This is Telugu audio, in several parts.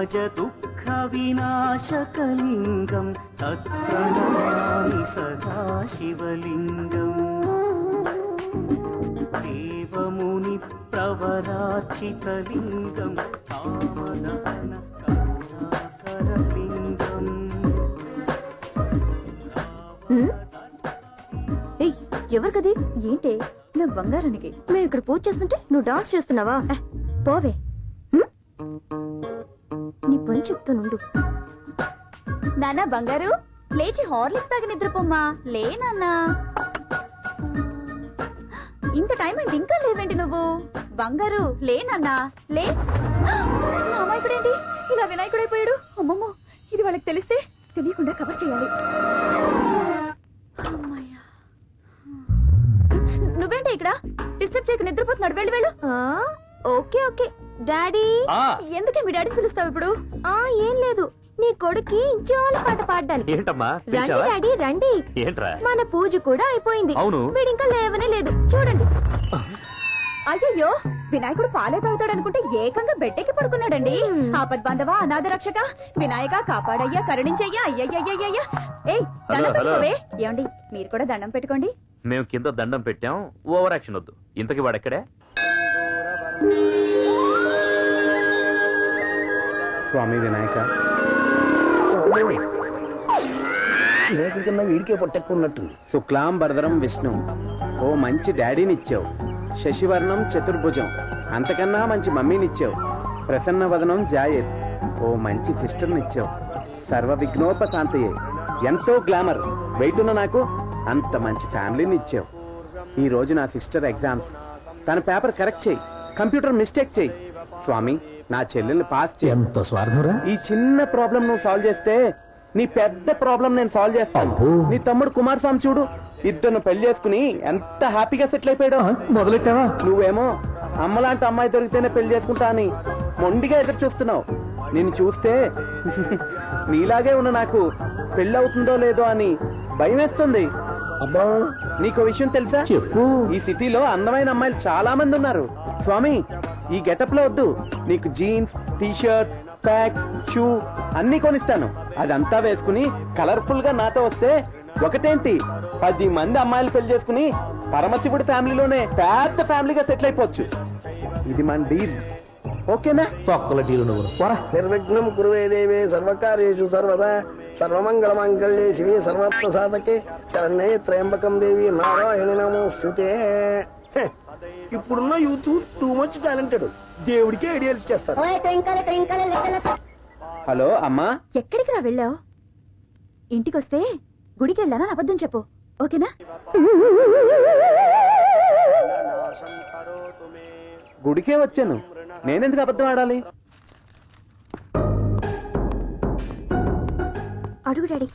సర్వజ దుఃఖ వినాశకలింగం తత్ప్రణమామి సదా శివలింగం దేవముని ప్రవరార్చితలింగం కామదహన కరుణాకరలింగం. ఎవరికది? ఏంటి? నా బంగారానికి. మేము ఇక్కడ పూజ చేస్తుంటే నువ్వు డాన్స్ చేస్తున్నావా? పోవే, నీ పని చెప్తానుండు. నాన్న బంగారు, లేచి హార్లిక్స్ తాగి నిద్రపోమ్మా. లే నాన్న, ఇంత టైం అయింది ఇంకా లేవేంటి నువ్వు? బంగారు లే నాన్న, లే. అమ్మాయికుడేంటి ఇలా వినాయకుడైపోయాడు? అమ్మమ్మో, ఇది వాళ్ళకి తెలిస్తే తెలియకుండా కవర్ చేయాలి. నువ్వేంటి ఇక్కడ? డిస్టర్బ్ చేయకు, నిద్రపోతున్నాడు. వెళ్ళి వెళ్ళు. Okay okay daddy. ఎందుకే మీ డాడీని పిలుస్తావు ఇప్పుడు? ఏం లేదు, నీ కొడుకి జోల పాట పాడడానికి. ఏంటమ్మా? రండి డాడీ రండి. ఏంట్రా? మన పూజ కూడా అయిపోయింది. అవును, వీడింకా లేవనే లేదు. చూడండి. అయ్యయ్యో, వినాయకుడు పాలే తాగుతాడు అనుకుంటే ఏకంగా బెడ్డెక్కి పడుకున్నాడండి. ఆపద్బాంధవా, అనాథ రక్షక, వినాయక కాపాడయ్యా, కరుణించయ్యా. అయ్యయ్యయ్యయ్యా. ఏయ్, దండం పెట్టుకోవే. ఏమండి, మీరు కూడా దండం పెట్టుకోండి. మేము కింద దండం పెట్టాం, ఓవర్ యాక్షన్ వద్దు. ఇంతకి వాడెక్కడే? స్వామి వినాయక. వినాయకుడి కన్నా వీడికే పొట్టెక్కున్నట్టుంది. శుక్లాం వరదరం విష్ణు. ఓ మంచి డాడీనిచ్చావు. శశివర్ణం చతుర్భుజం. అంతకన్నా మంచి మమ్మీనిచ్చావు. ప్రసన్న వదనం జాయేద్. ఓ మంచి సిస్టర్నిచ్చావు. సర్వ విఘ్నోపశాంతయే. ఎంతో గ్లామర్. వెయిట్ ఉన్న నాకు అంత మంచి ఫ్యామిలీని ఇచ్చావు. ఈ రోజు నా సిస్టర్ ఎగ్జామ్స్. తన పేపర్ కరెక్ట్ చేయి, కంప్యూటర్ మిస్టేక్ చేయి. స్వామి, నా చెల్లెల్ని పాస్ చేయి. ఈ చిన్న ప్రాబ్లం నువ్వు సాల్వ్ చేస్తే నీ పెద్ద ప్రాబ్లం నేను సాల్వ్ చేస్తాను. నీ తమ్ముడు కుమారస్వామి చూడు, ఇద్దరు పెళ్లి చేసుకుని ఎంత హ్యాపీగా సెటిల్ అయిపోయాడు. మొదలెట్టావా? నువ్వేమో అమ్మలాంటి అమ్మాయి దొరికితేనే పెళ్లి చేసుకుంటా అని మొండిగా ఎదురు చూస్తున్నావు. నిన్ను చూస్తే నీలాగే ఉన్న నాకు పెళ్లి అవుతుందో లేదో అని భయం వేస్తుంది. అబ్బా, నీకు విషయం తెలుసా? చెప్పు. ఈ సిటీలో అందమైన అమ్మాయిలు చాలా మంది ఉన్నారు. స్వామి, ఈ గెటప్ లో వద్దు. నీకు జీన్స్, టీషర్ట్, ప్యాక్స్, షూ అన్ని కొనిస్తాను. అదంతా వేసుకుని కలర్ఫుల్ గా నాతో వస్తే ఒకటేంటి 10 మంది అమ్మాయిలు పెళ్లి చేసుకుని పరమశివుడి ఫ్యామిలీలోనే పెద్ద ఫ్యామిలీగా సెటిల్ అయిపోవచ్చు. ఇది మన డీల్. ఓకేనా? పక్కల డీల్. నువ్వు నిర్విఘ్నం కురువే దేవే సర్వకార్యేషు సర్వదా సర్వమంగళ మంగళ్యే శివే సర్వార్థ సాధకే శరణ్యే త్రయంబకం దేవి నారాయణి నమోస్తుతే. ఇప్పుడున్న యూత్ టూ మచ్ టాలెంటెడ్. దేవుడికే ఐడియాలు ఇచ్చేస్తారు. హలో అమ్మా. ఎక్కడికి రా వెళ్ళావు? ఇంటికొస్తే గుడికి వెళ్ళానా అబద్ధం చెప్పు, ఓకేనా? గుడికే వచ్చాను, నేనెందుకు అబద్ధం ఆడాలి? అడుగు డాడీ.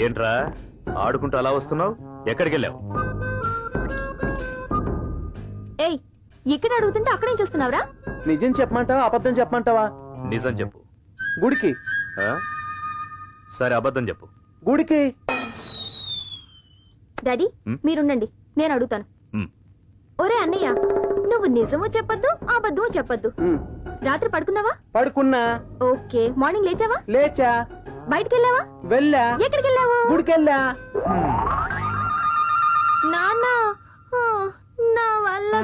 ఏంట్రా ఆడుకుంటూ అలా వస్తున్నావు? ఎక్కడికి వెళ్ళావు? ఏయ్, ఇక్కడ అడుగుతుంటే అక్కడేం చూస్తున్నావురా? నిజం చెప్పమంటావా అబద్ధం చెప్పమంటావా? నిజం చెప్పు. గుడికి. సరే, అబద్ధం చెప్పు. గుడికి. డాడీ మీరుండండి, నేను అడుగుతాను. ఒరే అన్నయ్య, నువ్వు నిజము చెప్పొద్దు అబద్ధము చెప్పొద్దు. రాత్రి పడుకున్నావా? పడుకున్నా. ఓకే. మార్నింగ్ లేచావా? లేచా. బయటికి వెళ్ళావా? వెళ్ళా. ఎక్కడికి వెళ్ళావు? గుడికెళ్ళా. నాన్న, నా వల్ల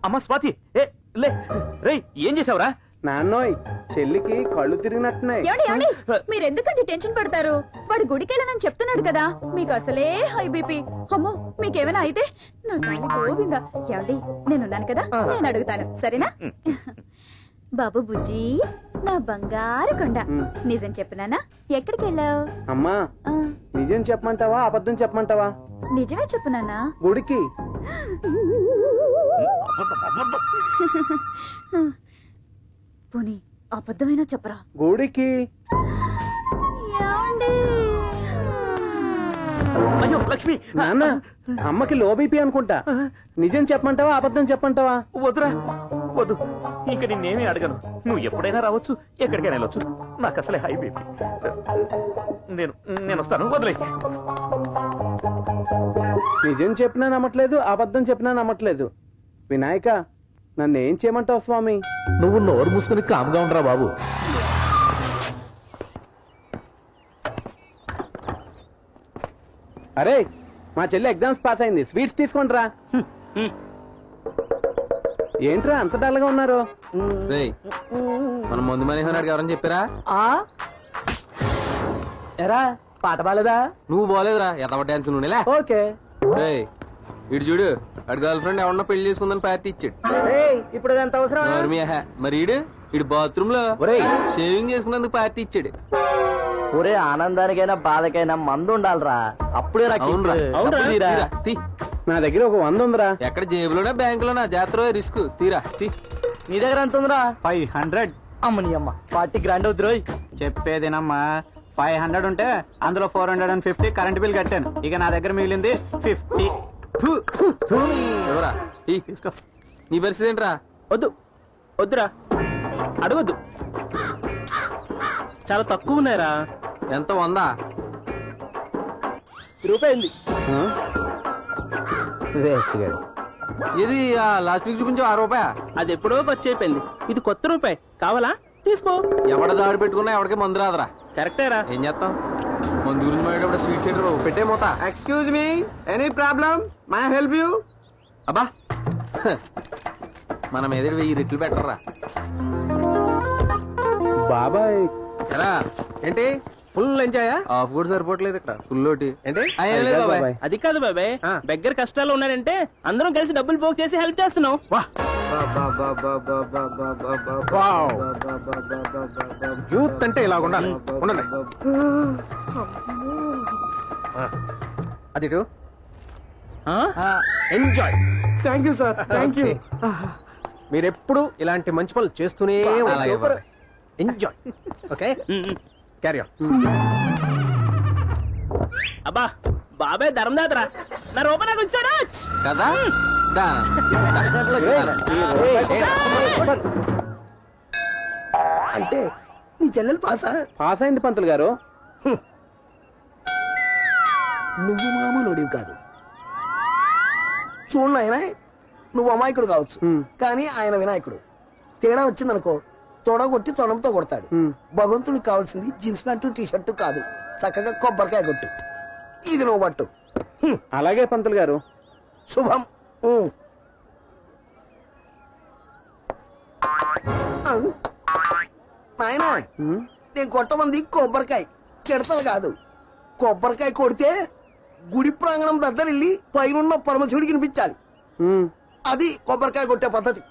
అమ్మా స్వాతి, ఏం చేసావురా? నాన్నోయ్, చెల్లికి కళ్ళు తిరిగినట్టున్నాయి. మీరు ఎందుకంటే టెన్షన్ పడతారు? వాడు గుడికెళ్ళనని చెప్తున్నాడు కదా. మీకు అసలే హై బీపీ. అమ్మో, మీకేమైనా అయితే నా తల్లి గోవిందా. ఏమండి, నేనున్నాను కదా, నేను అడుగుతాను, సరేనా? బాబు బుజ్జి, నా బంగారు కొండ, నిజం చెప్పినానా? ఎక్కడికి వెళ్ళావు? అమ్మా, నిజం చెప్పమంటావా అబద్ధం చెప్పమంటావా? నిజమే చెప్పునానా. గుడికి. పోనీ అబద్ధమైనా చెప్పరా? గుడికి. అయ్యో లక్ష్మి, నాన్న, అమ్మకి లో బీపీ అనుకుంటా. నిజం చెప్పమంటావా అబద్ధం చెప్పమంటావా? వద్దురా, వద్దు. ఇంక నిన్నేమీ అడగను. నువ్వు ఎప్పుడైనా రావచ్చు, ఎక్కడికైనా వెళ్ళొచ్చు. నాకు అసలే హై బీపీ. నేను వస్తాను, వదిలే. నిజం చెప్పినా నమ్మట్లేదు, అబద్ధం చెప్పినా నమ్మట్లేదు. వినాయక, నన్ను ఏం చేయమంటావు స్వామి? నువ్వు నోరు మూసుకుని కామ్గా ఉండరా బాబు. అరే, మా చెల్లి ఎగ్జామ్స్ పాస్ అయింది, స్వీట్స్ తీసుకోండి రా. ఏంట్రా అంత డల్గా ఉన్నారు? మనం ముందు మనీ ఎవరని చెప్పారా? ఎరా పాట బాలేదా? నువ్వు బాలేదురా, ఎతవ డాన్స్ నువ్వులే. ఓకే. ఇటు చూడు, అడు గర్ల్ ఫ్రెండ్ ఎవరన్నా పెళ్లి చేసుకుందని పార్టీ ఇచ్చాడు. ఇప్పుడు ఎంత అవసరం? మరి ఇడు బాత్రూమ్ లో షేవింగ్ చేసుకున్నందుకు పార్టీ ఇచ్చాడు. ఒరే ఆనందానికైనా బాధకైనా మందు ఉండాలిరా, అప్పుడే నా దగ్గర ఒక 100 ఉందిరా. ఎక్కడ జేబులోనా బ్యాంకులోనా? జాతర రిస్క్. తీరా నీ దగ్గర ఎంత ఉందిరా? 500. అమ్మని అమ్మ, పార్టీ గ్రాండ్ అవుతురు. చెప్పేదేనమ్మా, 500 ఉంటే అందులో 450 కరెంట్ బిల్ కట్టాను. ఇక నా దగ్గర మిగిలింది 50. ఎవరా తీసుకో. నీ పరిస్థితి ఏంట్రా? వద్దురా, అడగొద్దు, చాలా తక్కువ ఉన్నాయరా. ఎంత? 100 రూపాయింది. వేస్ట్ గారు. ఇది లాస్ట్ వీక్ చూపించు 6 రూపాయ. అది ఎప్పుడో ఖర్చు అయిపోయింది. ఇది కొత్త రూపాయి, కావాలా? తీసుకో. ఎవడ దాడి పెట్టుకున్నా ఎవడికి మందు రాదురా. కరెక్టేరా. ఏం చేస్తాం, మందు గురించి మాట్లాడేటప్పుడు స్వీట్ సెంటర్ పెట్టే మూత. Excuse me, any problem? My help you? అబ్బా, మన మీద 1000 రెట్లు పెట్టరా. బాబాయ్ ఎరా ఏంటి ఫుల్ ఎంజాయ్? ఆఫ్ కూడా సరిపోవట్లేదు ఇక్కడ, ఫుల్ ఒకటి ఏంటి? బాబాయ్ అది కాదు బాబాయ్, దగ్గర కష్టాలు ఉన్నారంటే అందరం కలిసి డబ్బులు పోగు చేసి హెల్ప్ చేస్తున్నాం. యూత్ అంటే ఇలా ఉండాలి. ఉండండి. అది enjoy. Thank you sir, thank you. మీరెప్పుడు ఇలాంటి మంచి పనులు చేస్తూనే అలాగే. ఎంజాయ్. Okay, carry on. అబ్బా, బాబాయ్ ధర్మదాతరా, నా రూపాయి నాకు వచ్చాడు కదా. అంటే నీ చెల్లెలు పాసా? పాస్ అయింది పంతులు గారు. నువ్వు మామూలుడివి కాదు. చూడు ఆయన, నువ్వు అమాయకుడు కావచ్చు, కానీ ఆయన వినాయకుడు. తేడా వచ్చిందనుకో, తొడగొట్టి తొడంతో కొడతాడు. భగవంతుడికి కావాల్సింది జీన్స్ ప్యాంటు టీ షర్టు కాదు, చక్కగా కొబ్బరికాయ కొట్టు. ఇది నువ్వు పట్టు. అలాగే పంతులు గారు. శుభం. నాయనా, నేను కొట్టమంది కొబ్బరికాయ, కిడతలు కాదు. కొబ్బరికాయ కొడితే గుడి ప్రాంగణం దగ్గర వెళ్ళి పైన పరమశివుడికి వినిపించాలి. అది కొబ్బరికాయ కొట్టే పద్ధతి.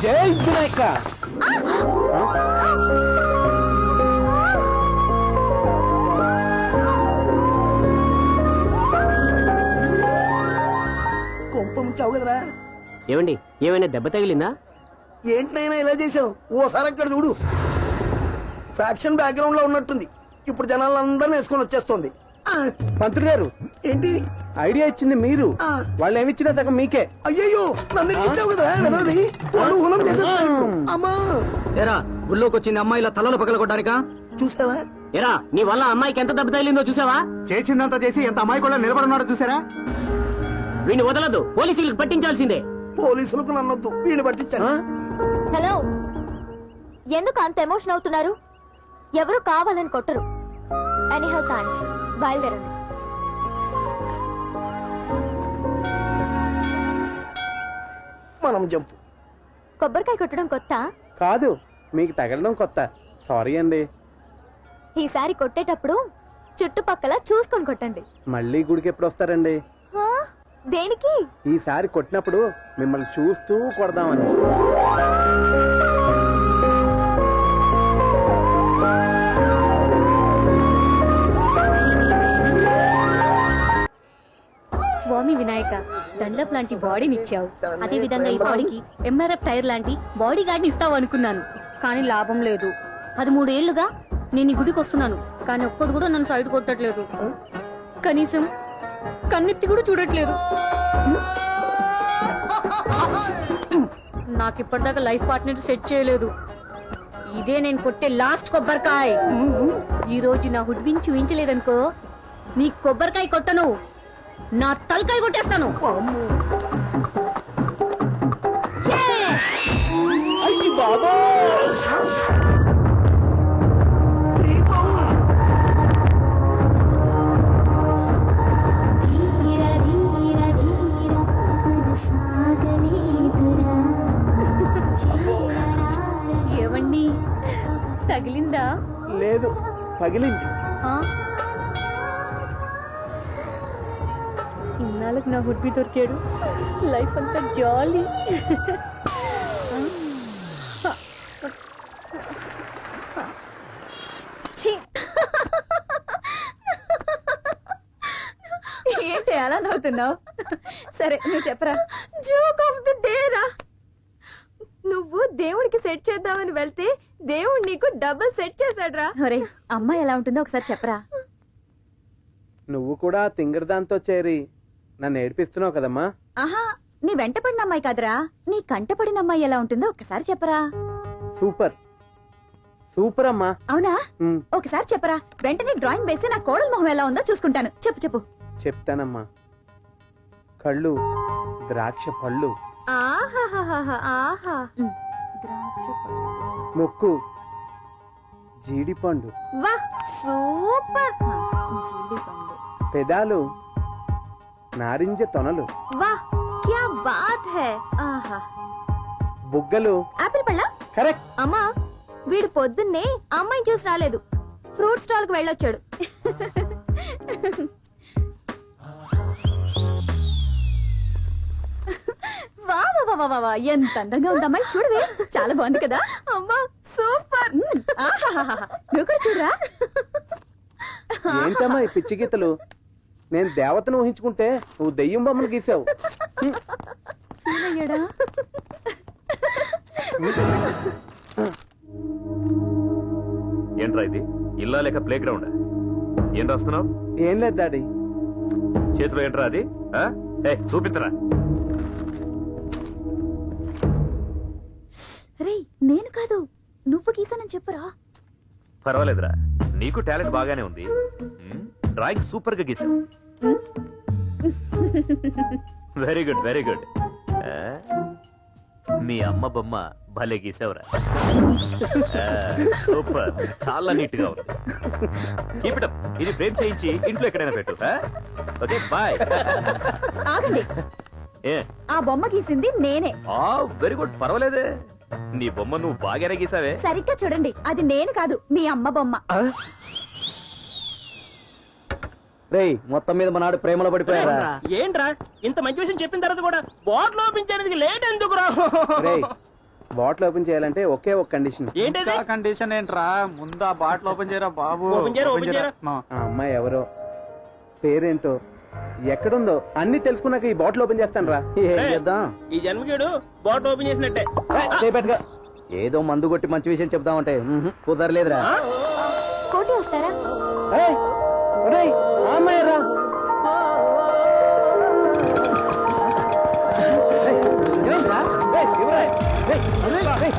జై వినాయక. కొంప ముంచావు కదరా. ఏమండి, ఏమైనా దెబ్బ తగిలిందా? ఏంటినైనా ఇలా చేసావు? ఓసారి అక్కడ చూడు. ఫ్యాక్షన్ బ్యాక్గ్రౌండ్ లో ఉన్నట్టుంది. ఇప్పుడు జనాలందరినీ వేసుకొని వచ్చేస్తుంది. పంతులు గారు, ఏంటి ఐడియా ఇచ్చింది మీరు, వాళ్ళు ఏమిచ్చినా సగం మీకే. అయ్యయ్యో, నన్ను ఇచ్చావు కదరా వెదవది. వాళ్ళు హునం చేసేస్తారు ఇప్పుడు. అమ్మా, ఎరా గుళ్ళోకి వచ్చింది అమ్మాయిల తలలు పగలగొట్టడానికా? చూసావా? ఎరా నీ వల్ల అమ్మాయికి ఎంత దెబ్బ తగిలిందో చూసావా? చేసిందంతా చేసి ఎంత అమ్మాయి కూడా నిలబడున్నాడో చూసారా? వీడిని వదలదు, పోలీసులకు పట్టించాల్సిందే. పోలీసులకు నన్నొద్దు, వీడిని పట్టించాను. హలో, ఎందుకు అంత ఎమోషన్ అవుతున్నారు? ఎవరు కావాలని కొట్టరు. ఎనీహౌ థాంక్స్, బయలుదేరండి. మనం జంపు. కొబ్బరికాయ కొట్టడం కొత్త? కాదు, మీకు తగలడం కొత్త. సారీ అండి. ఈసారి కొట్టేటప్పుడు చుట్టుపక్కల చూసుకొని కొట్టండి. మళ్ళీ గుడికి ఎప్పుడు వస్తారండి? హా? దేనికి? ఈసారి కొట్టినప్పుడు మిమ్మల్ని చూస్తూ కొడదామని. స్వామి వినాయక, దండప్ లాంటి బాడీని ఇచ్చావు. అదే విధంగా ఈ బాడీకి ఎంఆర్ఎఫ్ టైర్ లాంటి బాడీ గార్డ్ ఇస్తావు అనుకున్నాను, కానీ లాభం లేదు. 13 ఏళ్లుగా నేను ఈ గుడికి వస్తున్నాను, కానీ ఒక్కడు కూడా నన్ను సైడ్ కొట్టట్లేదు. కనీసం కన్నెత్తి కూడా చూడట్లేదు. నాకు ఇప్పటిదాకా లైఫ్ పార్ట్నర్ సెట్ చేయలేదు. ఇదే నేను కొట్టే లాస్ట్ కొబ్బరికాయ. ఈ రోజు నా హుడ్ వించి వించలేదనుకో, నీ కొబ్బరికాయ కొట్టను. నా తలకాయ కొట్టేస్తాను. ఏవండి, తగిలిందా? లేదు, పగిలింది. ఇన్నాళ్ళకి నా హుడ్బి దొరికాడు. లైఫ్ అంతా జాలీ. ఏంటి అలా నవ్వుతున్నావు? సరే నువ్వు చెప్పరా. జోక్ ఆఫ్ ది డే రా. నువ్వు దేవుడికి సెట్ చేద్దామని వెళ్తే దేవుడు నీకు డబుల్ సెట్ చేశాడ్రా. ఒరే, అమ్మాయి ఎలా ఉంటుందో ఒకసారి చెప్పరా. నువ్వు కూడా తింగరదాంతో చేరి నన్ను ఏడిపిస్తున్నావు కదమ్మా. ఆహా, నీ వెంట పడిన అమ్మాయి కాదురా, నీ కంట పడిన అమ్మాయి ఎలా ఉంటుందో ఒకసారి చెప్పరా. సూపర్ సూపర్ అమ్మా. అవునా? ఉమ్, ఒకసారి చెప్పరా. వెంటనే డ్రాయింగ్ వేసి నా కోడల మొహం ఎలా ఉందో చూసుకుంటాను. చెప్పు చెప్పు. చెప్తానమ్మా. కళ్ళు ద్రాక్ష పళ్ళు, ఆహాహాహా, ఆహా. ముక్కు జీడిపండు, వా సూపర్. పెదాలు నారింజ తొనలు, వా క్యా బాత్ హై. ఆహా, బుగ్గలు. ఆపిల్ పళ్ళ. కరెక్ట్. అమ్మా, వీడు పొద్దున్నే అమ్మాయిని చూసి రాలేదు, ఫ్రూట్ స్టాల్ కు వెళ్ళొచ్చాడు. వా వా వా వా వా, ఎంత అందంగా ఉంది అమ్మాయి. చూడవే, చాలా బాగుంది కదా. అమ్మా సూపర్. ఆహాహాహా, నువ్వు కూడా చూడరా. ఏంటమ్మా ఈ పిచ్చి గీతలు? నేను దేవతను ఊహించుకుంటే నువ్వు దెయ్యం బొమ్మను గీసావు. అయ్యడా. ఏంట్రా ఇది? ఇల్లా లేక ప్లే గ్రౌండ్? ఏం రాస్తున్నావు? ఏం లేదు డాడీ. చేతిలో ఏంట్రా అది? చూపించరా. రే, నేను కాదు, నువ్వు గీసానని చెప్పరా. పర్వాలేదురా, నీకు టాలెంట్ బాగానే ఉంది. డ్రాయింగ్ సూపర్ గా గీసావు. Very good very good. మీ అమ్మ బొమ్మ భలే గీసావురా. సూపర్, చాలా నీట్ గా ఉంది. Keep it up. ఇది ఫ్రేమ్ చేయించి ఇంట్లో ఎక్కడైనా పెట్టు. Okay bye. ఆగండి, ఏ ఆ బొమ్మ గీసింది నేనే. వెరీ గుడ్, పర్వాలేదే. నీ బొమ్మ నువ్వు బాగానే గీసావే. సరిగ్గా చూడండి, అది నేను కాదు, మీ అమ్మ బొమ్మ. రేయ్, మొత్తం మీద మనాడు ప్రేమలో పడిపోయారా? ఏంట్రా ఇంత మంచి విషయం చెప్పిన తర్వాత కూడా బాటిల్ ఓపెన్ చేయడానికి లేట్ ఎందుకు రా? రేయ్, బాటిల్ ఓపెన్ చేయాలంటే ఒకే ఒక కండిషన్. ఏంటది? కండిషన్ ఏంట్రా? ముందు ఆ బాటిల్ ఓపెన్ చేయరా బాబు. ఓపెన్ చేయరా, ఓపెన్ చేయరా. ఆ అమ్మాయి ఎవరో, పేరేంటో, ఎక్కడుందో అన్ని తెలుసుకున్నాక ఈ బాటిల్ ఓపెన్ చేస్తాను రా. ఏం చేద్దాం? ఈ జన్మకేడు బాటిల్ ఓపెన్ చేసినట్టే. చేపెట్టుగా. ఏదో మందు కొట్టి మంచి విషయం చెప్దామంటే కుదరలేదురా. కోటి వస్తారా? ఏయ్, ఒరేయ్, ఆ అమ్మాయి రా. ఏయ్, ఏమైందిరా? ఏయ్, ఎవరా? ఏయ్, ఏయ్, ఏయ్.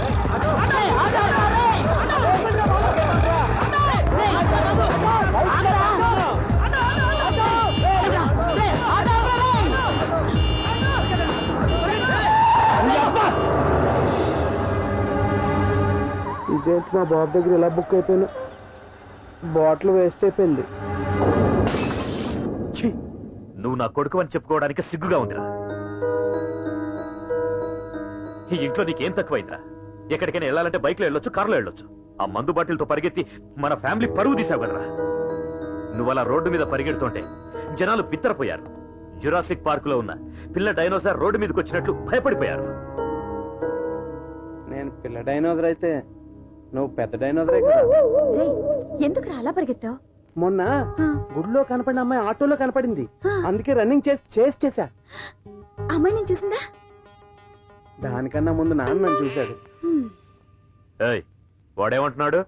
ఇదేంటి మా బాబు దగ్గర ఇలా బుక్ అయిపోయినా? బాటిల్ వేస్ట్ అయిపోయింది. ఛీ, నువ్వు నా కొడుకు అని చెప్పుకోవడానికి సిగ్గుగా ఉందిరా. ఈ ఇంట్లో నీకేం తక్కువైందిరా? ఎక్కడికైనా వెళ్ళాలంటే బైక్ లో వెళ్ళొచ్చు, కారులో వెళ్ళొచ్చు. ఆ మందు బాటిల్తో పరిగెత్తి మన ఫ్యామిలీ పరువు తీసావు కదరా. నువ్వు అలా రోడ్డు మీద పరిగెడుతుంటే జనాలు బిత్తరపోయారు. జురాసిక్ పార్క్ లో ఉన్న పిల్ల డైనోసార్ రోడ్డు మీదకి వచ్చినట్లు భయపడిపోయారు. నేను పిల్ల డైనోజర్ అయితే నువ్వు పెద్ద డైనోజరే కదా. రే, ఎందుకు అలా పరిగెత్తావు? మొన్న గుడిలో కనపడిన అమ్మాయి ఆటోలో కనపడింది, అందుకే రన్నింగ్ చేసా. అమ్మాయి నేను చూసిందా? దానికన్నా ముందు నాన్న నన్ను చూశాడు. ఏయ్, వాడేమంటున్నాడు?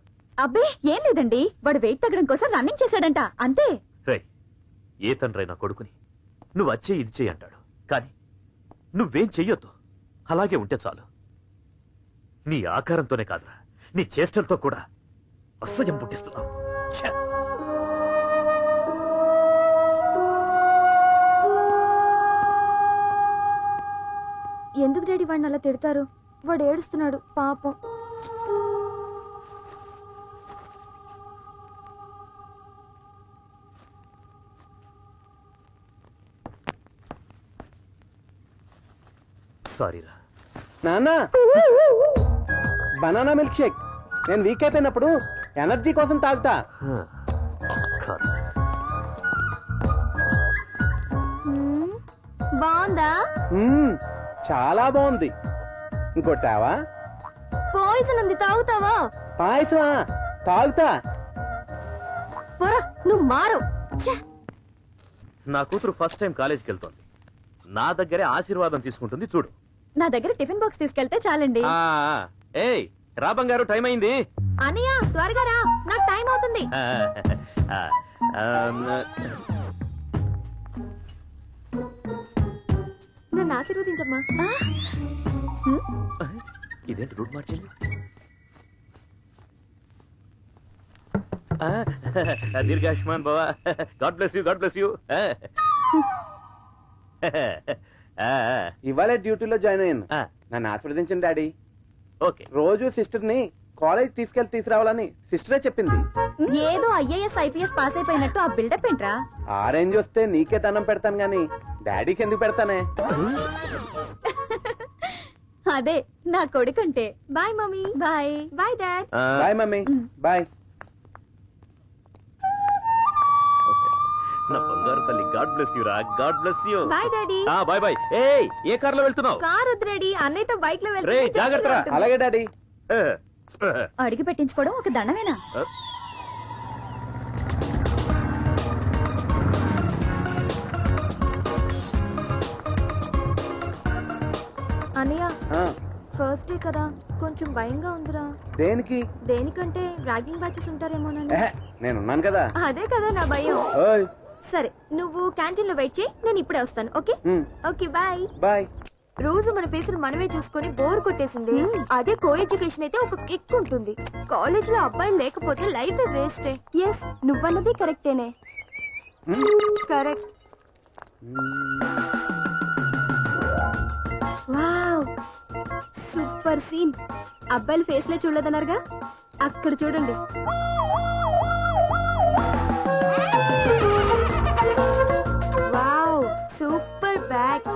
అబ్బే ఏం లేదండి, వాడు వెయిట్ తగ్గడం కోసం రన్నింగ్ చేశాడంట, అంతే. రేయ్, ఏ తండ్రి నా కొడుకుని నువ్వు వచ్చే ఇది చెయ్యి అంటాడు, కానీ నువ్వేం చెయ్యొద్దు. అలాగే ఉంటే చాలు. నీ ఆకారంతోనే కాదురా, నీ చేష్టలతో కూడా అసహ్యం పుట్టిస్తున్నావు. ఛే! ఎందుకు డాడీ వాడిని అలా తిడతారు? వాడు ఏడుస్తున్నాడు పాపం. సారీరా. నాన్న బనానా మిల్క్ షేక్. నేను వీక్ అయిపోయినప్పుడు ఎనర్జీ కోసం తాగుతా. కాదు. బాగుందా? చాలా బాగుంది. ఇంకోటావా? పాయిజన్ ఉంది, తాగుతావా? పాయసమా? తాగుతా. పొరా నువ్వు మారు. నా కూతురు ఫస్ట్ టైం కాలేజీకి వెళ్తోంది. నా దగ్గరే ఆశీర్వాదం తీసుకుంటుంది చూడు. నా దగ్గర టిఫిన్ బాక్స్ తీసుకెళ్తే చాలండి. ఏయ్ రా బంగారు, టైం అయింది. అనయ్య త్వరగా రా, నాకు టైం అవుతుంది. నన్ను ఆశీర్వదించమ్మా. ఇదేంటి రూట్ మార్చింది? దీర్ఘాయుష్మాన్ బావా. God bless you, God bless you. ఇవాళ డ్యూటీలో జాయిన్ అయ్యాను. నన్ను ఆశీర్వదించండి డాడీ. ఓకే. రోజు సిస్టర్ ని కాలేజ్ తీసుకురావాలని సిస్టరే చెప్పింది. ఏదో IAS IPS పాస్ అయిపోయినట్టు ఆ బిల్డప్ ఏంట్రా? ఆ రేంజ్ వస్తే నీకే దండం పెడతాను గాని డాడీకి ఎందుకు పెడతానే? అదే నా కొడుకంటే. Bye mummy. Bye. Bye dad. Bye mummy. Bye. నా బంగారు తల్లి, గాడ్ బ్లెస్ యూ రా, God bless you. Bye daddy. Bye bye. ఏయ్ ఏ కార్ లో వెళ్తున్నావు? కార్ వద్దు డాడీ, అన్నయ్యతో బైక్ లో రే జాగ్రత్త రా. అలాగే డాడీ. అడిగి పెట్టించుకోవడం ఒక దండమేనా? అన్నయ్య ఆ, ఫస్ట్ డే కదా, కొంచెం భయంగా ఉందిరా. దేనికి? దేనికంటే ర్యాగింగ్ బ్యాచెస్ ఉంటారేమోనని. నేనున్నాను కదా. అదే కదా నా భయం. ఓయ్. సరే నువ్వు క్యాంటీన్ లో వెయిట్ చేయి, నేను ఇప్పుడే వస్తాను. Okay okay bye. బాయ్. రోజు మన ఫేసులు మనమే చూసుకొని బోర్ కొట్టేసింది. అదే కో ఎడ్యుకేషన్ అయితే ఒక కిక్ ఉంటుంది. కాలేజ్ లో అబ్బాయిలు లేకపోతే లైఫ్ వేస్ట్. ఎస్ నువ్వన్నది కరెక్టేనే. కరెక్ట్. Wow super scene. అబ్బాయిల ఫేస్ లే చూడలేదన్నారుగా, అక్కడ చూడండి. Wow super bag.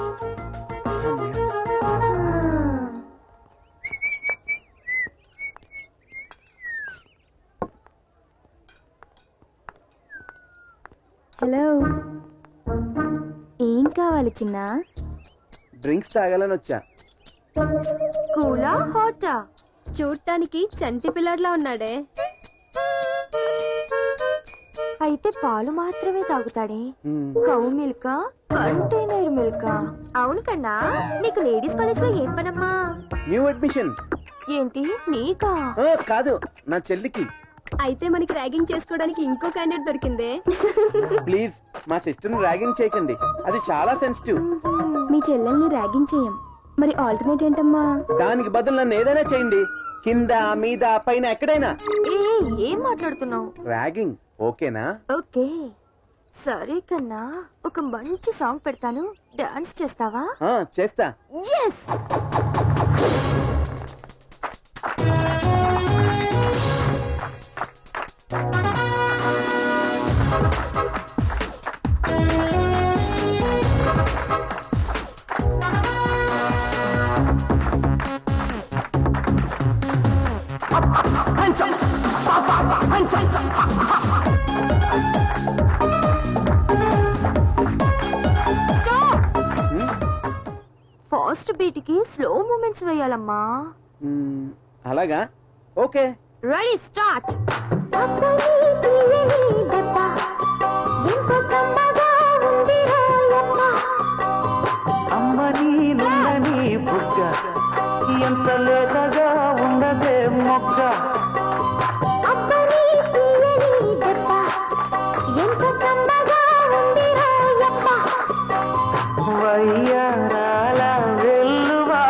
హలో, ఏం కావాలి చిన్న? డ్రింక్స్ తాగాలని వచ్చా. కూలా హాటా? చూడటానికి చంటి పిల్లర్లా ఉన్నాడే. అయితే పాలు మాత్రమే తాగుతాడే. కౌ మిల్కా, కంటైనర్ మిల్కా? అవును కన్నా, నీకు లేడీస్ కాలేజ్ లో ఏం పనమ్మా? New admission. ఏంటి నీకా? కాదు, నా చెల్లికి. అయితే మనకి ర్యాగింగ్ చేసుకోవడానికి ఇంకో క్యాండిడేట్ దొరికిందే. ప్లీజ్ మా సిస్టర్ ని ర్యాగింగ్ చేయకండి, అది చాలా సెన్సిటివ్. మీ చెల్లెల్ని ర్యాగింగ్ చేయం, మరి ఆల్టర్నేట్ ఏంటమ్మా? దానికి బదులు నన్ను ఏదైనా చేయండి, కింద మీద పైన ఎక్కడైనా. ఏం మాట్లాడుతున్నావు? ర్యాగింగ్ ఓకేనా? ఓకే సరే కన్నా, ఒక మంచి సాంగ్ పెడతాను, డాన్స్ చేస్తావా? చేస్తా. ఎస్. ఫాస్ట్ బీట్ కి స్లో మూమెంట్స్ వేయాలమ్మా. అలాగా, ఓకే. Ready start. అమ్మని నుండని బుగ్గ ఎంత లేతగా ఉన్నదే మొగ్గ. వయ్యారాల వెల్లువా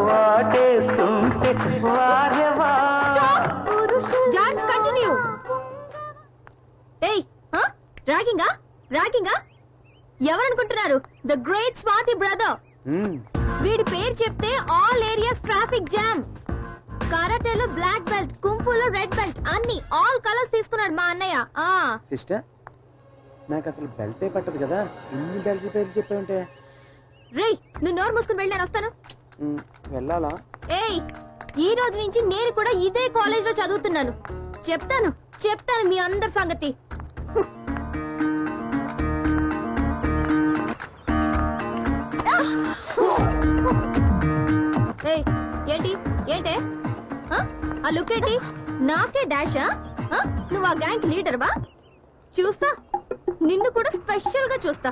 వాటేస్తుంటే వారెవా. Dance continue. ఏయ్ రాగింగా రాగింగా ఎవరనుకుంటున్నారు? The great Swathi brother. వీడి పేరు చెప్తే ఆల్ ఏరియాస్ ట్రాఫిక్ జామ్. కరాటేలో బ్లాక్ బెల్ట్, కుంఫులో రెడ్ బెల్ట్, అన్ని ఆల్ కలర్స్ తీసుకున్నాడు మా అన్నయ్య. సిస్టర్ నాకు అసలు బెల్టే పట్టదు కదా, ఇన్ని బెల్ట్ పేరు చెప్పావుంటే. రేయ్, నువ్వు నోరు మూసుకుని వెళ్ళి నేను వస్తాను. వెళ్ళాలా? ఏయ్, ఈ రోజు నుంచి నేను కూడా ఇదే కాలేజ్ లో చదువుతున్నాను. చెప్తాను మీ అందరి సంగతి. ఏయ్, ఏంటే ఆ లుక్ ఏంటి? నాకే డాషా? నువ్వు ఆ గ్యాంగ్ లీడర్ వా? చూస్తా, నిన్ను కూడా స్పెషల్ గా చూస్తా.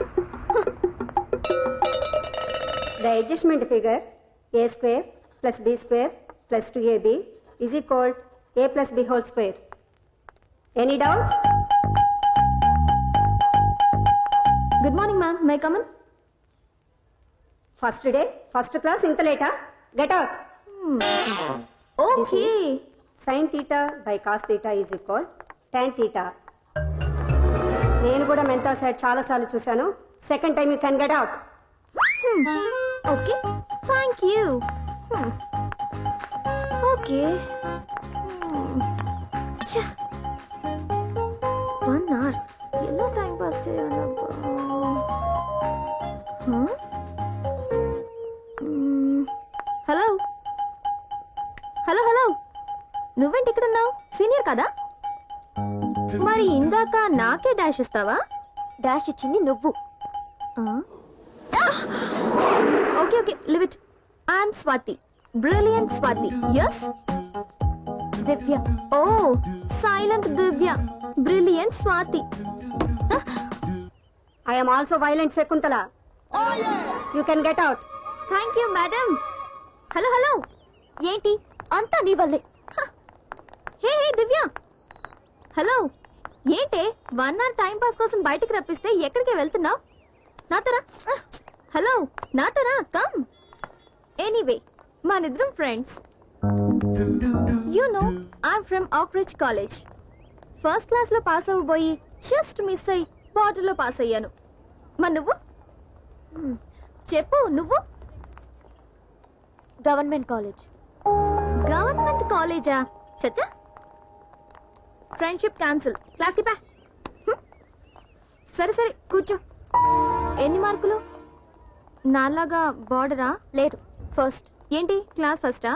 The adjustment figure a square plus b square plus 2ab is equal a plus b whole square. Any doubts? Good morning, ma'am. May I come in? First day, first class, inta late. Get out. Okay. Sin theta by cos theta is equal tan theta. నేను కూడా మెంటల్ సైడ్ చాలా సార్లు చూశాను. Second time you can get out. Okay. Thank you. Okay. 1 hour. ఎలా టైం పాస్ చేయాలబ్బా? హలో హలో, నువ్వేంటి ఇక్కడ ఉన్నావు? సీనియర్ కదా? మరి ఇందాక నాకే డాష్ ఇస్తావా? డాష్ ఇచ్చింది నువ్వు. Okay, leave it. I'm Swathi, brilliant Swathi. Yes, Divya. Oh, silent Divya, brilliant Swathi. ఐ am also violent Shakuntala. You can get out. Thank you madam. Hello, ఏంటి అంతా నీ వల్లే? Hey Divya, hello. ఏంటే 1 hour టైం పాస్ కోసం బయటకు రప్పిస్తే ఎక్కడికి వెళ్తున్నావు? నాతోరా. హలో, నాతోరా, కమ్. ఎనీవే, మనిద్దరం friends. You know, I'm from Oakridge college. First class లో పాస్ అవ్వబోయి జస్ట్ మిస్ అయ్యి బార్డర్ లో పాస్ అయ్యాను. మరి నువ్వు చెప్పు, నువ్వు? Government college. గవర్నమెంట్ కాలేజా? చచ్చా, ఫ్రెండ్షిప్ క్యాన్సిల్. క్లాస్ కి పా. సరే కూర్చో. ఎన్ని మార్కులు? నాలాగా బార్డరా? లేదు, ఫస్ట్. ఏంటి క్లాస్ ఫస్టా?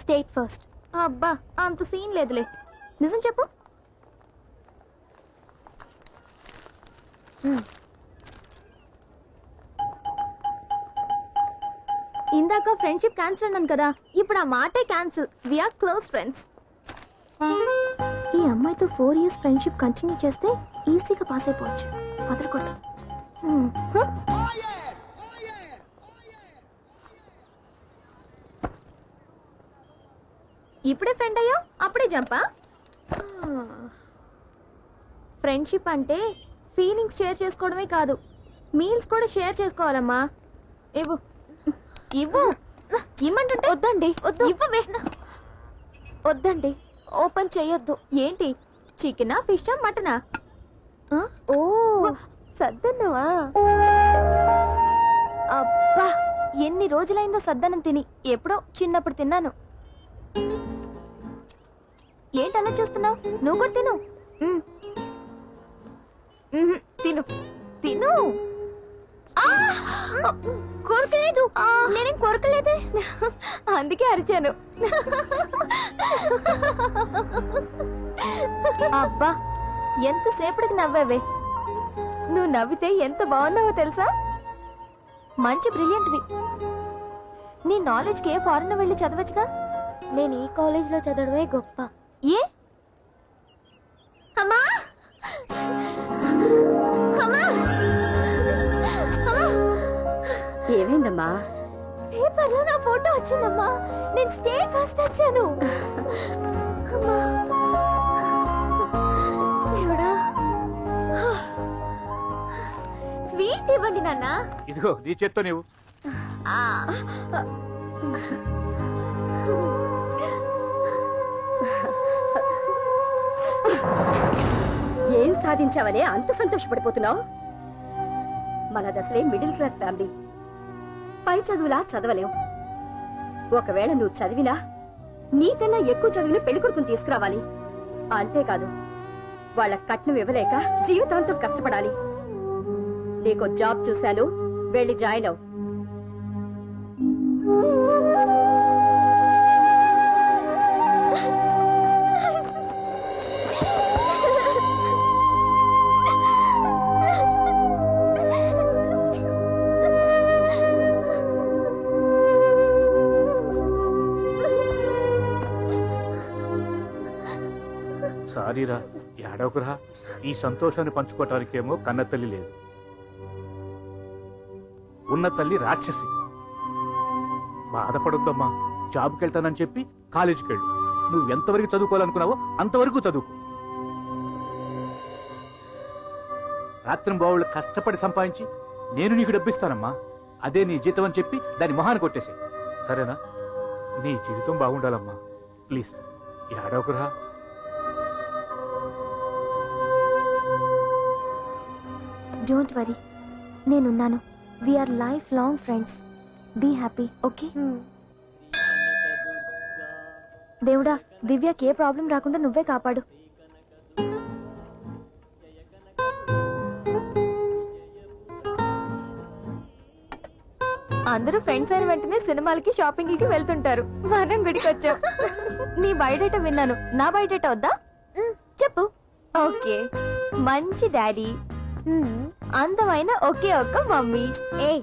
State first. అబ్బా, అంత సీన్ లేదులే. నిజం చెప్పు. ఇందాక ఫ్రెండ్షిప్ క్యాన్సిల్ అన్నాను కదా, ఇప్పుడు ఆ మాటే cancel. We are close friends. ఈ అమ్మాయితో 4 years ఫ్రెండ్షిప్ కంటిన్యూ చేస్తే ఈజీగా పాస్ అయిపోవచ్చు. వదలకూడదు. ఇప్పుడే ఫ్రెండ్ అయ్యో, అప్పుడే జంపా? ఫ్రెండ్షిప్ అంటే ఫీలింగ్స్ షేర్ చేసుకోవడమే కాదు, మీల్స్ కూడా షేర్ చేసుకోవాలమ్మా. ఇవ్వు. ఇమ్మంటుంటే వద్దండి. ఇవ్వవే. వద్దండి, ఓపెన్ చేయొద్దు. ఏంటి, చికెనా, ఫిషా, మటనా? ఓ, సద్దన్నవా? అబ్బా, ఎన్ని రోజులైందో సద్దన్నం తిని. ఎప్పుడో చిన్నప్పుడు తిన్నాను. ఏంటలా చూస్తున్నావు? నువ్వు కూడా తిను. తిను. కొరకలేదు. నేనేం కొరకలేదే, అందుకే అరిచాను. అబ్బా, ఎంతసేపటికి నవ్వావే. నువ్వు నవ్వితే ఎంత బాగున్నావో తెలుసా? మంచి బ్రిలియంట్వి. నీ నాలెడ్జ్కి ఏ ఫారెన్ వెళ్ళి చదవచ్చుగా. నేను ఈ కాలేజ్లో చదవడమే గొప్ప. ఏ? అమ్మా, ఏమైందమ్మా? పేపర్లో నా ఫోటో వచ్చిందమ్మా. నేను స్టేట్ ఫస్ట్ వచ్చాను. అమ్మా, దేవుడా. స్వీట్ ఇవ్వండి నాన్న. ఇదిగో నీ చేత్తో నీవు. ఏం సాధించావనే అంత సంతోషపడిపోతున్నావు? మన దశలే మిడిల్ క్లాస్ ఫ్యామిలీ. పై చదువులా చదవలేవు. ఒకవేళ నువ్వు చదివినా నీకన్నా ఎక్కువ చదివిన పెళ్లికొడుకుని తీసుకురావాలి. అంతేకాదు వాళ్ళ కట్నం ఇవ్వలేక జీవితాంతం కష్టపడాలి. నీకో జాబ్ చూశాను, వెళ్ళి జాయిన్ అవు. సారీరా, ఏడవకురా. ఈ సంతోషాన్ని పంచుకోవటానికేమో కన్న తల్లి లేదు, ఉన్న తల్లి రాక్షసి. బాధపడొద్దమ్మా. జాబ్కి వెళ్తానని చెప్పి కాలేజీకి వెళ్ళు. నువ్వు ఎంతవరకు చదువుకోవాలనుకున్నావో అంతవరకు చదువుకో. రాత్రి బావుళ్ళు కష్టపడి సంపాదించి నేను నీకు డబ్బిస్తానమ్మా. అదే నీ జీతం అని చెప్పి దాని మొహాన్ని కొట్టేసే. సరేనా? నీ జీవితం బాగుండాలమ్మా. ప్లీజ్ ఏడవకురా. డోంట్ వరీ, నేనున్నాను. We are life long friends. Be happy, okay? దేవుడా, దివ్యకి ఏ ప్రాబ్లం రాకుండా నువ్వే కాపాడు. అందరూ ఫ్రెండ్స్ అయిన వెంటనే సినిమాలకి షాపింగ్ కి వెళ్తుంటారు. మనం గుడికి వచ్చాం. నీ బయోడేటా విన్నాను. నా బయోడేటా వద్దా? చెప్పు. ఓకే. మంచి డాడీ, అందమైన ఒకే ఒక్క మమ్మీ. ఏయ్,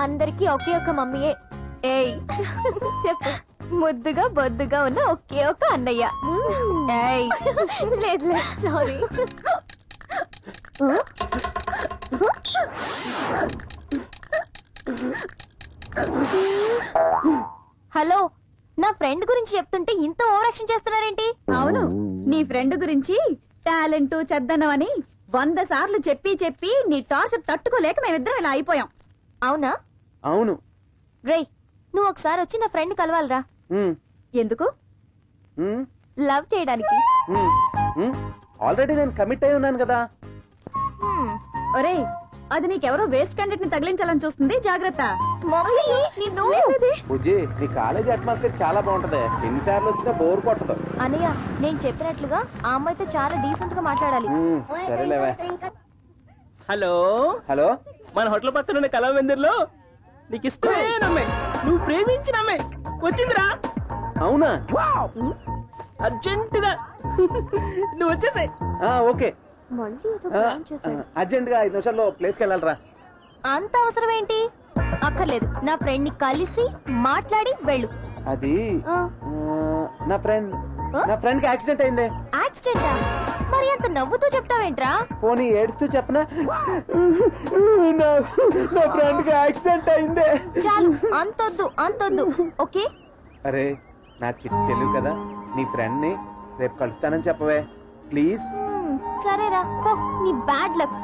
అందరికి ఒకే ఒక్క మమ్మీయే. ఏయ్ చెప్పు. ముద్దుగా బొద్దుగా ఉన్న ఒకే ఒక్క అన్నయ్య. ఏయ్ లేదు, సారీ. హలో, నా ఫ్రెండ్ గురించి చెప్తుంటే ఇంత ఓవర్ యాక్షన్ చేస్తున్నారేంటి? అవును, నీ ఫ్రెండ్ గురించి టాలెంట్ చెద్దన్నవని 100 సార్లు చెప్పి చెప్పి నీ టార్చర్ తట్టుకోలేక మేమిద్దరం ఇలా అయిపోయాం. అవునా? అవును. రేయ్, నువ్వు ఒకసారి వచ్చి నా ఫ్రెండ్ కలవాలరా. ఎందుకు? లవ్ చేయడానికి. ఆల్రెడీ నేను కమిట్ అయి ఉన్నాను కదా. ఒరే, అది నీకెవరో వేస్ట్ క్యాండిడేట్ ని తగిలించాలని చూస్తుంది, జాగ్రత్త. బుజ్జి, నీ కాలేజీ అట్మాస్ఫియర్ చాలా బాగుంటది. ఎన్నిసార్లు వచ్చినా బోర్ కొట్టదు. అనయ్య, నేను చెప్పినట్లుగా ఆ అమ్మాయితో చాలా డీసెంట్ గా మాట్లాడాలి. సరేలేవే. హలో హలో, మన హోటల్ పక్కన ఉన్న కళామందిర్లో నీకు ఇష్టమైన అమ్మాయి, నువ్వు ప్రేమించిన అమ్మాయి వచ్చిందిరా. అవునా? అర్జెంటుగా నువ్వు వచ్చేసాయి. ఓకే. అర్జెంట్ గా 5 నిమిషాల్లో ప్లేస్కి వెళ్ళాలరా. అంత అవసరం ఏంటి? అక్కర్లేదు, నా ఫ్రెండ్ ని కలిసి మాట్లాడి వెళ్ళు. అది నా ఫ్రెండ్ కి యాక్సిడెంట్ అయింది. యాక్సిడెంటా? మరి అంత నవ్వుతూ చెప్తావేంట్రా? పోనీ ఏడుస్తూ చెప్పనా? నా ఫ్రెండ్ కి యాక్సిడెంట్ అయింది. చాలు, అంతొద్దు. ఓకే? అరే, నా చిట్టి చెల్లి కదా, నీ ఫ్రెండ్ ని రేపు కలుస్తానని చెప్పవే ప్లీజ్. సరేరా, పో. నీ బ్యాడ్ లక్.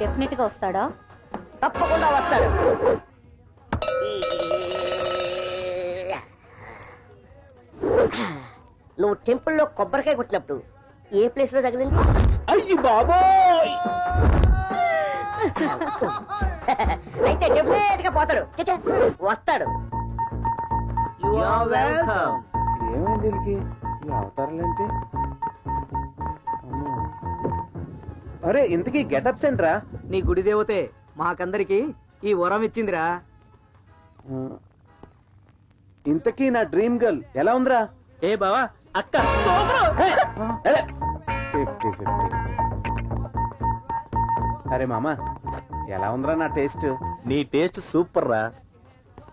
డెఫినెట్ గా వస్తాడా? తప్పకుండా వస్తాడు. నువ్వు టెంపుల్లో కొబ్బరికాయ కొట్టినప్పుడు ఏ ప్లేస్ లో తగిలింది? అయ్యి బాబోయ్! అయితే డెఫినెట్ గా పోతాడు. వస్తాడు. ఏమైంది వీళ్ళకి? ఈ అవతారాలేంటి? అరే, ఇంతకీ గెటప్ సెంట్రా? నీ గుడి దేవతే మాకందరికి ఈ వరం ఇచ్చిందిరా. ఇంతకీ నా డ్రీమ్ గర్ల్ ఎలా ఉందిరా? ఏ బావా, అక్క 50-50. అరే మామా, ఎలా ఉందిరా నా టేస్ట్? నీ టేస్ట్ సూపర్ రా.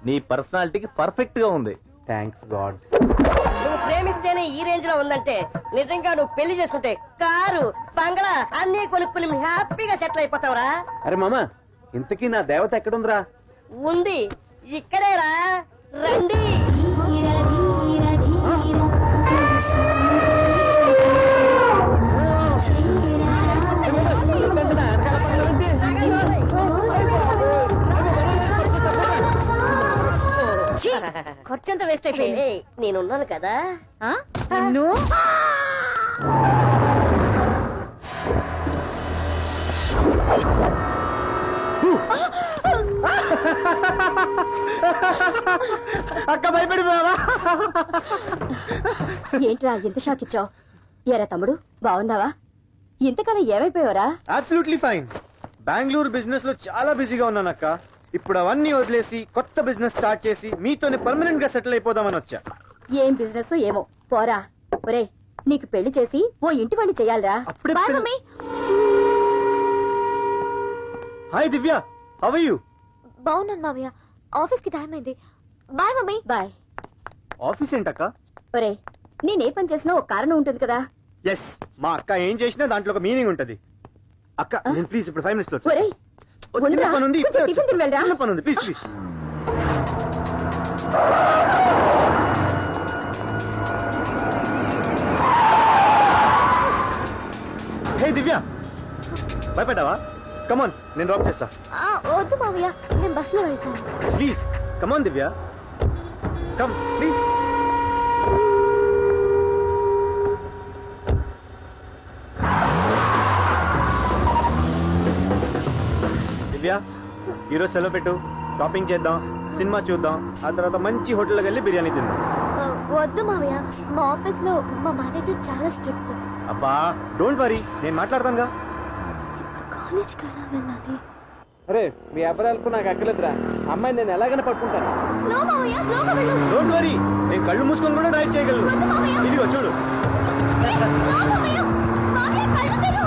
నీ పర్సనాలిటీకి పర్ఫెక్ట్ గా ఉంది. Thanks God. నువ్వు ప్రేమిస్తేనే ఈ రేంజ్ లో ఉందంటే నిజంగా నువ్వు పెళ్లి చేసుకుంటే కారు బంగళా అన్ని కొనుక్కుని హ్యాపీగా సెటిల్ అయిపోతావురా. అరే మామా, ఇంతకీ నా దేవత ఎక్కడుందిరా? ఉంది, ఇక్కడేరా. రండి. ఖర్చంతా వేస్ట్ అయిపోయింది. నేనున్నాను కదా. నిన్ను అక్క భయపడిపోయావా? ఏంట్రా ఎంత షాక్ ఇచ్చావు? ఎరా తమ్ముడు బాగున్నావా? ఇంతకాలం ఏమైపోయావరా? Absolutely fine. బెంగళూరు బిజినెస్ లో చాలా బిజీగా ఉన్నానక్క. ఇప్పుడు అవన్నీ వదిలేసి కొత్త బిజినెస్ స్టార్ట్ చేసి మీతోనే పర్మనెంట్ గా సెటిల్ అయిపోదామని వచ్చా. ఏం బిజినెస్ ఏమో పోరా. ఒరేయ్ నీకు పెళ్లి చేసి ఓ ఇంటి వాణ్ణి చెయ్యాలరా. అప్పుడే బాయ్ పెళ్లి- mummy. Hi Divya, how are you? బాగున్నాను మావయ్య. ఆఫీస్ కి టైం అయింది. Bye mummy. బాయ్. ఆఫీస్ ఏంటక్క? ఒరేయ్ నేనే పని చేసినా ఒక కారణం ఉంటుంది కదా. ఎస్, మా అక్క ఏం చేసినా దాంట్లో ఒక మీనింగ్ ఉంటది. అక్క నేను ప్లీజ్ ఇప్పుడు 5 మినిట్స్ లో వచ్చేస్తా. ఒరేయ్ చిన్న ఉండరా? పని ఉంది, కొంచెం టిఫిన్ తిని వెళ్ళరా. చిన్న పని ఉంది, ప్లీజ్ ప్లీజ్. హే దివ్య, భయపడ్డావా? కమాన్, నేను డ్రాప్ చేస్తా. వద్దు మావయ్య, నేను బస్ లో వెళ్తాను. Please come on Divya, come please. Divya, ఈరోజు సెలవు పెట్టు. షాపింగ్ చేద్దాం, సినిమా చూద్దాం, ఆ తర్వాత మంచి హోటల్కి వెళ్ళి బిర్యానీ తిందాం. వద్దు మావయ్య, మా ఆఫీస్ లో మా మేనేజర్ చాలా స్ట్రిక్ట్. అబ్బా డోంట్ వరీ, నేను మాట్లాడతానుగా. కాలేజ్ కి ఎలా వెళ్ళాలి? అరే మీ అబ్రాలకు నాకు అక్కలేదురా. అమ్మాయి నేను ఎలాగైనా పట్టుకుంటాను. స్లో మావయ్య, స్లోగా వెళ్ళు. డోంట్ వరీ, నేను కళ్ళు మూసుకొని కూడా డ్రైవ్ చేయగలను. వద్దు మావయ్య. ఇదిగో చూడు. స్లో మావయ్య. మావయ్య కళ్ళు తెరు.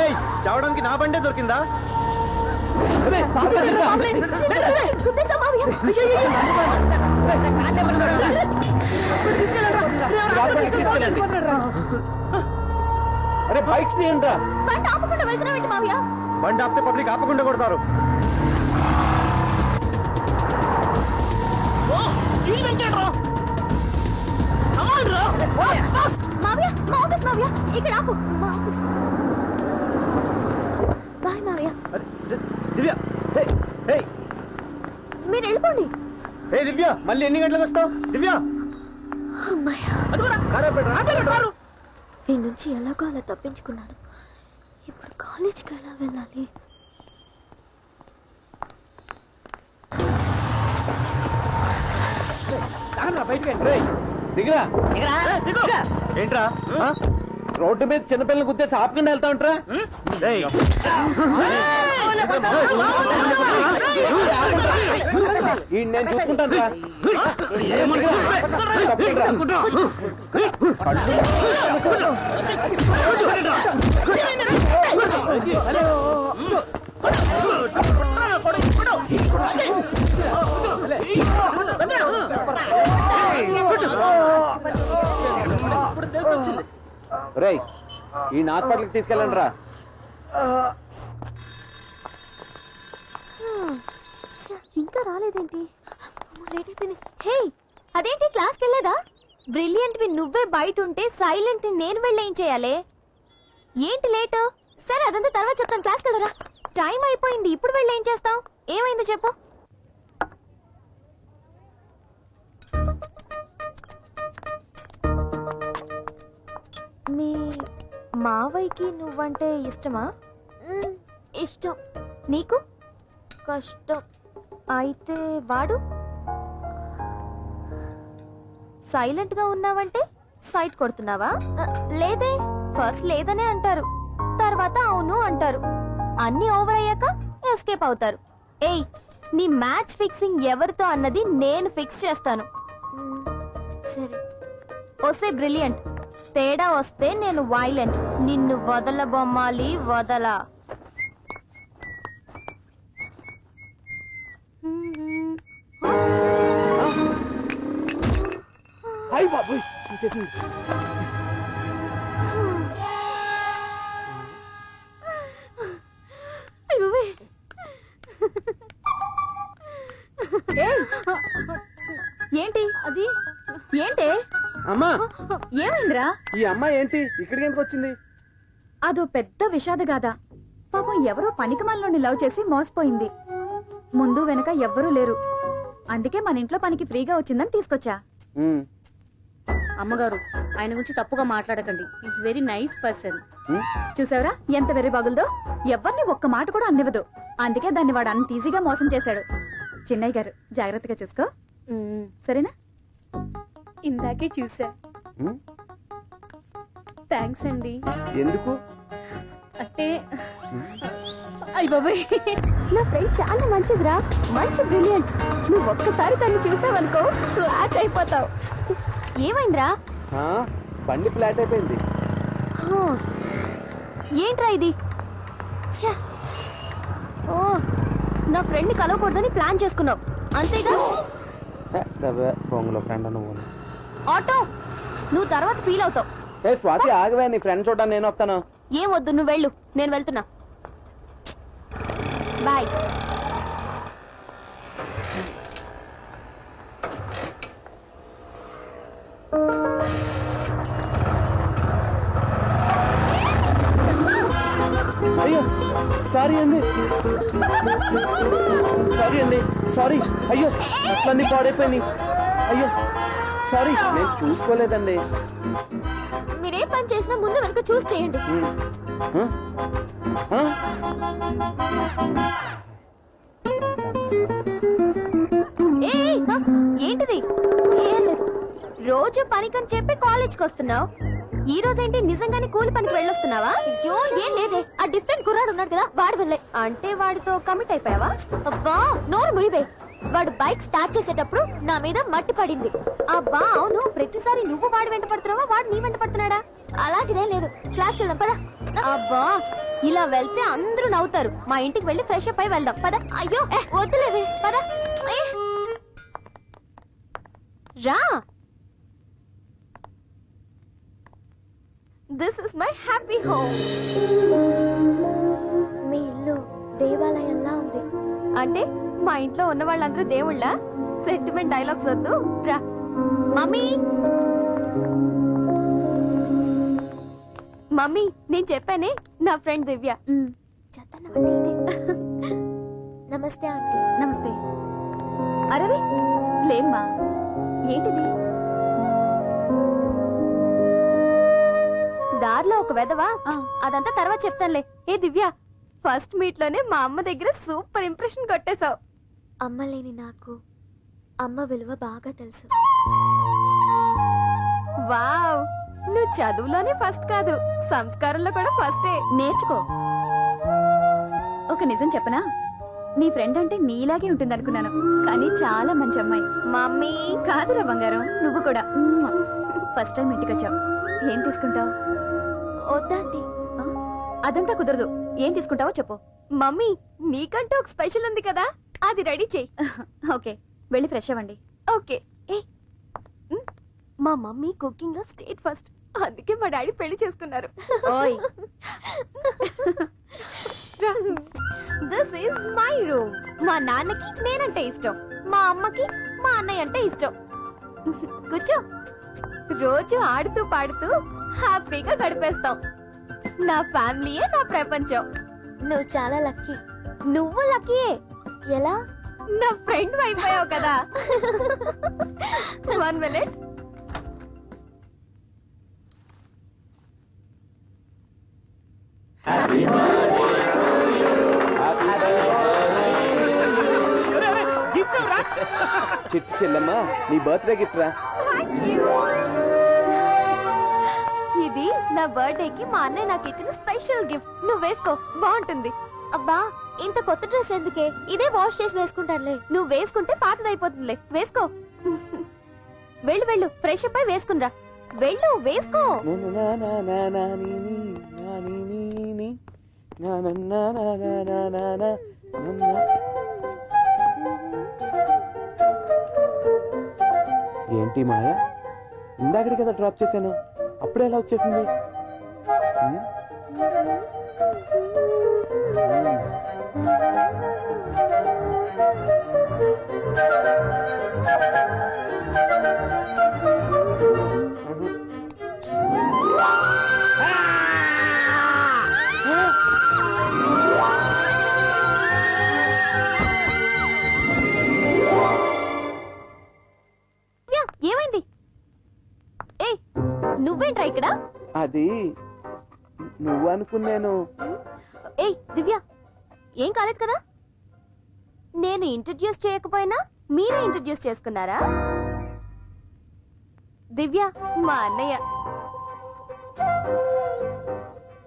ఏయ్, చావడానికి నా బండే దొరికిందా? గుద్దేశా మావయ్య. అరే బైక్స్ తీయండి రా. బండి ఆపకుండా వెళ్తున్నావేంటి మావయ్య? బండి ఆపితే పబ్లిక్ ఆపకుండా కొడతారు. మావయ్య మా ఆఫీస్ మావయ్య, ఇక్కడ ఆపు. మా ఆఫీస్. బాయ్ మావయ్య. అరే, దివ్య, హే హే మీరు వెళ్ళిపోండి. హే దివ్య, మళ్ళీ ఎన్ని గంటలకు వస్తావు? దివ్య, అమ్మాయ్య, వీడి నుంచి ఎలాగో అలా తప్పించుకున్నాను. ఇప్పుడు కాలేజ్కి ఎలా వెళ్ళాలి? దిగిరా. ఏంట్రా? ఆ? రోడ్డు మీద చిన్నపిల్లలు గుద్దేసి ఆపకుండా వెళ్తా ఉంటారా? ఏయ్, ఈ నేను చూసుకుంటాను రా. రేయ్ ఈ హాస్పిటల్కి తీసుకెళ్ళండి రా. ఇంకా రాలేదేంటి? లేట్ అయిపోయింది. హే అదేంటి క్లాస్కి వెళ్ళేదా? బ్రిలియంట్ వి నువ్వే బయట ఉంటే సైలెంట్ నేను వెళ్ళి ఏం చేయాలి? ఏంటి లేటు? సరే అదంతా తర్వాత చెప్తాను. క్లాస్కి వెళ్దారా. టైం అయిపోయింది, ఇప్పుడు వెళ్ళి ఏం చేస్తావు? ఏమైందో చెప్పు. మీ మావయ్యకి నువ్వంటే ఇష్టమా? ఇష్టం. నీకు? కష్టం. అయితే వాడు? సైలెంట్ గా ఉన్నావంటే సైట్ కొడుతున్నావా? లేదే. ఫస్ట్ లేదనే అంటారు, తర్వాత అవును అంటారు. అన్ని ఓవర్ అయ్యాక ఎస్కేప్ అవుతారు. ఏయ్ నీ మ్యాచ్ ఫిక్సింగ్ ఎవరితో అన్నది నేను ఫిక్స్ చేస్తాను. సరే. వస్తే బ్రిలియంట్, తేడా వస్తే నేను వైలెంట్. నిన్ను వదల బొమ్మాలి, వదలా. అయ్య బాబోయ్, ఏంటి అది? ఏంటి అమ్మా ఏమైందిరా? ఈ అమ్మాయి ఏంటి ఇక్కడికి ఎందుకు వచ్చింది? అదో పెద్ద విషాదగాథ. పాపం ఎవరో పనికిమాలినోడిని లవ్ చేసి మోసపోయింది. ముందు వెనక ఎవ్వరూ లేరు. అందుకే మన ఇంట్లో పనికి ఫ్రీగా వచ్చిందని తీసుకొచ్చా. అమ్మగారు, ఆయన గురించి తప్పుగా మాట్లాడకండి. Is very nice person. చూసావరా ఎంత వెర్రి బాగులదో, ఎవరిని ఒక్క మాట కూడా అన్నివ్వదు. అందుకే దాన్ని వాడు అంత ఈజీగా మోసం చేశాడు. చిన్నయ్య గారు జాగ్రత్తగా చూసుకో, సరేనా? ఇందాకే చూసా. థ్యాంక్స్ అండి. ఎందుకు? అంటే అయ్య బాబాయ్, నా ఫ్రెండ్ చాలా మంచిదిరా, మంచి బ్రిలియంట్. నువ్వు ఒక్కసారి తను చూసావనుకో ఫ్లాట్ అయిపోతావు. ఏమైందిరా? బండి ఫ్లాట్ అయిపోయింది. ఏంట్రా ఇది? ఛ! ఓ, నా ఫ్రెండ్ ని కలవకూడదని ప్లాన్ చేసుకున్నావు అంతేగా? పొంగులో ఫ్రెండ్ నువ్వు. ఆటో, నువ్వు తర్వాత ఫీల్ అవుతావు. ఏ స్వాతి, ఆగవే, నీ ఫ్రెండ్ చూడడానికి నేను వస్తాను. ఏం వద్దు, నువ్వు వెళ్ళు, నేను వెళ్తున్నా. బాయ్. అయ్యో సారీ అండి, సారీ అండి, సారీ. అయ్యో అట్లన్నీ పాడైపోయినాయి. అయ్యో సారీ, నేను చూసుకోలేదండి. మీరే పని చేసినా ముందు వెనక చూస్ చేయండి. ఏంటిది? ఏం లేదు, రోజు పనికని చెప్పి కాలేజ్కి వస్తున్నావు. ఈ రోజేంటి నిజంగానే కూలి పనికి వెళ్ళొస్తున్నావా? అయ్యో ఏం లేదే, ఆ డిఫరెంట్ కుర్రాడు ఉన్నాడు కదా, వాడు వెళ్ళే. అంటే వాడితో కమిట్ అయిపోయావా? అబ్బా నోరు ముయివే. వాడు బైక్ స్టార్ట్ చేసేటప్పుడు నా మీద మట్టి పడింది. అబ్బా అవును, ప్రతిసారి నువ్వు వాడి వెంట పడుతున్నావా, వాడు నీ వెంట పడుతున్నాడా? అలాంటిదేం లేదు, క్లాస్కి వెళ్దాం పదా. అబ్బా ఇలా వెళ్తే అందరూ నవ్వుతారు. మా ఇంటికి వెళ్ళి ఫ్రెష్ అప్ అయి వెళ్దాం పద. అయ్యో వద్దులేవే పద. రా. This is my happy home. మీ ఇల్లు దేవాలయంలా ఉంది. అంటే మా ఇంట్లో ఉన్న వాళ్ళందరూ దేవుళ్ళ? సెంటిమెంట్ డైలాగ్స్ వద్దు, రా. మమ్మీ, మమ్మీ నేను చెప్పానే, నా ఫ్రెండ్ దివ్య. నమస్తే ఆంటీ. నమస్తే. అరే లేమ్మా, ఏంటిది? దారిలో ఒక వెదవా, అదంతా తర్వాత చెప్తానులే. ఏ దివ్య, ఫస్ట్ మీట్ లోనే మా అమ్మ దగ్గర సూపర్ ఇంప్రెషన్ కొట్టేశావు. అమ్మ లేని నాకు అమ్మ విలువ బాగా తెలుసు. వావ్, నువ్వు చదువులోనే ఫస్ట్ కాదు, సంస్కారంలో కూడా ఫస్టే. నేర్చుకో. ఒక నిజం చెప్పనా, నీ ఫ్రెండ్ అంటే నీలాగే ఉంటుంది అనుకున్నాను, కానీ చాలా మంచి అమ్మాయి. మమ్మీ. కాదురా బంగారం, నువ్వు కూడా. ఫస్ట్ టైం ఇంటికి వచ్చావు, ఏం తీసుకుంటావు? వద్దండి. అదంతా కుదరదు, ఏం తీసుకుంటావో చెప్పు. మమ్మీ నీకంటూ ఒక స్పెషల్ ఉంది కదా, అది రెడీ చెయ్యి. ఓకే, వెళ్ళి ఫ్రెష్ అవ్వండి. ఓకే. ఏ మా మమ్మీ కుకింగ్ లో స్టేట్ ఫస్ట్, అందుకే మా డాడీ పెళ్లి చేసుకున్నారు. ఓయ్. This is my room. మా నాన్నకి నేనంటే ఇష్టం, మా అమ్మకి మా అన్నయ్య అంటే ఇష్టం. కూర్చో. రోజు ఆడుతూ పాడుతూ హ్యాపీగా గడిపేస్తాం. నా ఫ్యామిలీయే నా ప్రపంచం. నువ్వు చాలా లక్కీ. నువ్వు లక్కీయే. ఎలా? నా ఫ్రెండ్ అయిపోయావు కదా. 1 minute. చిట్టి చెల్లమ్మా, నీ బర్త్డే గిఫ్ట్ రా. ఇది నా బర్త్డే కి మా అన్నయ్య నాకు ఇచ్చిన స్పెషల్ గిఫ్ట్. నువ్వు వేసుకో, బాగుంటుంది. అబ్బా ఇంత కొత్త డ్రెస్ ఎందుకే, ఇదే వాష్ చేసి వేసుకుంటానులే. నువ్వు వేసుకుంటే పాతదైపోతుందిలే, వేసుకో. వెళ్ళు వెళ్ళు, ఫ్రెష్ అప్ అయి వేసుకునిరా. వెళ్ళు వేసుకో. ఏంటి మాయ, ఇందాకటి కదా డ్రాప్ చేశాను, అప్పుడే ఎలా వచ్చేసింది? నువ్వేంట్రా ఇక్కడ? అది నువ్వు అనుకున్నాను. ఏయ్ దివ్య, ఏం కాలేదు కదా? నేను ఇంట్రడ్యూస్ చేయకపోయినా మీరే ఇంట్రడ్యూస్ చేసుకున్నారా? దివ్య మా అన్నయ్య.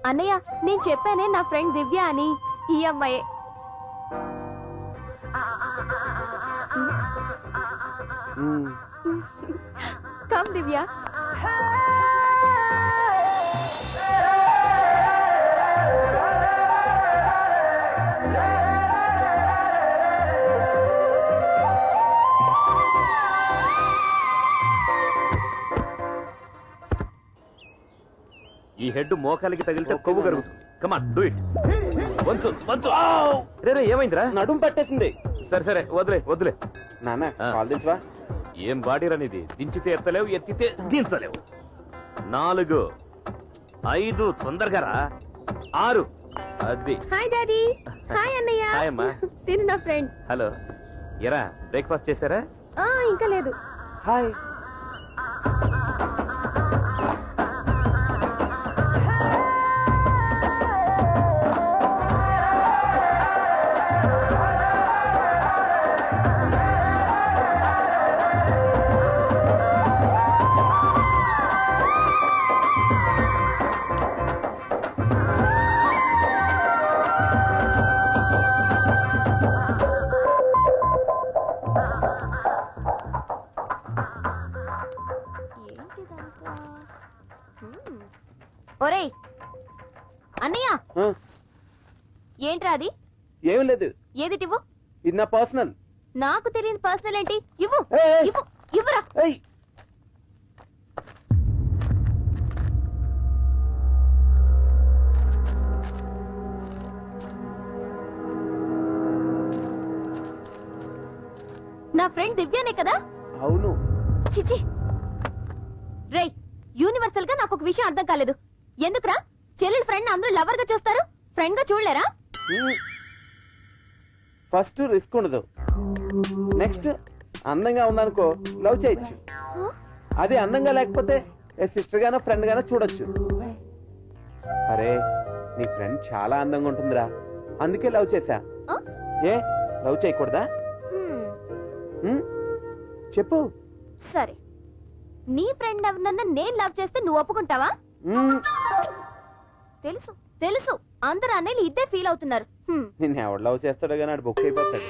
అన్నయ్య, నేను చెప్పానే నా ఫ్రెండ్ దివ్య అని. ఈ అమ్మాయే. కమ్ దివ్య. ఈ హెడ్ మోకాలికి తగిలితే కొవ్వు కరుగుతుంది. Come on do it. వంచు వంచు. రే ఏమైందిరా? నడుం పట్టేసింది. సరే సరే వదిలే వదిలే. నాన్న కాల్ తెచ్చువా. ఏం బాడీ రనిది? దించితే ఎత్తలేవు, ఎత్తితే దించలేవు. 4 5 తొందరగా రా. 6 అది. Hi daddy. హాయ్ అన్నయ్య. హాయ్ అమ్మా. తిను నా ఫ్రెండ్. హలో. ఎరా బ్రేక్ఫాస్ట్ చేశారా? ఇంకా లేదు. హాయ్. ఒరేయ్ అన్నయ్య, ఏంట్రా అది? ఏం లేదు. ఏదిటివ్వు? ఇది నా పర్సనల్. నాకు తెలియని పర్సనల్ ఏంటి? ఇవ్వు ఇవ్వు ఇవ్వరా. నా ఫ్రెండ్ దివ్యానే కదా? అవును. చిచి రేయ్, యూనివర్సల్ గా నాకు ఒక విషయం అర్థం కాలేదు. ఎందుకురా చెల్లెలు ఫ్రెండ్ అందరూ లవర్ గా చూస్తారు, ఫ్రెండ్ గా చూడలేరా? ఫస్ట్ రిస్క్ ఉండదు. నెక్స్ట్ అందంగా ఉందనుకో లవ్ చేయొచ్చు. అదే అందంగా లేకపోతే సిస్టర్ గానో ఫ్రెండ్ గానో చూడొచ్చు. అరే నీ ఫ్రెండ్ చాలా అందంగా ఉంటుందిరా, అందుకే లవ్ చేశా. ఏ లవ్ చేయకూడదా? చెప్పు. సరే, నీ ఫ్రెండ్ ఎవరినన్నా నేను లవ్ చేస్తే నువ్వు ఒప్పుకుంటావా? తెలుసు తెలుసు, అందరు అన్నయ్యలు ఇదే ఫీల్ అవుతున్నారు. నిన్ను ఎవడు లవ్ చేస్తాడో కానీ ఆడు బుక్ అయిపోతాడు.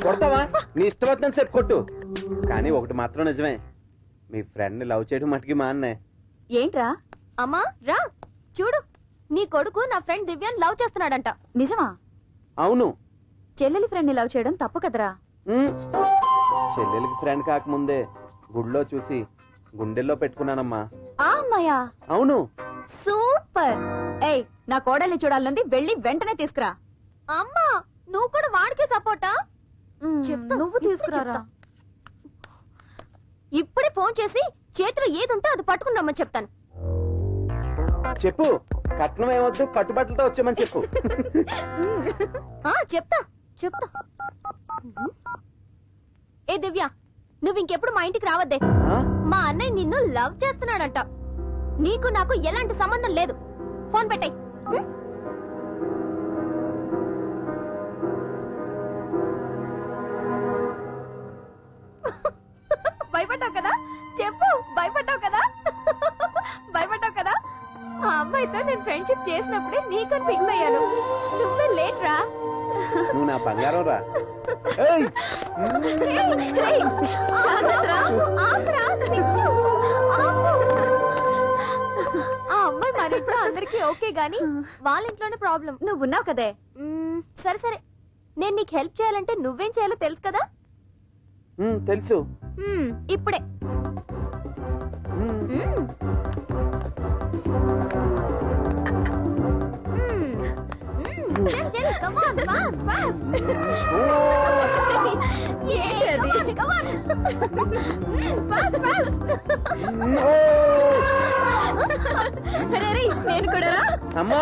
కొడతావా? నీ ఇష్టం వచ్చిన సేపు కొట్టు. కానీ ఒకటి మాత్రం నిజమే, మీ ఫ్రెండ్ లవ్ చేయడం మటుకి మా అన్నే. ఏంట్రా? అమ్మా రా చూడు, నీ కొడుకు నా ఫ్రెండ్ దివ్యాన్ని లవ్ చేస్తున్నాడంట. నిజమా? అవును. చెల్లెలి ఫ్రెండ్ ని లవ్ చేయడం తప్పు కదరా? చెల్లెలికి ఫ్రెండ్ కాకముందే గుడిలో చూసి గుండెల్లో పెట్టుకున్నానమ్మా. ఆ అమ్మాయా? అవును. సూపర్. ఏయ్, నా కోడల్ని చూడాలనుంది, వెళ్ళి వెంటనే తీసుకురా. అమ్మా నువ్వు కూడా వాడికే సపోర్టా? నువ్వు తీసుకురా. ఇప్పుడే ఫోన్ చేసి చేతిలో ఏది ఉంటే అది పట్టుకుని రమ్మని చెప్తాను. చెప్పు. కట్నం ఏమొద్దు, కట్టుబట్టలతో వచ్చామని చెప్పు. చెప్తా చెప్తా. ఏ దివ్య, నువ్వు ఇంకెప్పుడు మా ఇంటికి రావద్దే. మా అన్నయ్య నిన్ను లవ్ చేస్తున్నాడంట. నీకు నాకు ఎలాంటి సంబంధం లేదు. ఫోన్ పెట్టాయి. భయపడ్డావు కదా? చెప్పు, భయపడ్డావు కదా? భయపడ్డావు కదా? ఆ అమ్మాయితో నేను ఫ్రెండ్షిప్ చేసినప్పుడే నీకని ఫిక్స్ అయ్యాను. నువ్వే లేట్ రా. నువ్వు నా బంగారం రా. ఆ అమ్మాయి మన ఇంట్లో అందరికీ ఓకే గాని వాళ్ళ ఇంట్లోనే ప్రాబ్లం. నువ్వు ఉన్నావు కదే. సరే సరే, నేను నీకు హెల్ప్ చేయాలంటే నువ్వేం చేయాలో తెలుసు కదా? తెలుసు. ఇప్పుడే నేను కూడా. అమ్మా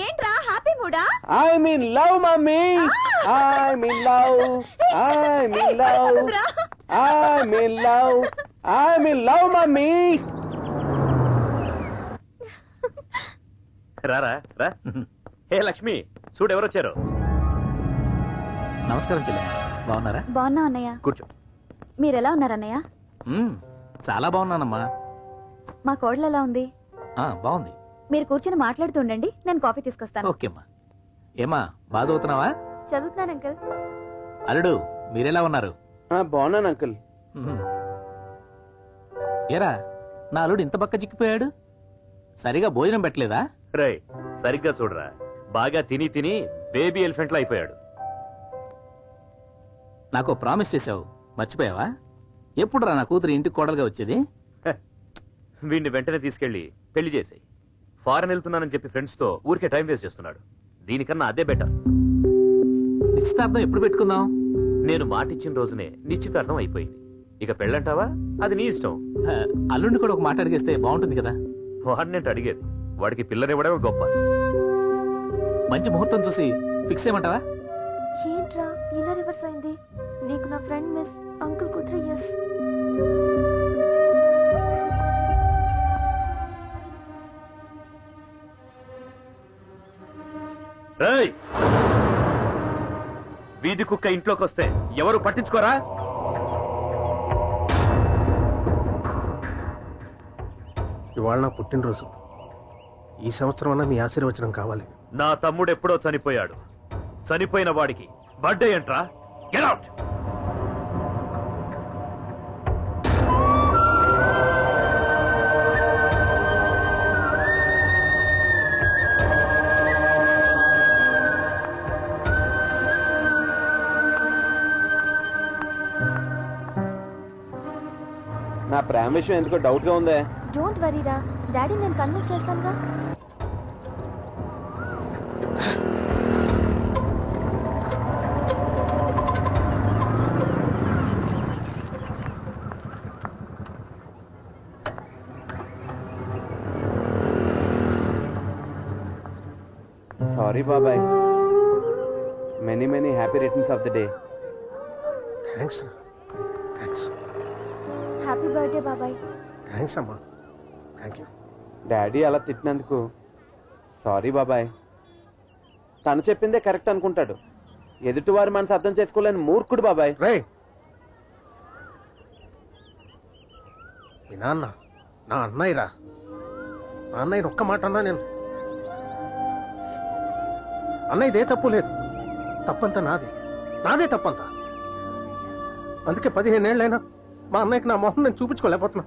ఏంట్రా హ్యాపీ మూడా? I mean love mummy, I mean love, I mean love, I mean love, I mean love mummy. రారా రా. హే లక్ష్మి, చూడు ఎవరొచ్చారు. నమస్కారం చెల్లి, బాగున్నారా? బాగున్నా అన్నయ్య. కూర్చో. మీరెలా ఉన్నారన్నయ్య? చాలా బాగున్నానమ్మా. మా కోడలు ఎలా ఉంది? బాగుంది. మీరు కూర్చొని మాట్లాడుతుండండి, నేను కాఫీ తీసుకొస్తాను. ఓకేమ్మా. ఏమా బాగా చదువుతున్నావా? చదువుతున్నాను అంకుల్. అల్లుడు మీరెలా ఉన్నారు? బాగున్నాను అంకుల్. ఏరా నా అల్లుడు ఇంత బక్క చిక్కిపోయాడు, సరిగా భోజనం పెట్టలేదా? రై సరిగ్గా చూడరా, బాగా తిని తిని బేబీ ఎలిఫెంట్ లో అయిపోయాడు. నాకు ప్రామిస్ చేసావు, మర్చిపోయావా? ఎప్పుడురా నా కూతురు ఇంటికి కోడలుగా వచ్చేది? వీడిని వెంటనే తీసుకెళ్లి పెళ్లి చేసాయి. ఫారెన్ వెళ్తున్నానని చెప్పి ఫ్రెండ్స్ తో ఊరికే టైం వేస్ట్ చేస్తున్నాడు. దీనికన్నా అదే బెటర్. నిశ్చితార్థం ఎప్పుడు పెట్టుకుందాం? నేను మాటిచ్చిన రోజునే నిశ్చితార్థం అయిపోయింది. ఇక పెళ్ళంటావా? అది నీ ఇష్టం. అల్లుడిని కూడా ఒక మాట అడిగేస్తే బాగుంటుంది కదా. వాడినేంటి అడిగేది, వాడికి పిల్లనివ్వడమే గొప్ప. మంచి ముహూర్తం చూసి ఫిక్స్ చేయమంటావా? ఏంట్రా ఇలా రివర్స్ అయింది? నీకు నా ఫ్రెండ్ మిస్, అంకుల్ కూతురు ఎస్. వీధి కుక్క ఇంట్లోకి వస్తే ఎవరు పట్టించుకోరా? ఇవాళ నా పుట్టినరోజు. ఈ సంవత్సరం అన్నా మీ ఆశీర్వచనం కావాలి. నా తమ్ముడు ఎప్పుడో చనిపోయాడు. చనిపోయిన వాడికి బర్త్డే ఏంట్రా? Get out. నా ప్రేమ విషయం ఎందుకో డౌట్ గా ఉందే. డోంట్ వరీరా, డాడీ నేను కన్విన్స్ చేస్తానుగా. సారీ బాబాయ్, many many happy returns of the day. Thanks thanks happy birthday బాబాయ్. థ్యాంక్స్ అమ్మా, థ్యాంక్ యూ. డాడీ అలా తిట్టినందుకు సారీ బాబాయ్. తను చెప్పిందే కరెక్ట్ అనుకుంటాడు, ఎదుటివారి మనసు అర్థం చేసుకోలేని మూర్ఖుడు బాబాయ్. రే మీ నాన్న నా అన్నయ్యరా. నా అన్నయ్యని ఒక్క మాట అన్నా నేను. అన్నయ్యదే తప్పు లేదు, తప్పంతా నాదే తప్పంతా. అందుకే 15 ఏళ్ళైనా మా అన్నయ్యకి నా మొహం నేను చూపించుకోలేకపోతున్నా.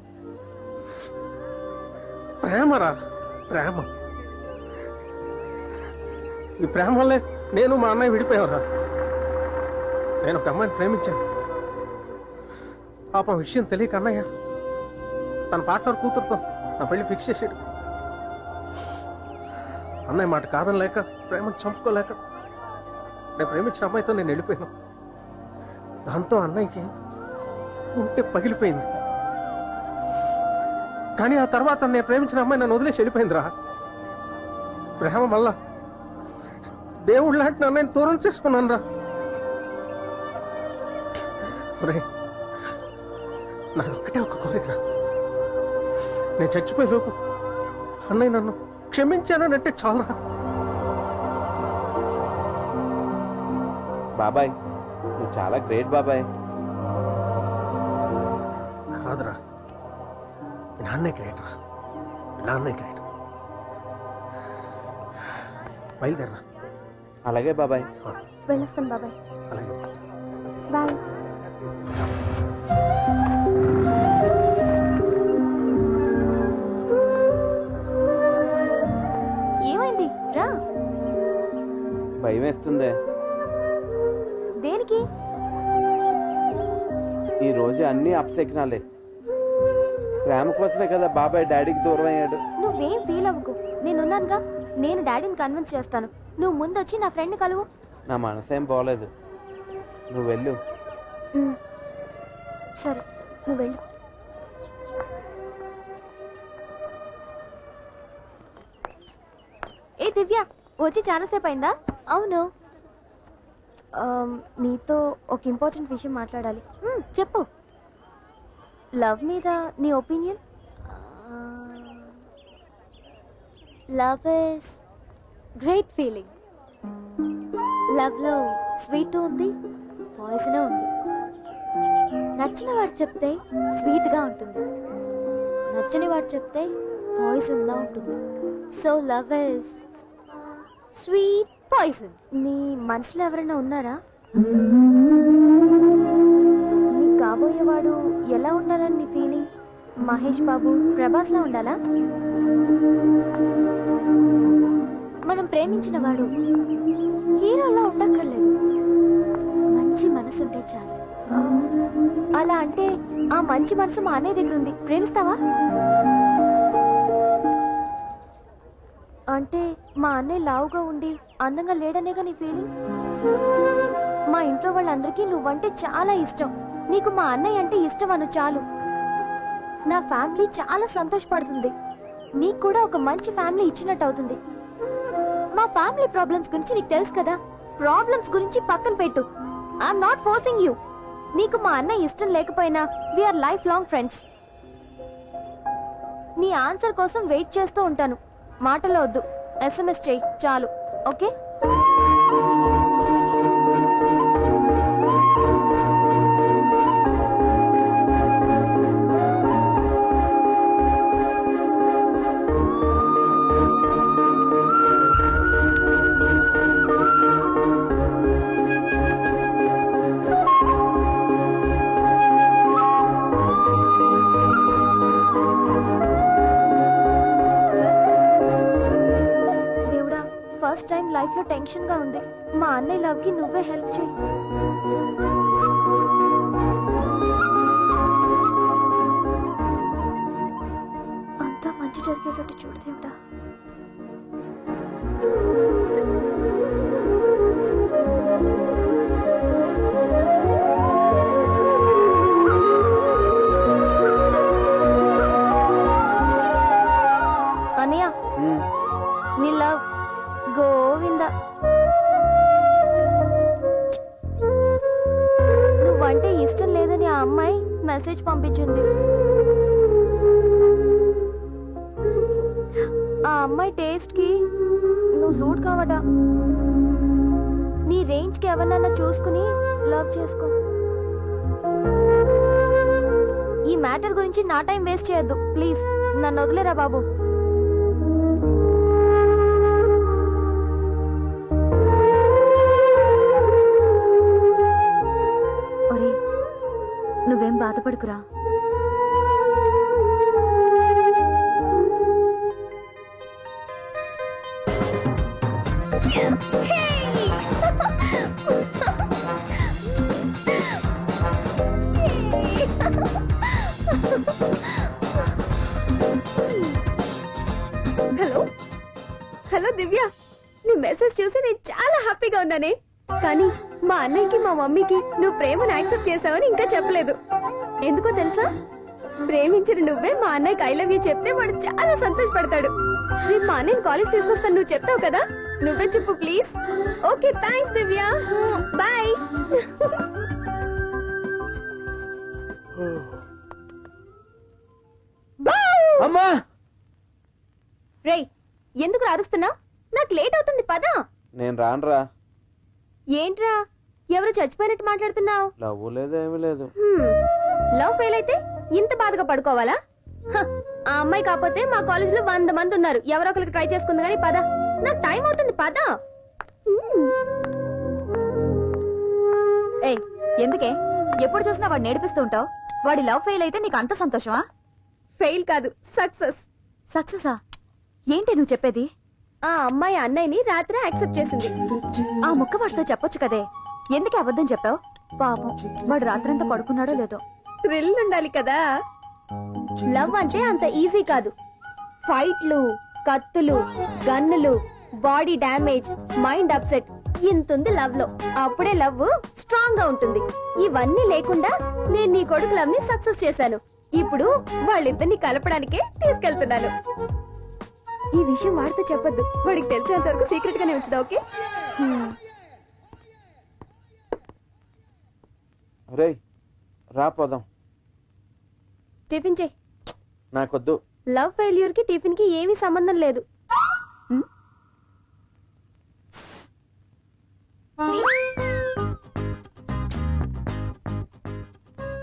ప్రేమరా, ప్రేమ. ఈ ప్రేమ వల్లే నేను మా అన్నయ్య విడిపోయావురా. నేను ఒక అమ్మాయిని ప్రేమించాను. పాపం విషయం తెలియక అన్నయ్య తన పార్ట్నర్ కూతురుతో నా పెళ్లి ఫిక్స్ చేసాడు. అన్నయ్య మాట కాదనలేక, ప్రేమను చంపుకోలేక నేను ప్రేమించిన అమ్మాయితో నేను వెళ్ళిపోయాను. దాంతో అన్నయ్యకి ఉంటే పగిలిపోయింది. కానీ ఆ తర్వాత నేను ప్రేమించిన అమ్మాయి నన్ను వదిలేసి వెళ్ళిపోయిందిరా. ప్రేమ వల్ల దేవుడు లాంటి నన్ను నేను దూరం చేసుకున్నాను రా. నాకు ఒక్కటే ఒక కోరికరా, నేను చచ్చిపోయే లోపు అన్నయ్య నన్ను క్షమించానంటే చాలరా. బాబాయ్ నువ్వు చాలా గ్రేట్ బాబాయ్. కాదురా, నాన్నే గ్రేట్ రా, నాన్నే గ్రేట్. బయలుదేరరా. అలాగే బాబాయ్. వెళ్ళొస్తాను బాబాయ్. అలాగే బాయ్. ఏమైంది రా? భయం వేస్తుందే. దేనికి? ఈ రోజు అన్ని అప్సెక్నాలే. ప్రేమ కోసమే కదా బాబాయ్ డాడీకి దూరం అయ్యాడు. నువ్వేం ఫీల్ అవ్వకు, నేనున్నానుగా. నేను డాడీని కన్విన్స్ చేస్తాను. నువ్వు ముందొచ్చి నా ఫ్రెండ్ కలువు. నా మనసేం బాగోలేదు, నువ్వు వెళ్ళు. సరే నువ్వు వెళ్ళు. దివ్య, వచ్చి చాలాసేపు అయిందా? అవును. నీతో ఒక ఇంపార్టెంట్ విషయం మాట్లాడాలి. చెప్పు. లవ్ మీద నీ opinion? Love is great feeling. Love లో స్వీట్ ఉంది, పాయిజన్ ఉంది. నచ్చిన వాడు చెప్తే స్వీట్ గా ఉంటుంది, నచ్చని వాడు చెప్తే పాయిజన్ లా ఉంటుంది. So love is sweet poison. నీ మనసులో ఎవరైనా ఉన్నారా? నీ కాబోయేవాడు ఎలా ఉండాలని నీ ఫీలింగ్? మహేష్ బాబు, ప్రభాస్ లా ఉండాలా? మనం ప్రేమించిన వాడు హీరోలా ఉండక్కర్లేదు, మంచి మనసుంటే చాలు. అలా అంటే ఆ మంచి మనసు మా అన్నయ్య దగ్గర ఉంది, ప్రేమిస్తావా? అంటే మా అన్నయ్య లావుగా ఉండి అందంగా లేడనేగా నీ ఫీలింగ్? మా ఇంట్లో వాళ్ళందరికీ నువ్వంటే చాలా ఇష్టం, నీకు మా అన్నయ్య అంటే ఇష్టం అను చాలు. నా ఫ్యామిలీ చాలా సంతోషపడుతుంది, నీకు కూడా ఒక మంచి ఫ్యామిలీ ఇచ్చినట్టు అవుతుంది. మా ఫ్యామిలీ ప్రాబ్లమ్స్ గురించి నీకు తెలుసు కదా, ప్రాబ్లమ్స్ గురించి పక్కన పెట్టు. I'm not forcing you. నీకు మా అన్నయ్య ఇష్టం లేకపోయినా వీఆర్ లైఫ్ లాంగ్ ఫ్రెండ్స్. నీ ఆన్సర్ కోసం వెయిట్ చేస్తూ ఉంటాను. మాటలో వద్దు, SMS చెయ్యి చాలు. ఓకే? ఫస్ట్ టైం లైఫ్ లో టెన్షన్ గా ఉంది. మా అన్నయ్య లవ్ కి నువ్వే హెల్ప్ చేయి. అంతా మంచి జరిగేటట్టు చూడు దేవుడా. అన్నయ్య, నీ లవ్ గోవింద. నువ్వంటే ఇష్టం లేదని ఆ అమ్మాయి మెసేజ్ పంపించింది. ఆ అమ్మాయి టేస్ట్ కి నువ్వు సూట్ కావట. నీ రేంజ్ కి ఎవరినన్నా చూసుకుని లవ్ చేసుకో. ఈ మ్యాటర్ గురించి నా టైం వేస్ట్ చేయొద్దు ప్లీజ్. నన్ను వదిలేరా బాబు. నువ్వేం బాధపడుకురా. హలో హలో దివ్య, నీ మెసేజ్ చూసి నేను చాలా హ్యాపీగా ఉన్నానే. కానీ మా అన్నయ్యకి మా మమ్మీకి నువ్వు ప్రేమను యాక్సెప్ట్ చేసావని ఇంకా చెప్పలేదు. ఎందుకో తెలుసా? ప్రేమించిన నువ్వే మా అన్నయ్యకి ఐ లవ్ యూ చెప్తే వాడు చాలా సంతోషపడతాడు. రేపు మా అన్నయ్యని కాలేజ్ తీసుకొస్తాను, నువ్వు చెప్తావు కదా? నువ్వే చెప్పు please. Okay, thanks Divya, bye. అమ్మా, రేయ్ ఎందుకు అరుస్తున్నావు? నాకు లేట్ అవుతుంది, పదా. నేను రానురా. ఏంట్రా ఎవరు చచ్చిపోయినట్టు మాట్లాడుతున్నావు? లవ్ లేదు, ఏమీ లేదు. లవ్ ఫెయిల్ అయితే ఇంత బాధగా పడుకోవాలా? ఆ అమ్మాయి కాకపోతే మా కాలేజ్ లో 100 మంది ఉన్నారు, ఎవరో ఒకరికి ట్రై చేసుకుంది కానీ పద. నాకు టైం అవుతుంది, పద. ఏయ్, ఎందుకే ఎప్పుడు చూసినా వాడు నేర్పిస్తూ ఉంటావు? వాడి లవ్ ఫెయిల్ అయితే నీకు అంత సంతోషమా? ఫెయిల్ కాదు, సక్సెస్. సక్సెసా? ఏంటి నువ్వు చెప్పేది? ఆ అమ్మాయి అన్నయ్యని రాత్రి యాక్సెప్ట్ చేసింది. ఆ ముక్క వాడితో చెప్పొచ్చు కదే, ఎందుకే అబద్ధం చెప్పావు? పాపం వాడు రాత్రంతా పడుకున్నాడో లేదో. థ్రిల్ ఉండాలి కదా. లవ్ అంటే అంత ఈజీ కాదు. ఫైట్లు, కత్తులు, గన్నులు, బాడీ డ్యామేజ్, మైండ్ అప్సెట్, ఇంతుంది లవ్ లో. అప్పుడే లవ్ స్ట్రాంగ్ గా ఉంటుంది. ఇవన్నీ లేకుండా నేను నీ కొడుకు లవ్ ని సక్సెస్ చేశాను. ఇప్పుడు వాళ్ళిద్దరిని కలపడానికే తీసుకెళ్తున్నాను. ఈ విషయం వాడితో చెప్పొద్దు. వాడికి తెలిసేంత వరకు సీక్రెట్ గానే ఉంచుదా, ఓకే? రేయ్ రా పోదాం. టిఫిన్ చెయ్. నాకొద్దు. లవ్ ఫెయిల్యూర్ కి టిఫిన్ కి ఏమీ సంబంధం లేదు.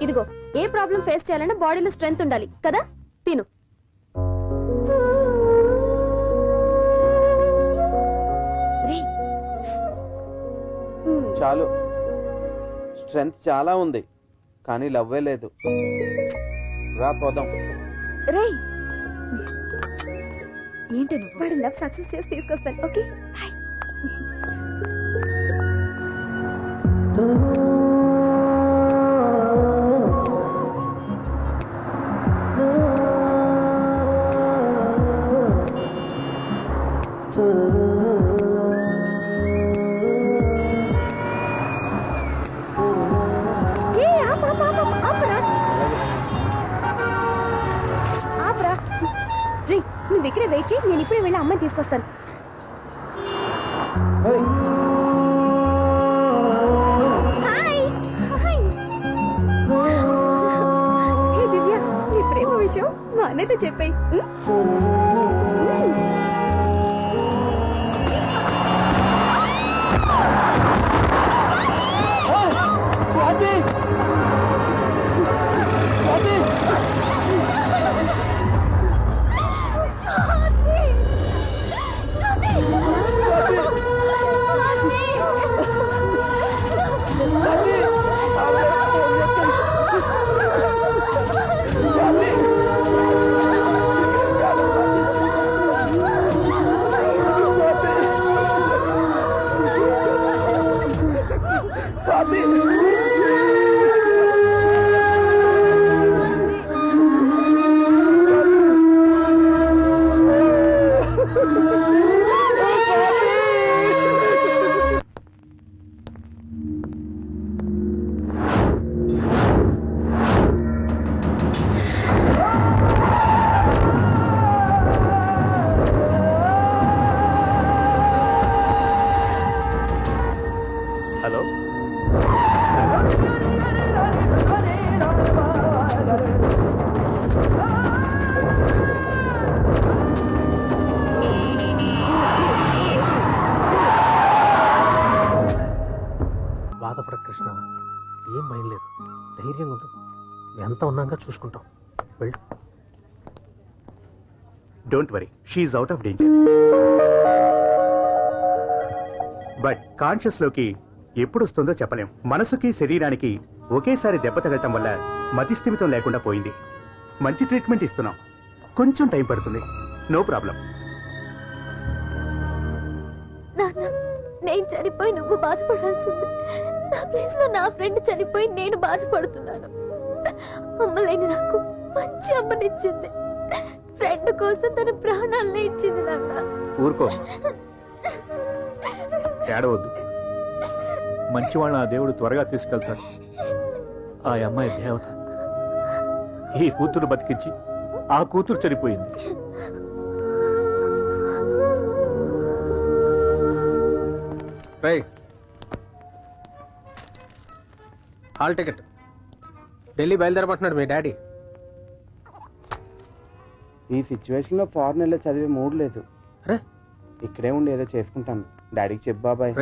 ఇదిగో, ఏ ప్రాబ్లం ఫేస్ చేయాలన్నా బాడీలో స్ట్రెంగ్త్ ఉండాలి కదా. తిను. చాలు, స్ట్రెంగ్త్ చాలా ఉంది కానీ లవ్వే లేదు. రా పోదాం. రేయ్, ఏంటి నువ్వు? వాడి లవ్ సక్సెస్ చేసి తీసుకొస్తాను, ఓకే? బాయ్. నువ్వు ఇక్కడే వెయిట్ చేయి, నేను ఇప్పుడే వెళ్ళి అమ్మాయిని తీసుకొస్తాను. దివ్య, నీ ప్రేమ విషయం మా అన్నయ్యతో చెప్పేయి. హలో, బాధపడ కృష్ణ, ఏం భయం లేదు, ధైర్యంగా ఉండు. ఎంత ఉన్నాగా చూసుకుంటాం. వెళ్ళు. Don't worry, she's out of danger. But conscious లోకి ఎప్పుడు వస్తుందో చెప్పలేం. మనసుకి శరీరానికి ఒకేసారి దెబ్బ తగలటం వల్ల మతిస్థిమితం లేకుండా పోయింది. మంచి ట్రీట్మెంట్ ఇస్తున్నాం, కొంచెం టైం పడుతుంది. No problem. నేను చనిపోయి నువ్వు బాధపడాల్సింది. నా ప్లేస్ లో నా ఫ్రెండ్ చనిపోయి నేను బాధపడుతున్నాను. అమ్మలేని నాకు మంచి అమ్మనిచ్చింది. ఫ్రెండ్ కోసం తన ప్రాణాలనే ఇచ్చింది. నాన్న ఊరుకో, ఏడవద్దు. మంచి వాళ్ళని ఆ దేవుడు త్వరగా తీసుకెళ్తాడు. ఆ అమ్మాయి దేవత. ఈ కూతురు బతికించి ఆ కూతురు చనిపోయింది. Hall ticket. ఢిల్లీ బయలుదేరమంటున్నాడు మీ డాడీ. ఈ సిచ్యువేషన్ లో ఫారెన్ వెళ్ళి చదివే మూడ్ లేదు. అరే, ఇక్కడే ఉండి ఏదో చేసుకుంటాను. డాడీకి చెప్పు బాబాయ్.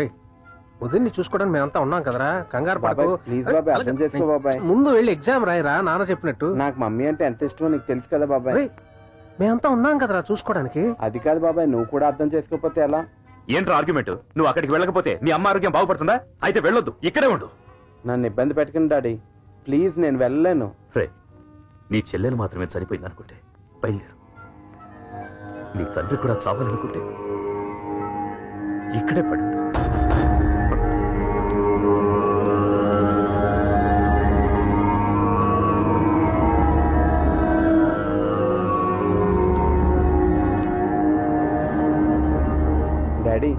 ఉదయం చూసుకోవడానికి మేమంతా ఉన్నాం కదరా, కంగారు పడకు. ప్లీజ్ బాబాయ్, అర్థం చేసుకో బాబాయ్. ముందు వెళ్ళి ఎగ్జామ్ రాయిరా, నాన్న చెప్పినట్టు. నాకు మమ్మీ అంటే ఎంత ఇష్టమో నీకు తెలుసు కదా బాబాయ్. మేమంతా ఉన్నాం కదరా చూసుకోవడానికి. అది కాదు బాబాయ్, నువ్వు కూడా అర్థం చేసుకోకపోతే ఎలా? ఏంట్రా ఆర్గ్యుమెంట్? నువ్వు అక్కడికి వెళ్ళకపోతే మీ అమ్మ ఆరోగ్యం బాగుపడుతుందా? అయితే వెళ్ళొద్దు, ఇక్కడే ఉండు. నన్ను ఇబ్బంది పెట్టకండి డాడీ, ప్లీజ్. నేను వెళ్ళలేను. రే, నీ చెల్లెలు మాత్రమే చనిపోయింది అనుకుంటే బయలుదేరు. నీ తండ్రి కూడా చావాలనుకుంటే ఇక్కడే పడు. డాడీ,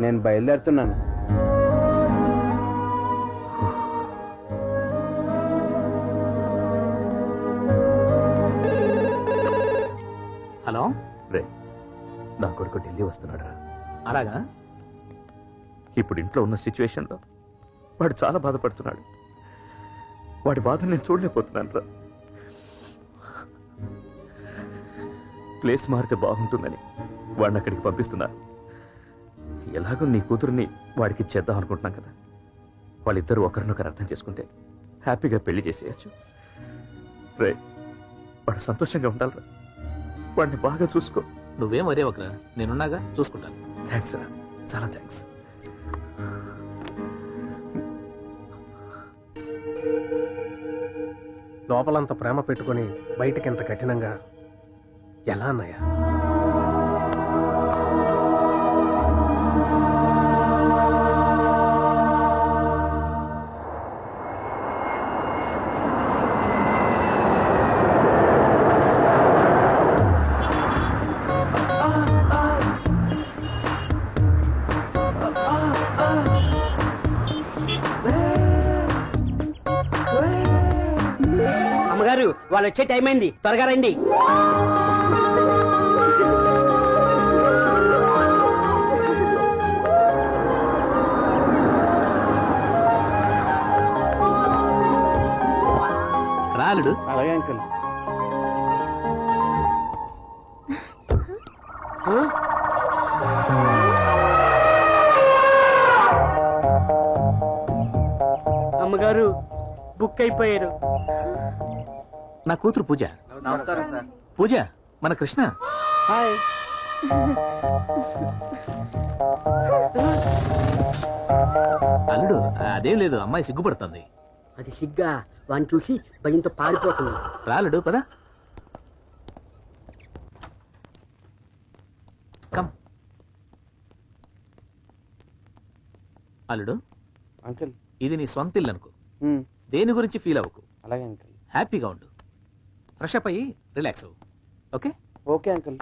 నేను బయలుదేరుతున్నాను. హలో, రే, నా కొడుకు ఢిల్లీ వస్తున్నాడా? అలాగా? ఇప్పుడు ఇంట్లో ఉన్న సిచ్యువేషన్లో వాడు చాలా బాధపడుతున్నాడు. వాడి బాధ నేను చూడలేకపోతున్నాను రా. ప్లేస్ మారితే బాగుంటుందని వాడిని అక్కడికి పంపిస్తున్నా. ఎలాగో నీ కూతురుని వాడికి ఇచ్చేద్దాం అనుకుంటున్నాం కదా. వాళ్ళిద్దరూ ఒకరినొకరు అర్థం చేసుకుంటే హ్యాపీగా పెళ్లి చేసేయచ్చు. రే, వాడు సంతోషంగా ఉండాలిరా. వాడిని బాగా చూసుకో. నువ్వేం వరే ఒకరా, నేనున్నాగా, చూసుకుంటాను. థ్యాంక్స్ రా, చాలా థ్యాంక్స్. లోపలంత ప్రేమ పెట్టుకొని బయటకి ఎంత కఠినంగా ఎలా అన్నయ్య? అమ్మగారు, వాళ్ళు వచ్చే టైం అయింది, త్వరగా రండి. రాలుడు. అలాగే అంకుల్. అమ్మగారు బుక్ అయిపోయారు. నా కూతురు పూజ. నమస్కారం సార్. పూజ, మన కృష్ణ. హాయ్. అల్లుడు, అదేం లేదు, అమ్మాయి సిగ్గుపడుతుంది. అది సిగ్గా, వాడిని చూసి భయంతో పారిపోతుంది. రాలుడు పద. కమ్. అల్లుడు, అంకుల్. ఇది నీ సొంత ఇల్లు అనుకో. దేని గురించి ఫీల్ అవ్వకు. అలాగే అంకుల్. హ్యాపీగా ఉండు. ఫ్రెష్ అప్ అయ్యి రిలాక్స్ అవ్వు. ఓకే? Okay uncle.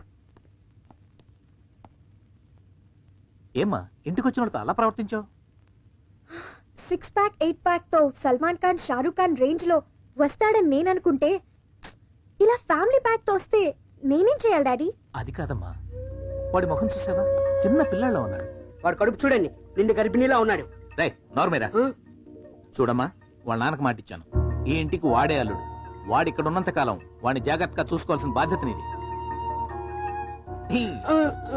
ఏమ్మా, ఇంటికి వచ్చిన వాళ్ళతో అలా ప్రవర్తించావు? 6 ప్యాక్ 8 ప్యాక్ తో సల్మాన్ ఖాన్, షారూక్ ఖాన్ రేంజ్ లో వస్తాడని నేను అనుకుంటే, ఇలా ఫ్యామిలీ ప్యాక్ తో వస్తే నేనేం చేయాలి డాడీ? అది కాదమ్మా, వాడి ముఖం చూసావా? చిన్న పిల్లాళ్ళ ఉన్నాడు. వాడు కడుపు చూడండి, నిండు గర్భిణీలా ఉన్నాడు. రే నార్మేరా, చూడమ్మా, వాళ్ళ నాన్నకు మాటిచ్చాను. ఈ ఇంటికి వాడే అల్లుడు. వాడి ఇక్కడ ఉన్నంత కాలం వాడిని జాగ్రత్తగా చూసుకోవాల్సిన బాధ్యత నీది.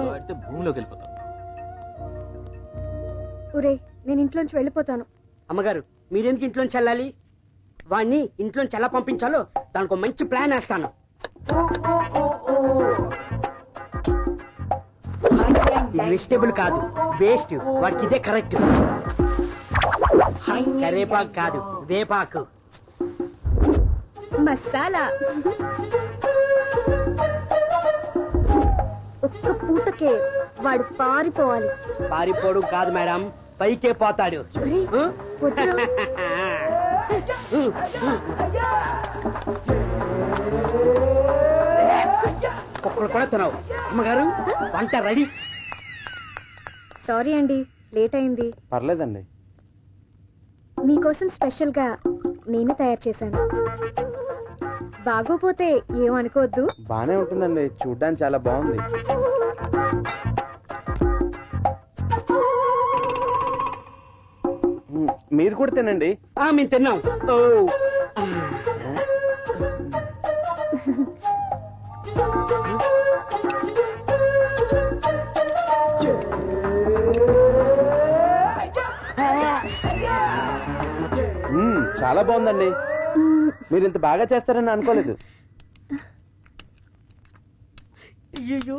వాడితే భూమిలోకి వెళ్ళిపోతావు. ఒరే, నేను ఇంట్లోంచి వెళ్ళిపోతాను. అమ్మగారు, మీరెందుకు ఇంట్లోంచి వెళ్ళాలి? వాడిని ఇంట్లోంచి ఎలా పంపించాలో దానికి ఒక మంచి ప్లాన్ వేస్తాను. ఇది వెజిటేబుల్ కాదు, వేస్ట్. వాడికి ఇదే కరెక్ట్. కరేపాకు కాదు, వేపాకు. మసాలా. ఒక్క పూటకే వాడు పారిపోవాలి. పారిపోవడం కాదు మేడం, పైకే పోతాడు. ఒరేయ్, వద్దురా. ఒక్కడు కూడా తినవు. అమ్మగారు, వంట రెడీ. సారీ అండి, లేట్ అయింది. పర్లేదండి. మీకోసం స్పెషల్ గా నేనే తయారు చేశాను. బాగోపోతే ఏమనుకోవద్దు. బానే ఉంటుందండి, చూడ్డానికి చాలా బాగుంది. మీరు కూడా తినండి. మేము తిన్నాం. ఓ చాలా బాగుందండి. మీరు ఇంత బాగా చేస్తారని అనుకోలేదు. అయ్యో,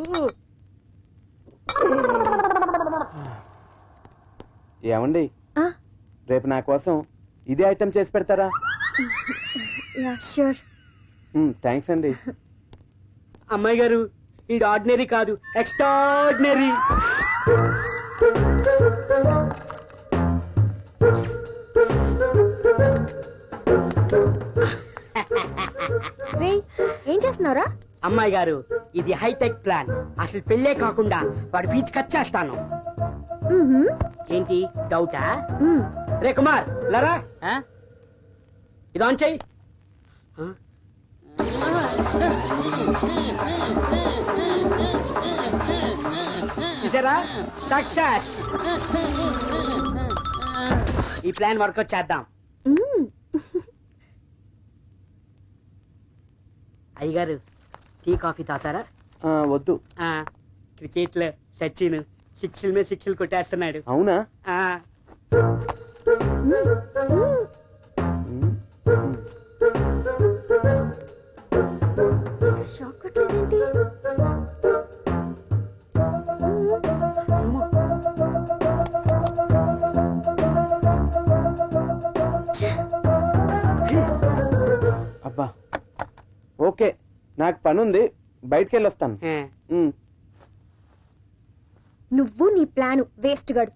ఏమండి, రేపు నా కోసం ఇదే ఐటెం చేసి పెడతారా? ష్యూర్. థ్యాంక్స్ అండి. అమ్మాయి గారు, ఇది ఆర్డినరీ కాదు, ఎక్స్ట్రాడినరీ. రే, ఏం చేస్తున్నారా? అమ్మాయి గారు, ఇది హైటెక్ ప్లాన్. అసలు పెళ్ళే కాకుండా వాడి ఫీజు కట్ చేస్తాను. ఏంటి డౌటా? రే కుమార్, లరా, ఇది ఆన్ చెయ్యి. చూసారా సక్సెస్. ఈ ప్లాన్ వర్కౌట్ చేద్దాం. అయ్యగారు టీ కాఫీ తాతారా? వద్దు. క్రికెట్ లో సచిన్ సిక్స్ల మీద సిక్స్లు కొట్టేస్తున్నాడు. అవునా? షాక్ కొట్టలేదేంటి? అబ్బా ఓకే, నాకు పని ఉంది, బయటికి వెళ్ళొస్తాను. నువ్వు నీ ప్లాను వేస్ట్ గాడు.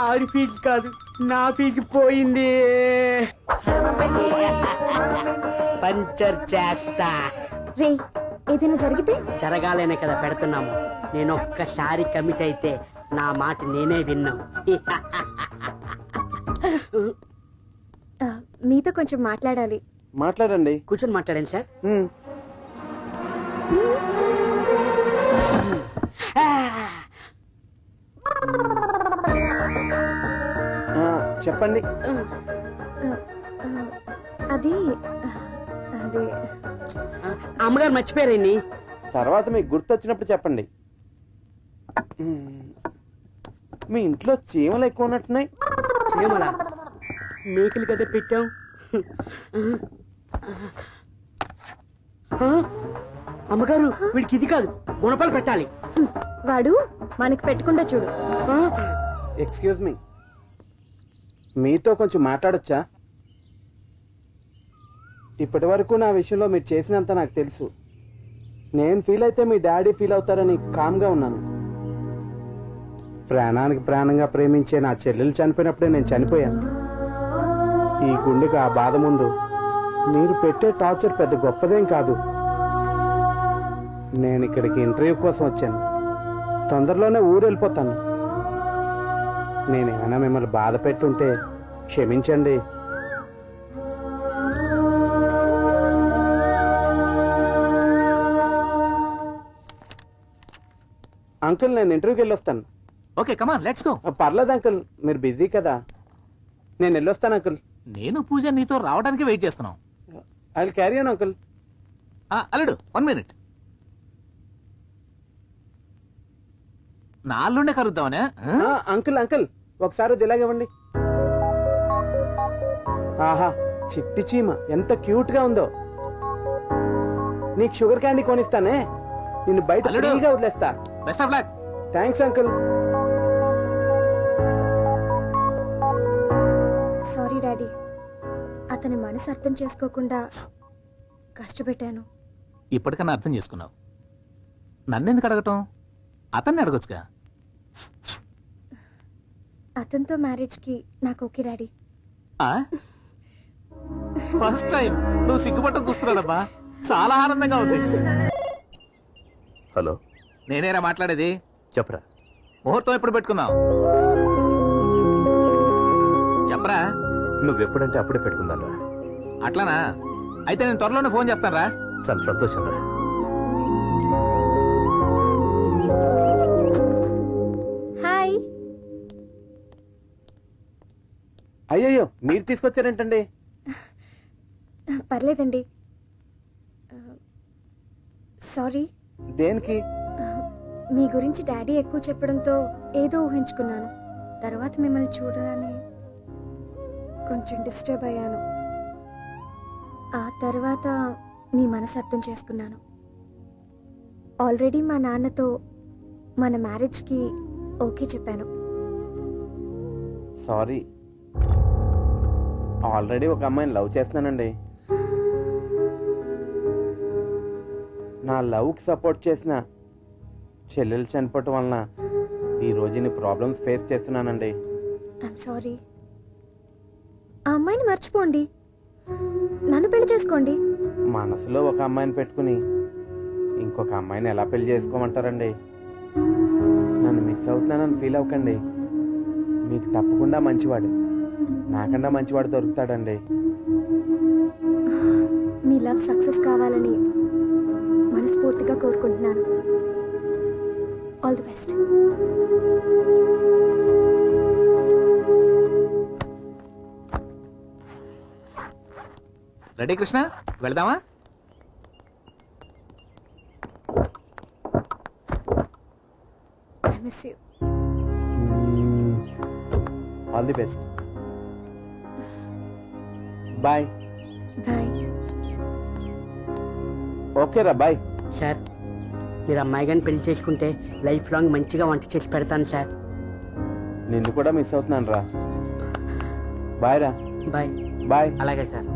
ఆడి ఫీజు కాదు, నా ఫీజు పోయింది. పంచర్ చేస్తా. రే, ఏదైనా జరిగితే? జరగాలనే కదా పెడుతున్నాము. నేను ఒక్కసారి కమిట్ అయితే నా మాట నేనే విన్నా. మీతో కొంచెం మాట్లాడాలి. మాట్లాడండి. కూర్చొని మాట్లాడండి సార్. చెప్పండి. అది అది అమ్మగారు మర్చిపోయారండి. తర్వాత మీకు గుర్తొచ్చినప్పుడు చెప్పండి. మీ ఇంట్లో చీమలు ఎక్కువ ఉన్నట్టున్నాయి. చీమలా? మేకలు కదా పెట్టాం. అమ్మగారు వీడికి ఇది కాదు, గుణపాలు పెట్టాలి. వాడు మనకి పెట్టకుండా చూడు. ఎక్స్క్యూజ్ మీ, మీతో కొంచెం మాట్లాడొచ్చా? ఇప్పటి వరకు నా విషయంలో మీరు చేసినంత నాకు తెలుసు. నేను ఫీల్ అయితే మీ డాడీ ఫీల్ అవుతారని కామ్గా ఉన్నాను. ప్రాణానికి ప్రాణంగా ప్రేమించే నా చెల్లెలు చనిపోయినప్పుడే నేను చనిపోయాను. ఈ గుండెకి ఆ బాధ ముందు మీరు పెట్టే టార్చర్ పెద్ద గొప్పదేం కాదు. నేను ఇక్కడికి ఇంటర్వ్యూ కోసం వచ్చాను. తొందరలోనే ఊరు వెళ్ళిపోతాను. నేనేమైనా మిమ్మల్ని బాధ పెట్టుంటే క్షమించండి. అంకుల్, నేను ఇంటర్వ్యూకి వెళ్ళొస్తాను. Okay, come on let's go. పర్లేదు అంకుల్, మీరు బిజీ కదా. నేను వెళ్ళొస్తాను అంకుల్. నేను పూజ నీతో రావడానికి వెయిట్ చేస్తున్నాం. I will carry on uncle. అల్లుడు 1 minute. నా అల్లుండే కలుద్దామనే. అంకుల్ అంకుల్, ఒకసారి అది ఇలాగివ్వండి. ఆహా, చిట్టి చీమ ఎంత క్యూట్ గా ఉందో. నీకు షుగర్ క్యాండీ కొనిస్తానే, నిన్ను బయట అల్లుడు. ఫ్రీగా వదిలేస్తా. Best of luck. Thanks uncle. Sorry daddy, అతని మనసు అర్థం చేసుకోకుండా కష్టపెట్టాను. ఇప్పటికన్నా అర్థం చేసుకున్నావు. నన్నెందుకు అడగటం? అతన్ని అడగొచ్చుగా. అతనితో మ్యారేజ్కి నాకు ఓకే డాడీ. ఫస్ట్ టైం నువ్వు సిగ్గుపట్టం చూస్తున్నాడమ్మా. చాలా ఆనందంగా ఉంది. హలో, నేనేరా మాట్లాడేది. చెప్పరా. ముహూర్తం ఎప్పుడు పెట్టుకుందాం చెప్పరా. నువ్వెప్పుడంటే అప్పుడే పెట్టుకుందాం రా. అట్లానా? అయితే నేను త్వరలోనే ఫోన్ చేస్తాను రా. చాలా సంతోషం రా. హాయ్. అయ్యయ్యో, మీరు తీసుకొచ్చారేంటండి? పర్లేదండి. సారీ. దేనికి? మీ గురించి డాడీ ఎక్కువ చెప్పడంతో ఏదో ఊహించుకున్నాను. తర్వాత మిమ్మల్ని చూడగానే కొంచెం డిస్టర్బ్ అయ్యాను. ఆ తర్వాత మీ మనసు అర్థం చేసుకున్నాను. ఆల్రెడీ మా నాన్నతో మన మ్యారేజ్కి ఓకే చెప్పాను. సారీ, ఆల్రెడీ ఒక అమ్మాయిని లవ్ చేస్తున్నానండి. నా లవ్కి సపోర్ట్ చేసిన చెల్లెలు చనిపోవటం వలన ఈరోజు ఇన్ని ప్రాబ్లమ్స్ ఫేస్ చేస్తున్నానండి. I'm sorry. ఆ అమ్మాయిని మర్చిపోండి, నన్ను పెళ్లి చేసుకోండి. మనసులో ఒక అమ్మాయిని పెట్టుకుని ఇంకొక అమ్మాయిని ఎలా పెళ్లి చేసుకోమంటారండి? నన్ను మిస్ అవుతున్నానని ఫీల్ అవ్వకండి. మీకు తప్పకుండా మంచివాడు, నాకన్నా మంచివాడు దొరుకుతాడండి. మీ లవ్ సక్సెస్ కావాలని మనస్ఫూర్తిగా కోరుకుంటున్నాను. All the best. Ready Krishna, వెళదామా? I miss you. All the best. Bye. Bye. Okay రా, బాయ్. సార్ మీరు అమ్మాయి గారిని పెళ్లి చేసుకుంటే లైఫ్ లాంగ్ మంచిగా వంట చేసి పెడతాను సార్. నిన్ను కూడా మిస్ అవుతున్నాను రా. బాయ్ రా. బాయ్. బాయ్. అలాగే sir.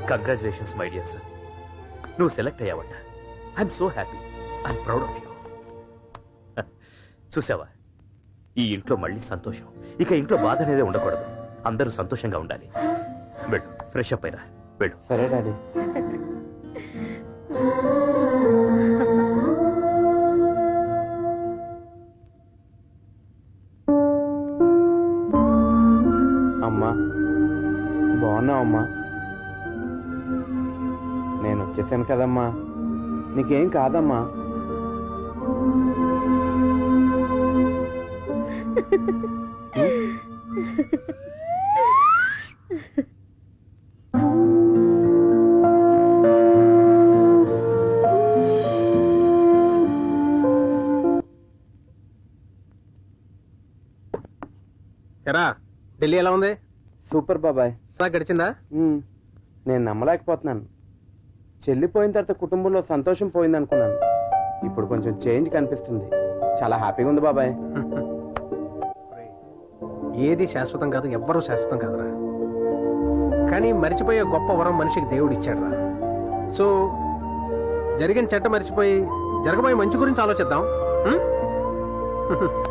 Congratulations my dear sir, నువ్వు సెలెక్ట్ అయ్యావట. I'm so happy, I'm proud of you. చూసావా, ఈ ఇంట్లో మళ్ళీ సంతోషం. ఇక ఇంట్లో బాధ అనేదే ఉండకూడదు, అందరూ సంతోషంగా ఉండాలి. వెళ్ళు, ఫ్రెష్ అప్ అయిరా, వెళ్ళు. సరే డాడీ. అమ్మా బాగున్నావు అమ్మా? నేను వచ్చేసాను కదమ్మా, నీకేం కాదమ్మా. ఎరా, ఢిల్లీ ఎలా ఉంది? సూపర్ బాబాయ్. గడిచిందా? నేను నమ్మలేకపోతున్నాను. చెల్లిపోయిన తర్వాత కుటుంబంలో సంతోషం పోయింది అనుకున్నాను. ఇప్పుడు కొంచెం చేంజ్ కనిపిస్తుంది. చాలా హ్యాపీగా ఉంది బాబాయ్. ఏది శాశ్వతం కాదు, ఎవ్వరూ శాశ్వతం కాదురా. కానీ మర్చిపోయే గొప్ప వరం మనిషికి దేవుడు ఇచ్చాడురా. సో జరిగిన చెడ్డ మర్చిపోయి జరగబోయే మంచి గురించి ఆలోచిద్దాం.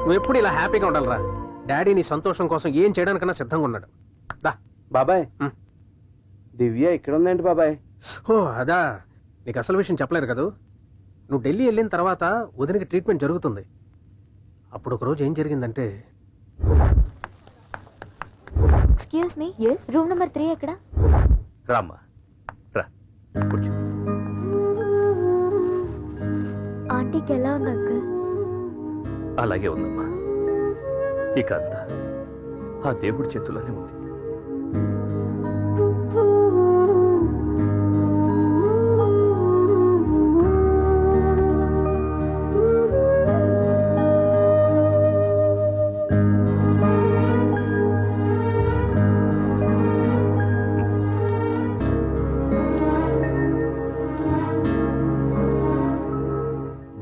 నువ్వు ఎప్పుడు ఇలా హ్యాపీగా ఉండాలిరా. డాడీ నీ సంతోషం కోసం ఏం చేయడానికన్నా సిద్ధంగా ఉన్నాడు. దా బాబాయ్. దివ్య ఇక్కడ ఉందేంటి బాబాయ్? ఓ అదా, నీకు అసలు విషయం చెప్పలేదు కదూ. నువ్వు ఢిల్లీ వెళ్ళిన తర్వాత వదినకి ట్రీట్మెంట్ జరుగుతుంది. అప్పుడు ఒక రోజు ఏం జరిగిందంటే, ఎక్స్క్యూజ్ మీ, రూమ్ నెంబర్ 3 ఎక్కడ? రామ్మా, రా కూర్చో. ఆంటీకి ఎలా ఉంది అంకుల్? అలాగే ఉందమ్మా. ఇక అంతా ఆ దేవుడి చేతుల్లోనే ఉంది.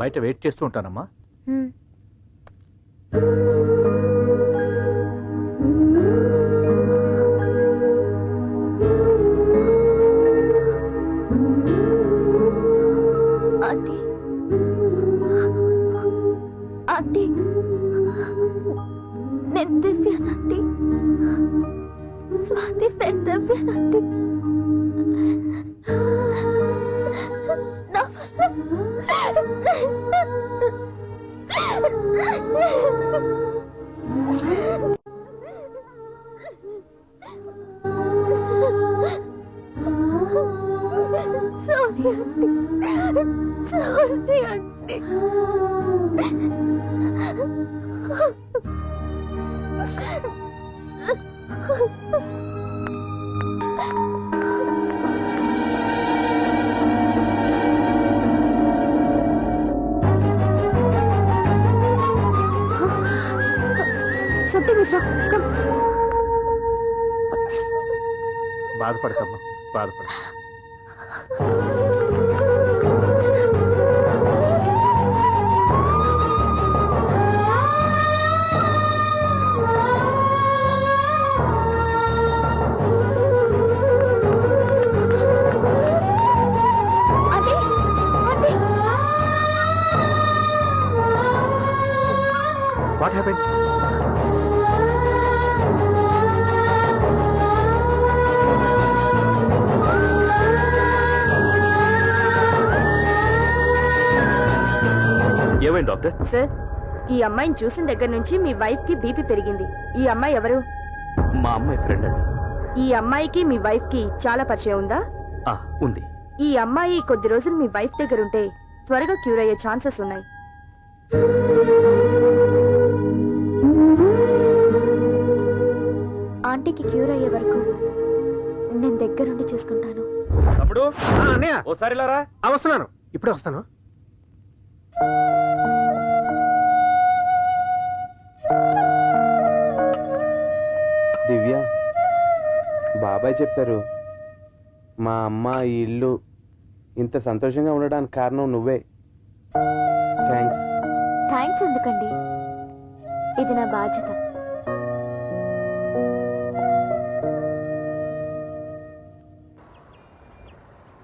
బయట వెయిట్ చేస్తూ ఉంటానమ్మా. ఆంటీ, ఆంటీ, నేను దివ్యానండి, స్వాతి ఫ్రెండ్ దివ్యానండి. సారీ అండి, సారీ అండి. బాధపడకమ్మా, బాధపడ. What happened? ఏమైంది డాక్టర్? సార్, ఈ అమ్మాయిని చూసిన దగ్గర నుంచి మీ వైఫ్ కి బీపీ పెరిగింది. ఈ అమ్మాయి ఎవరు? మా అమ్మాయి ఫ్రెండ్ అండి. ఈ అమ్మాయికి మీ వైఫ్ కి చాలా పరిచయం ఉందా? ఉంది. ఈ అమ్మాయి కొద్ది రోజులు మీ వైఫ్ దగ్గర ఉంటే త్వరగా క్యూర్ అయ్యే ఛాన్సెస్ ఉన్నాయి. ఆంటీకి క్యూర్ అయ్యే వరకు నేను దగ్గరుండి చూసుకుంటాను. తమ్ముడు అన్నయ్య, ఓసారి లారా. వస్తున్నాను, ఇప్పుడే వస్తాను. దివ్య, బాబాయ్ చెప్పారు మా అమ్మ ఈ ఇల్లు ఇంత సంతోషంగా ఉండడానికి కారణం నువ్వే. థ్యాంక్స్. థ్యాంక్స్ ఎందుకండి, ఇది నా బాధ్యత.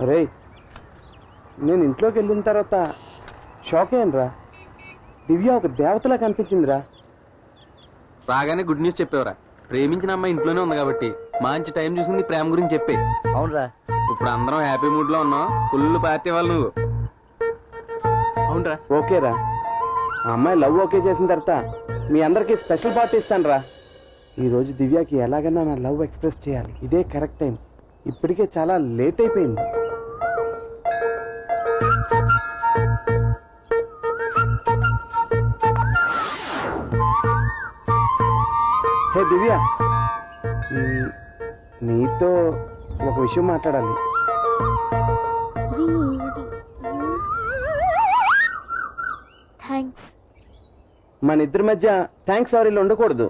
రే, నేను ఇంట్లోకి వెళ్ళిన తర్వాత షాక్ అయ్యానురా. దివ్య ఒక దేవతలా కనిపించిందిరా. రాగానే గుడ్ న్యూస్ చెప్పేవరా. ప్రేమించిన అమ్మాయి ఇంట్లోనే ఉంది కాబట్టి మంచి టైం చూసింది ప్రేమ గురించి చెప్పే. అవునరా, ఇప్పుడు అందరం హ్యాపీ మూడ్ లో ఉన్నాం. ఫుల్ పార్టీ వాళ్ళు నువ్వు. అవునరా? ఓకేరా, ఆ అమ్మాయి లవ్ ఓకే చేసిన తర్వాత మీ అందరికి స్పెషల్ పార్టీ ఇస్తాను రా. ఈరోజు దివ్యకి ఎలాగైనా నా లవ్ ఎక్స్ప్రెస్ చేయాలి. ఇదే కరెక్ట్ టైం. ఇప్పటికే చాలా లేట్ అయిపోయింది. హే దివ్య, నీతో ఒక విషయం మాట్లాడాలి. థ్యాంక్స్. మన ఇద్దరి మధ్య థ్యాంక్స్ సారీలు ఉండకూడదు.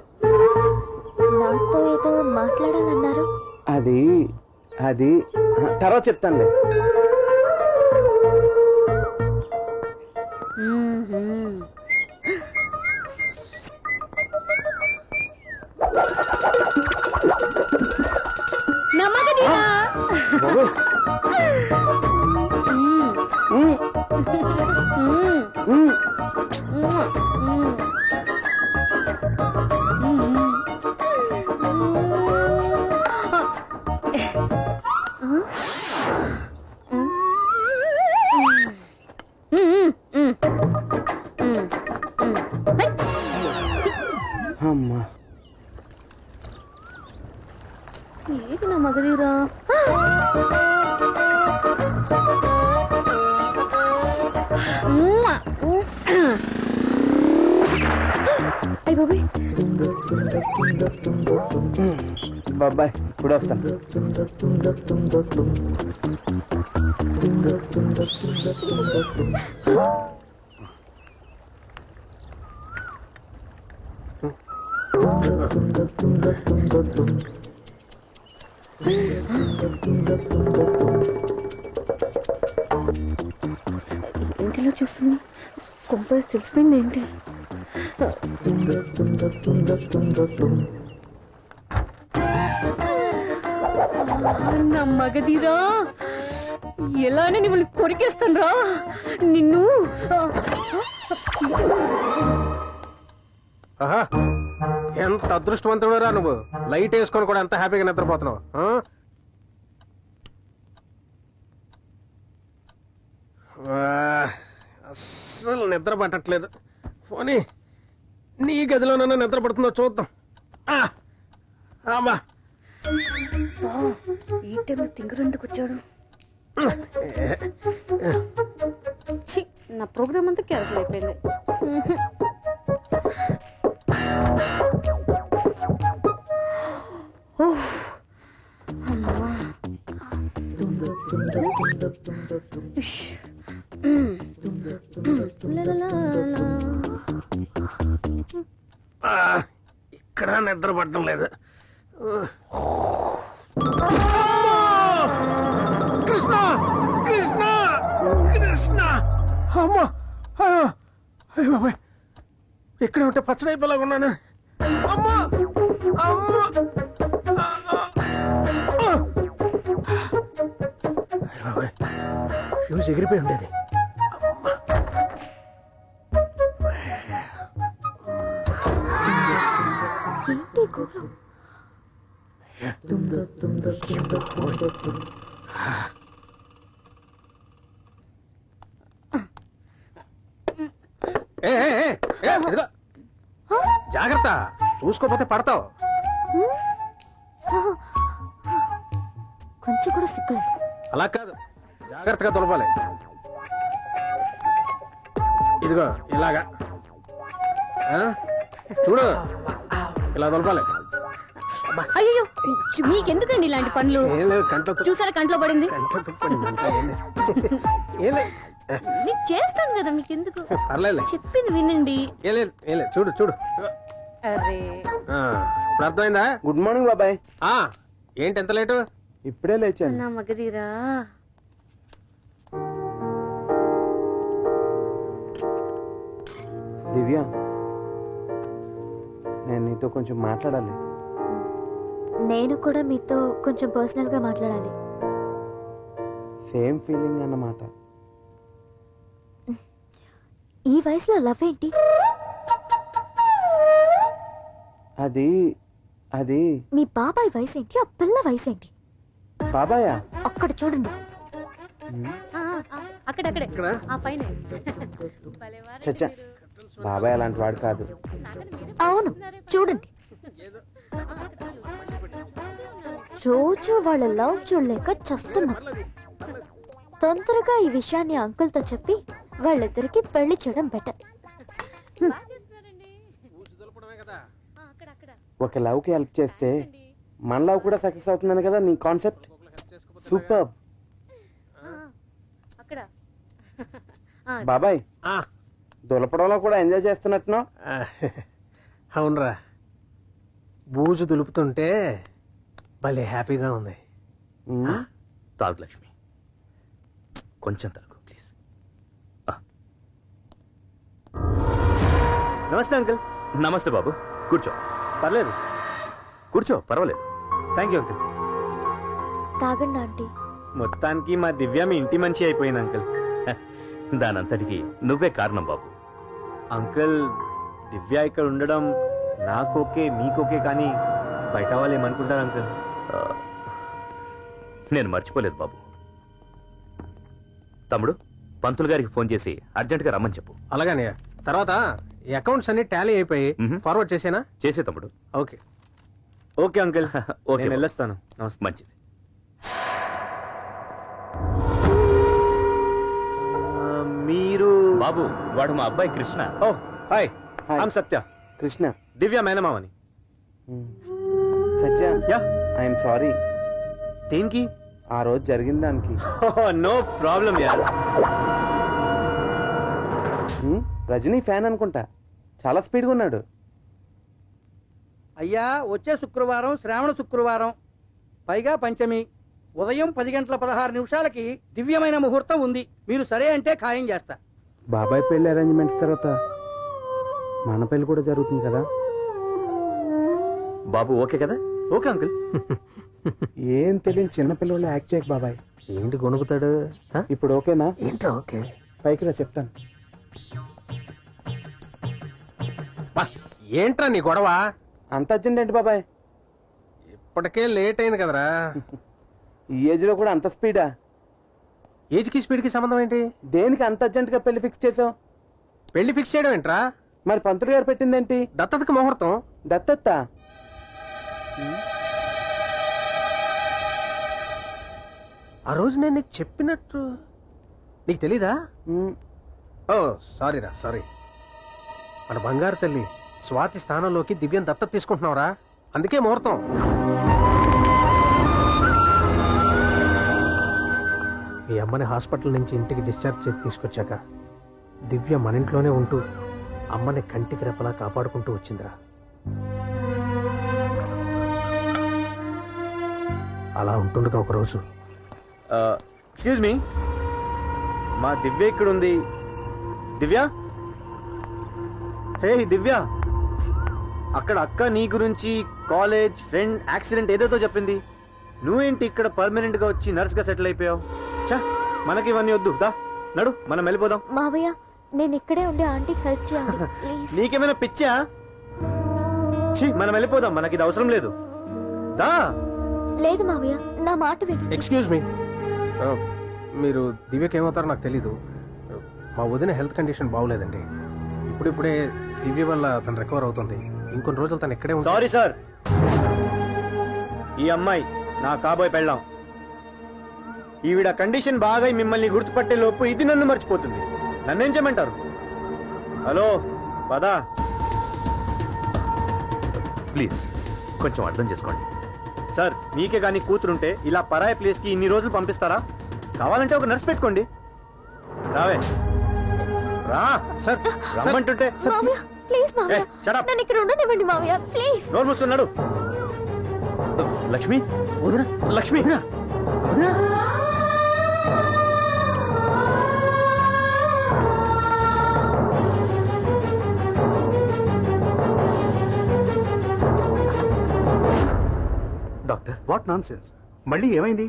నాతో ఏదో మాట్లాడాలన్నారు. అది అది తర్వాత చెప్తానులే. బాబోయ్. అమ్మా, ఏంటి నా మగధీరా? బాబాయ్ ఇప్పుడు వస్తాను. ఇంటిలో చూస్తుంది. కొంపలు తెలిసిపోయింది ఏంటి? నా మగధీరా, ఎలానే మిమ్మల్ని కొరికేస్తాను రా నిన్ను. ఆహా, ఎంత అదృష్టవంతుడురా నువ్వు. లైట్ వేసుకొని కూడా ఎంత హ్యాపీగా నిద్రపోతున్నావు. అస్సలు నిద్ర పట్టట్లేదు. పోనీ నీ గదిలోనన్నా నిద్ర పడుతుందో చూద్దాం. ఈ టైంలో తింగరు ఎందుకు వచ్చాడు? నా ప్రోగ్రామ్ అంతా క్యాన్సిల్ అయిపోయింది. ఇక్కడ నిద్ర పట్టడం లేదు. అమ్మా అయ్యో బాబాయ్, ఇక్కడ ఉంటే పచ్చడైపోలాగా ఉన్నాను. అమ్మా అమ్మా బాబాయ్, ఫ్యూజ్ ఎగిరిపోయి ఉండేది. ఏంటి ఘోరం? ఏ, ఏ, ఏ, ఏ, ఇదిగో. జాగ్రత్త, చూసుకోపోతే పడతావు. కొంచెం కూడా సిగ్గులేదు. అలా కాదు, జాగ్రత్తగా తొలపాలి. ఇదిగో ఇలాగా ఆ? చూడు, ఇలా తొలపాలి. అయ్యో మీకెందుకండి ఇలాంటి పనులు? ఏం లేదు, కంట్లో చూసారా కంట్లో పడింది. కంట్లో తుప్పండి, ఇంకా ఏం లేదు. ఏం లేదు. మీకు చేస్తాను కదా, మీకెందుకు? పర్లేదు, చెప్పింది వినండి. ఏం లేదు, ఏం లేదు. చూడు చూడు. అరే ఆ, ఇప్పుడు అర్థమైందా? గుడ్ మార్నింగ్ బాబాయ్. ఆ, ఏంటి ఎంత లేటు? ఇప్పుడే లేచాను. నా మగధీరా. దివ్య, నేను నీతో కొంచెం మాట్లాడాలి. నేను కూడా మీతో కొంచెం పర్సనల్ గా మాట్లాడాలి. సేమ్ ఫీలింగ్ అన్నమాట. ఈ వయసులో లవ్ ఏంటి? అది అది మీ బాబాయ్ వయసు ఏంటి, ఆ పిల్ల వయసు ఏంటి? బాబాయా? అక్కడ చూడండి. అక్కడక్కడే ఇక్కడ ఆ పైన. చచ్చా, బాబాయ్ అలాంటి వాడు కాదు. అవును, చూడండి. రోజు వాళ్ళ లవ్ చూడలేక చస్తున్నారు. తొందరగా ఈ విషయాన్ని అంకుల్ తో చెప్పి వాళ్ళిద్దరికి పెళ్లి చేయడం బెటర్. ఒక లవ్ కి హెల్ప్ చేస్తే మన లవ్ కూడా సక్సెస్ అవుతుందని కదా నీ కాన్సెప్ట్. సూపర్ బాబాయ్. ఆ, దులపడంలో కూడా ఎంజాయ్ చేస్తున్నట్టున్నావు. ఆ, అవునరా, బూజు దులుపుతుంటే భలే హ్యాపీగా ఉంది. తాగు లక్ష్మి, కొంచెం తాగు ప్లీజ్. నమస్తే అంకుల్. నమస్తే బాబు, కూర్చో. పర్లేదు, కూర్చో, పర్వాలేదు. Thank you uncle. తాగండి ఆంటీ. మొత్తానికి మా దివ్య మీ ఇంటి మంచి అయిపోయింది అంకుల్. దానంతటికి నువ్వే కారణం బాబు. అంకుల్, దివ్య ఇక్కడ ఉండడం నాకోకే మీకోకే, కానీ బయట వాళ్ళు ఏమనుకుంటారు అంకుల్? నేను మర్చిపోలేదు బాబు. తమ్ముడు, పంతులు గారికి ఫోన్ చేసి అర్జెంటుగా రమ్మని చెప్పు. అలాగనే తర్వాత ఈ అకౌంట్స్ అన్ని టాలీ అయిపోయి ఫార్వర్డ్ చేసేనా? చేసే తమ్ముడు. ఓకే ఓకే అంకుల్, ఓకే, నేను వెళ్ళొస్తాను. నమస్తే. మంచిది. మీరు బాబు, వాడు మా అబ్బాయి Krishna. Oh hi, hi. I'm Satya, Krishna. Divya మేనమావని. Satya, yeah, I'm sorry. దేనికి? ఆ రోజు జరిగిన దానికి. నో ప్రాబ్లం యార్. రజనీ ఫ్యాన్ అనుకుంటా, చాలా స్పీడ్గా ఉన్నాడు. అయ్యా, వచ్చే శుక్రవారం శ్రావణ శుక్రవారం, పైగా పంచమి, ఉదయం 10:16 దివ్యమైన ముహూర్తం ఉంది. మీరు సరే అంటే ఖాయం చేస్తా. బాబాయ్ పెళ్లి అరేంజ్మెంట్స్ తర్వాత మన పెళ్లి కూడా జరుగుతుంది కదా. బాబు ఓకే కదా? Okay uncle. ఏం తెలియని చిన్న పిల్లలు యాక్ట్ చేయక బాబాయ్. ఏంటి కొనుక్కుతాడు? ఇప్పుడు ఓకేనా? ఏంట్రా ఓకే? పైకి రా చెప్తాను. ఏంట్రా నీ గొడవ? అంత అర్జెంట్ ఏంటి బాబాయ్? ఇప్పటికే లేట్ అయింది కదరా. ఈ ఏజ్ లో కూడా అంత స్పీడా? ఏజ్ కి స్పీడ్ కి సంబంధం ఏంటి? దేనికి అంత అర్జెంట్ గా పెళ్లి ఫిక్స్ చేసావు? పెళ్లి ఫిక్స్ చేయడం ఏంట్రా? మరి పంతులు గారు పెట్టిందేంటి? దత్తతకి ముహూర్తం. దత్తత? ఆ రోజు నేను నీకు చెప్పినట్టు నీకు తెలీదా? ఓ సారీరా, సారీ. మన బంగారు తల్లి స్వాతి స్థానంలోకి దివ్యం దత్తత తీసుకుంటున్నావురా, అందుకే ముహూర్తం. ఈ అమ్మని హాస్పిటల్ నుంచి ఇంటికి డిశ్చార్జ్ చేసి తీసుకొచ్చాక దివ్య మన ఇంట్లోనే ఉంటూ అమ్మని కంటికి రెప్పలా కాపాడుకుంటూ వచ్చిందిరా. అలా ఉంటుండగా ఒకరోజు ఎక్స్క్యూజ్ మీ, మా దివ్య ఇక్కడ ఉంది, దివ్య, హే దివ్య, అక్కడ అక్క నీ గురించి కాలేజ్ ఫ్రెండ్ యాక్సిడెంట్ ఏదేదో చెప్పింది. నువ్వేంటి ఇక్కడ పర్మనెంట్ గా వచ్చి నర్స్ గా సెటిల్ అయిపోయావు? చా, మనకి ఇవన్నీ వద్దు. దా నడు, మనం వెళ్ళిపోదాం. మావయ్య నేను ఇక్కడే ఉండి ఆంటీకి హెల్ప్ చేయాలి ప్లీజ్. నీకేమైనా పిచ్చా? ఛీ, మనం వెళ్ళిపోదాం, మనకి ఇది అవసరం లేదు. దా. లేదు మావయ్య, నా మాట విను. ఎక్స్క్యూజ్ మీ, మీరు దివ్యకి ఏమవుతారో నాకు తెలీదు. మా వదిన హెల్త్ కండిషన్ బాగోలేదండి. ఇప్పుడిప్పుడే దివ్య వల్ల తను రికవర్ అవుతుంది. ఇంకొన్ని రోజులు తను ఇక్కడే ఉంటుంది. సారీ సార్, ఈ అమ్మాయి నా కాబోయే పెళ్ళాం. ఈవిడ కండిషన్ బాగా మిమ్మల్ని గుర్తుపట్టే లోపు ఇది నన్ను మర్చిపోతుంది. నన్నేం చేయమంటారు? హలో పదా. ప్లీజ్ కొంచెం అర్థం చేసుకోండి. సార్, మీకే కానీ కూతురుంటే ఇలా పరాయి ప్లేస్ కి ఇన్ని రోజులు పంపిస్తారా? కావాలంటే ఒక నర్స్ పెట్టుకోండి. రావే రా. సార్ రమ్మంటుంటే. మావయ్య ప్లీజ్ మావయ్య, ఏయ్, shut up. నన్ను ఇక్కడ ఉండనివ్వండి మావయ్య ప్లీజ్. నోరు మూసుకున్నాడు. లక్ష్మి, వదినా, లక్ష్మి, వదినా. Doctor, what nonsense? మళ్ళీ ఏమైంది?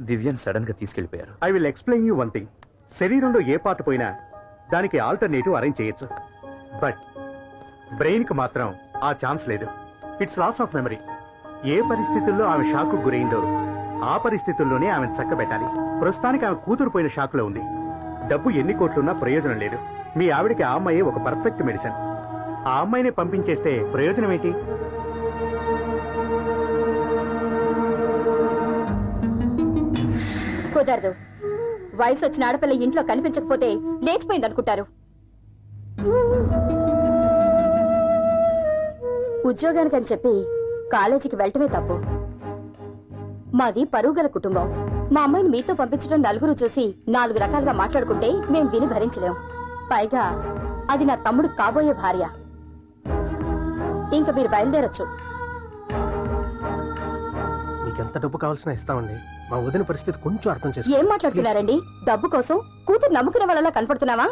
దివ్యని సడన్ గా తీసుకెళ్లిపోయారు. I will explain you one thing. శరీరంలో ఏ పార్ట్ పోయినా దానికి ఆల్టర్నేటివ్ అరేంజ్ చేయొచ్చు, బట్ బ్రెయిన్ కి మాత్రం ఆ ఛాన్స్ లేదు. It's loss of memory. ఏ పరిస్థితుల్లో ఆమె షాక్ గురైందో ఆ పరిస్థితుల్లోనే ఆమెను చక్కబెట్టాలి. ప్రస్తుతానికి ఆమె కూతురు పోయిన షాక్ లో ఉంది. డబ్బు ఎన్ని కోట్లున్నా ప్రయోజనం లేదు. మీ ఆవిడకి ఆ అమ్మాయి ఒక పర్ఫెక్ట్ మెడిసిన్. ఆ అమ్మాయిని పంపించేస్తే ప్రయోజనం ఏంటి? కుదరదు. వయసు వచ్చిన ఆడపిల్ల ఇంట్లో కనిపించకపోతే లేచిపోయింది అనుకుంటారు. ఉద్యోగానికని చెప్పి కాలేజీకి వెళ్ళటమే తప్పు. మాది పరుగుగల కుటుంబం. మా అమ్మాయిని మీతో పంపించడం నలుగురు చూసి 4 రకాలుగా మాట్లాడుకుంటే మేం విని భరించలేం. పైగా అది నా తమ్ముడు కాబోయే భార్య. ఇంక మీరు బయలుదేరొచ్చు. మీకెంత డబ్బు కావాల్సిన ఇస్తామండి. మా వదిన పరిస్థితి కొంచెం అర్థం చేసుకో. ఏం మాట్లాడుతున్నారండి? డబ్బు కోసం కూతురు నమ్ముకునే వాళ్ళలా కనపడుతున్నావా?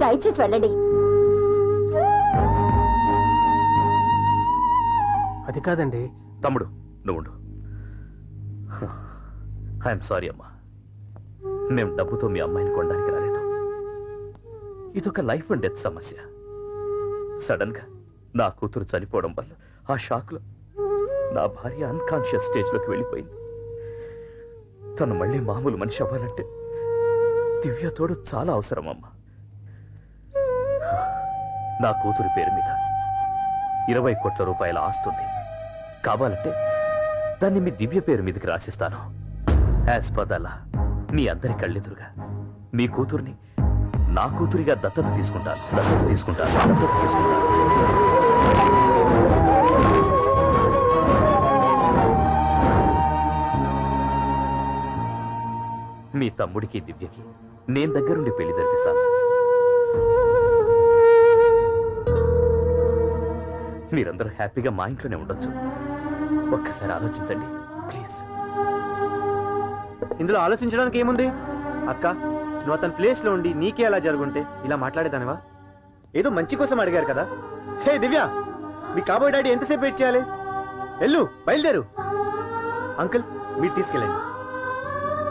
దయచేసి వెళ్ళండి. అది కాదండి. తమ్ముడు నువ్వు ఐఎమ్ సారీ అమ్మా. మేము డబ్బుతో మీ అమ్మాయిని కొనడానికి రాలేదు. ఇదొక లైఫ్ అండ్ డెత్ సమస్య. సడన్ గా నా కూతురు చనిపోవడం వల్ల ఆ షాక్ లో నా భార్య అన్కాన్షియస్ స్టేజ్ లోకి వెళ్ళిపోయింది. తను మళ్ళీ మామూలు మనిషి అవ్వాలంటే దివ్య తోడు చాలా అవసరం అమ్మా. నా కూతురి పేరు మీద 20 కోట్ల రూపాయల ఆస్తుంది. కావాలంటే దాన్ని మీ దివ్య పేరు మీదకి రాసిస్తాను. యాజ్ పదలా మీ అందరి కళ్ళెదురుగా మీ కూతుర్ని నా కూతురిగా దత్తత తీసుకుంటాను. మీ తమ్ముడికి దివ్యకి నేను దగ్గరుండి పెళ్లి జరిపిస్తాను. మీరందరూ హ్యాపీగా మా ఇంట్లోనే ఉండొచ్చు. ఒక్కసారి ఆలోచించండి ప్లీజ్. ఇందులో ఆలోచించడానికి ఏముంది? అక్క, నువ్వు అతని ప్లేస్ లో ఉండి నీకే అలా జరుగుంటే ఇలా మాట్లాడేదానివా? ఏదో మంచి కోసం అడిగారు కదా. హే దివ్య, మీ కాబోయే డాడీ ఎంతసేపు వెయిట్ చేయాలి? వెళ్ళు, బయలుదేరు. అంకుల్, మీరు తీసుకెళ్ళండి.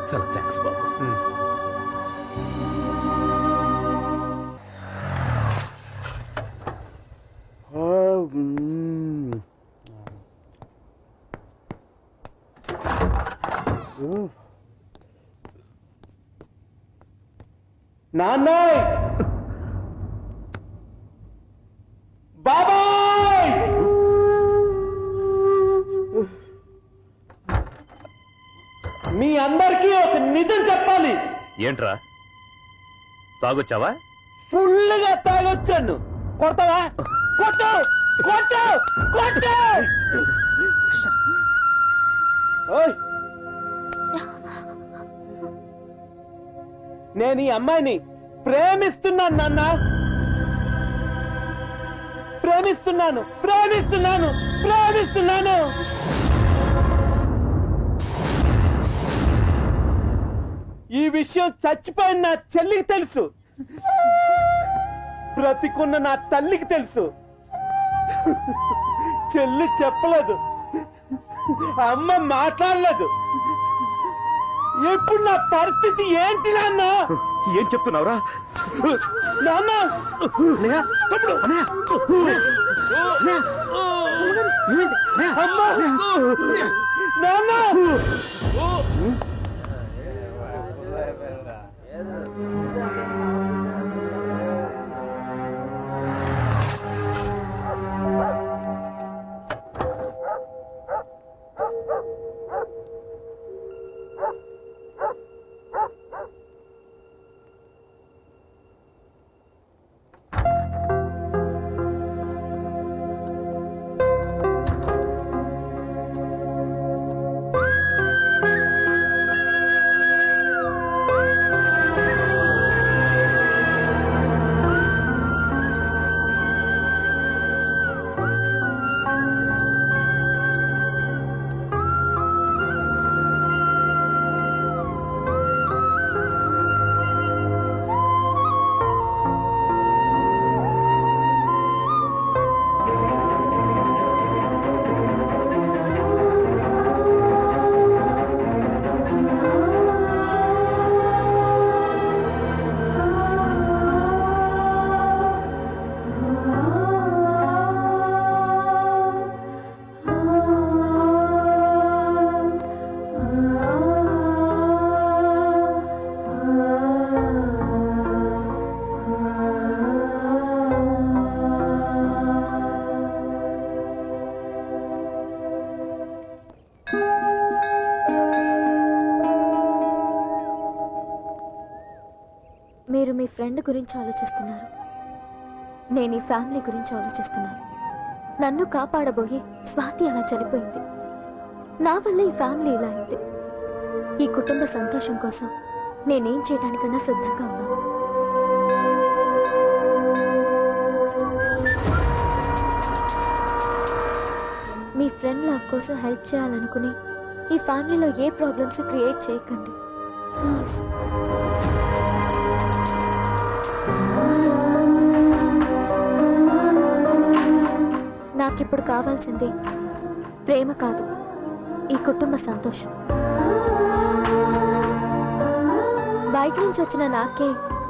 చాలా థ్యాంక్స్ బాబు. నాన్నయ్, బాబాయ్, మీ అందరికీ ఒక నిజం చెప్పాలి. ఏంట్రా తాగొచ్చావా? ఫుల్గా తాగొచ్చాను. కొడతావా? కొట్టు, కొట్టు, కొట్టు. ఓయ్, నేను ఈ అమ్మాయిని ప్రేమిస్తున్నాను నాన్న. ప్రేమిస్తున్నాను, ప్రేమిస్తున్నాను, ప్రేమిస్తున్నాను. ఈ విషయం చచ్చిపోయిన నా చెల్లికి తెలుసు. బ్రతికున్న నా తల్లికి తెలుసు. చెల్లి చెప్పలేదు, అమ్మ మాట్లాడలేదు. ఇప్పుడు నా పరిస్థితి ఏంటి నాన్న? ఏం చెప్తున్నావురా? నాన్న తమ్ముడు అమ్మ నాన్న మీరు మీ ఫ్రెండ్ గురించి ఆలోచిస్తున్నారు, నేను ఈ ఫ్యామిలీ గురించి ఆలోచిస్తున్నాను. నన్ను కాపాడబోయే స్వాతి అలా చనిపోయింది. నా వల్ల ఈ ఫ్యామిలీ ఇలా అయింది. ఈ కుటుంబ సంతోషం కోసం నేనేం చేయడానికన్నా సిద్ధంగా ఉన్నాను. మీ ఫ్రెండ్ లవ్ కోసం హెల్ప్ చేయాలనుకుని ఈ ఫ్యామిలీలో ఏ ప్రాబ్లమ్స్ క్రియేట్ చేయకండి ప్లీజ్. నాకిప్పుడు కావాల్సింది ప్రేమ కాదు, ఈ కుటుంబ సంతోషం. బయట నుంచి వచ్చిన నాకే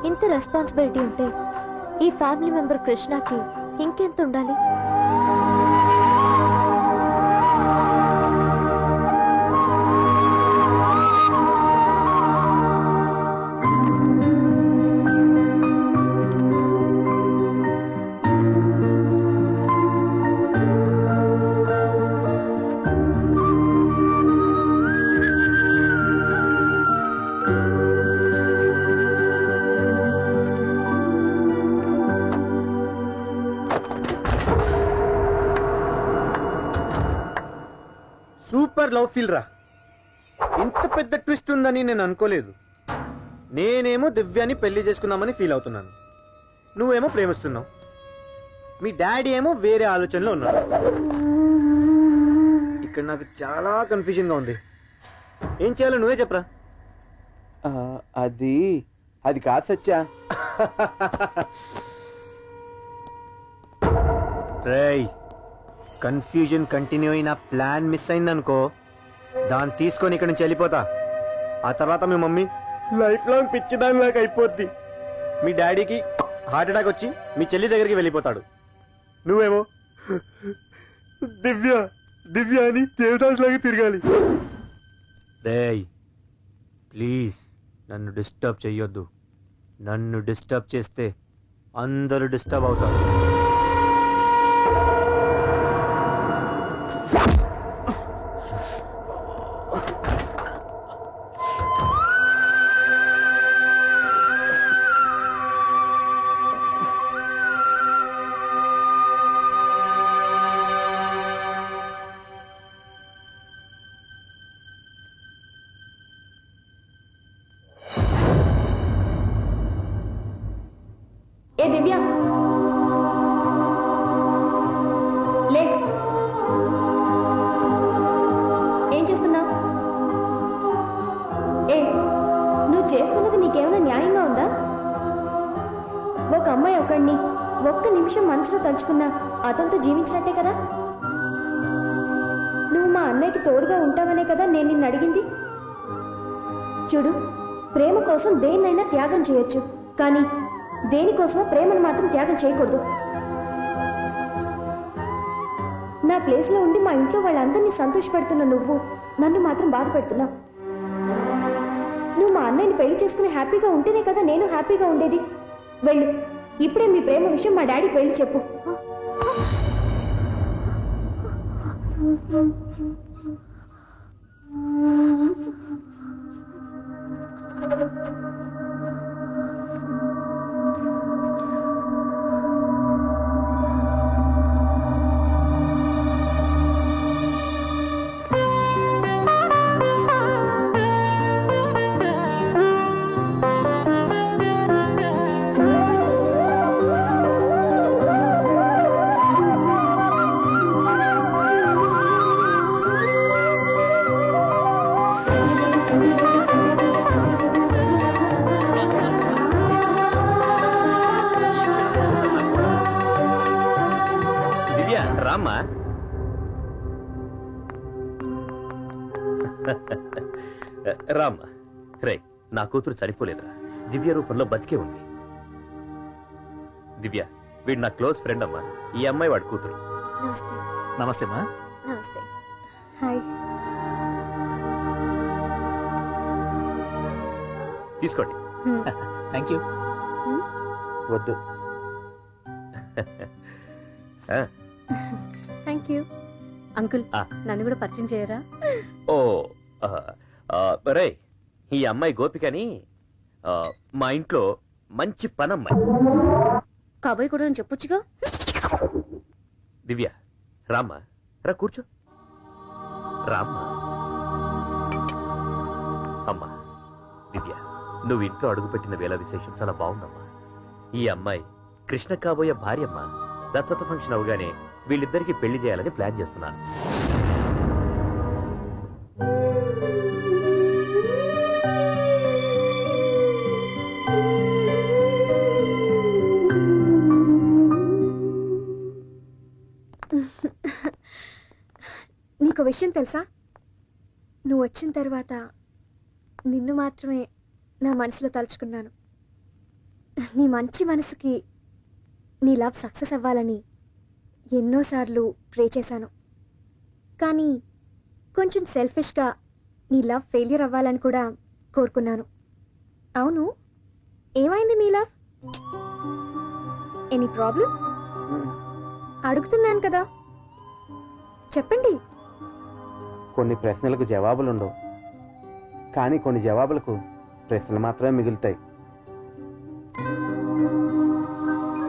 ఇంత రెస్పాన్సిబిలిటీ ఉంటే ఈ ఫ్యామిలీ మెంబర్ కృష్ణకి ఇంకెంత ఉండాలి? సూపర్ లవ్ ఫీల్ రా. ఇంత పెద్ద ట్విస్ట్ ఉందని నేను అనుకోలేదు. నేనేమో దివ్యాని పెళ్లి చేసుకుందామని ఫీల్ అవుతున్నాను, నువ్వేమో ప్రేమిస్తున్నావు. మీ డాడీ ఏమో వేరే ఆలోచనలో ఉన్నాడు. ఇక్కడ నాకు చాలా కన్ఫ్యూజన్ గా ఉంది. ఏం చేయాలో నువ్వే చెప్పరా. అది కాదు సత్యా. రేయ్, కన్ఫ్యూజన్ కంటిన్యూ అయిన ప్లాన్ మిస్ అయిందనుకో, దాన్ని తీసుకొని ఇక్కడ నుంచి వెళ్ళిపోతా. ఆ తర్వాత మీ మమ్మీ లైఫ్ లాంగ్ పిచ్చిదానిలాగా అయిపోద్ది. మీ డాడీకి హార్ట్ అటాక్ వచ్చి మీ చెల్లి దగ్గరికి వెళ్ళిపోతాడు. నువ్వేమో దివ్య దివ్య అని దేవదాసులాగా తిరగాలి. రేయ్ ప్లీజ్ నన్ను డిస్టర్బ్ చెయ్యొద్దు. నన్ను డిస్టర్బ్ చేస్తే అందరూ డిస్టర్బ్ అవుతారు. ఏ దివ్య, లే. ఏం చేస్తున్నావు? నువ్వు చేస్తున్నది నీకేమైనా న్యాయంగా ఉందా? ఒక అమ్మాయి ఒకడిని ఒక్క నిమిషం మనసులో తలుచుకున్నా అతనితో జీవించినట్టే కదా. నువ్వు మా అన్నయ్యకి తోడుగా ఉంటావనే కదా నేను నిన్ను అడిగింది. చూడు, ప్రేమ కోసం దేన్నైనా త్యాగం చేయొచ్చు, కానీ దేనికోసమో ప్రేమను మాత్రం త్యాగం చేయకూడదు. నా ప్లేస్లో ఉండి మా ఇంట్లో వాళ్ళందరినీ సంతోషపెడుతున్న నువ్వు నన్ను మాత్రం బాధ పెడుతున్నావు. నువ్వు మా అన్నయ్యని పెళ్లి చేసుకుని హ్యాపీగా ఉంటేనే కదా నేను హ్యాపీగా ఉండేది. వెళ్ళు, ఇప్పుడే మీ ప్రేమ విషయం మా డాడీకి వెళ్ళి చెప్పు. రామ్మా. రామ్మా. రే, నా కూతురు చనిపోలేదురా, దివ్య రూపంలో బతికే ఉంది. దివ్య, వీడు నా క్లోజ్ ఫ్రెండ్ అమ్మా. ఈ అమ్మాయి వాడి కూతురు. నమస్తే. నమస్తే మా. నమస్తే. హాయ్. తీసుకోండి. Thank you. వద్దు. Thank you. అంకుల్, నన్ను కూడా పరిచయం చేయరా? ఓ రే, ఈ అమ్మాయి గోపికని, మా ఇంట్లో మంచి పనమ్మాయి. కాబోయ్ కూడా చెప్పొచ్చుగా. దివ్య, రామ్మా, రా కూర్చో. రామ్మా. అమ్మా దివ్య, నువ్వు ఇంట్లో అడుగుపెట్టిన వేళ విశేషం చాలా బాగుందమ్మా. ఈ అమ్మాయి కృష్ణ కాబోయే భార్యమ్మా. దత్తత ఫంక్షన్ అవగానే వీళ్ళిద్దరికి పెళ్లి చేయాలని ప్లాన్ చేస్తున్నాను. నీకు విషయం తెలుసా? నువ్వు వచ్చిన తర్వాత నిన్ను మాత్రమే నా మనసులో తలుచుకున్నాను. నీ మంచి మనసుకి నీ లవ్ సక్సెస్ అవ్వాలని ఎన్నోసార్లు ప్రే చేశాను. కానీ కొంచెం సెల్ఫిష్గా నీ లవ్ ఫెయిల్యూర్ అవ్వాలని కూడా కోరుకున్నాను. అవును, ఏమైంది మీ లవ్? Any problem? అడుగుతున్నాను కదా, చెప్పండి. కొన్ని ప్రశ్నలకు జవాబులుండవు, కానీ కొన్ని జవాబులకు ప్రశ్నలు మాత్రమే మిగులుతాయి.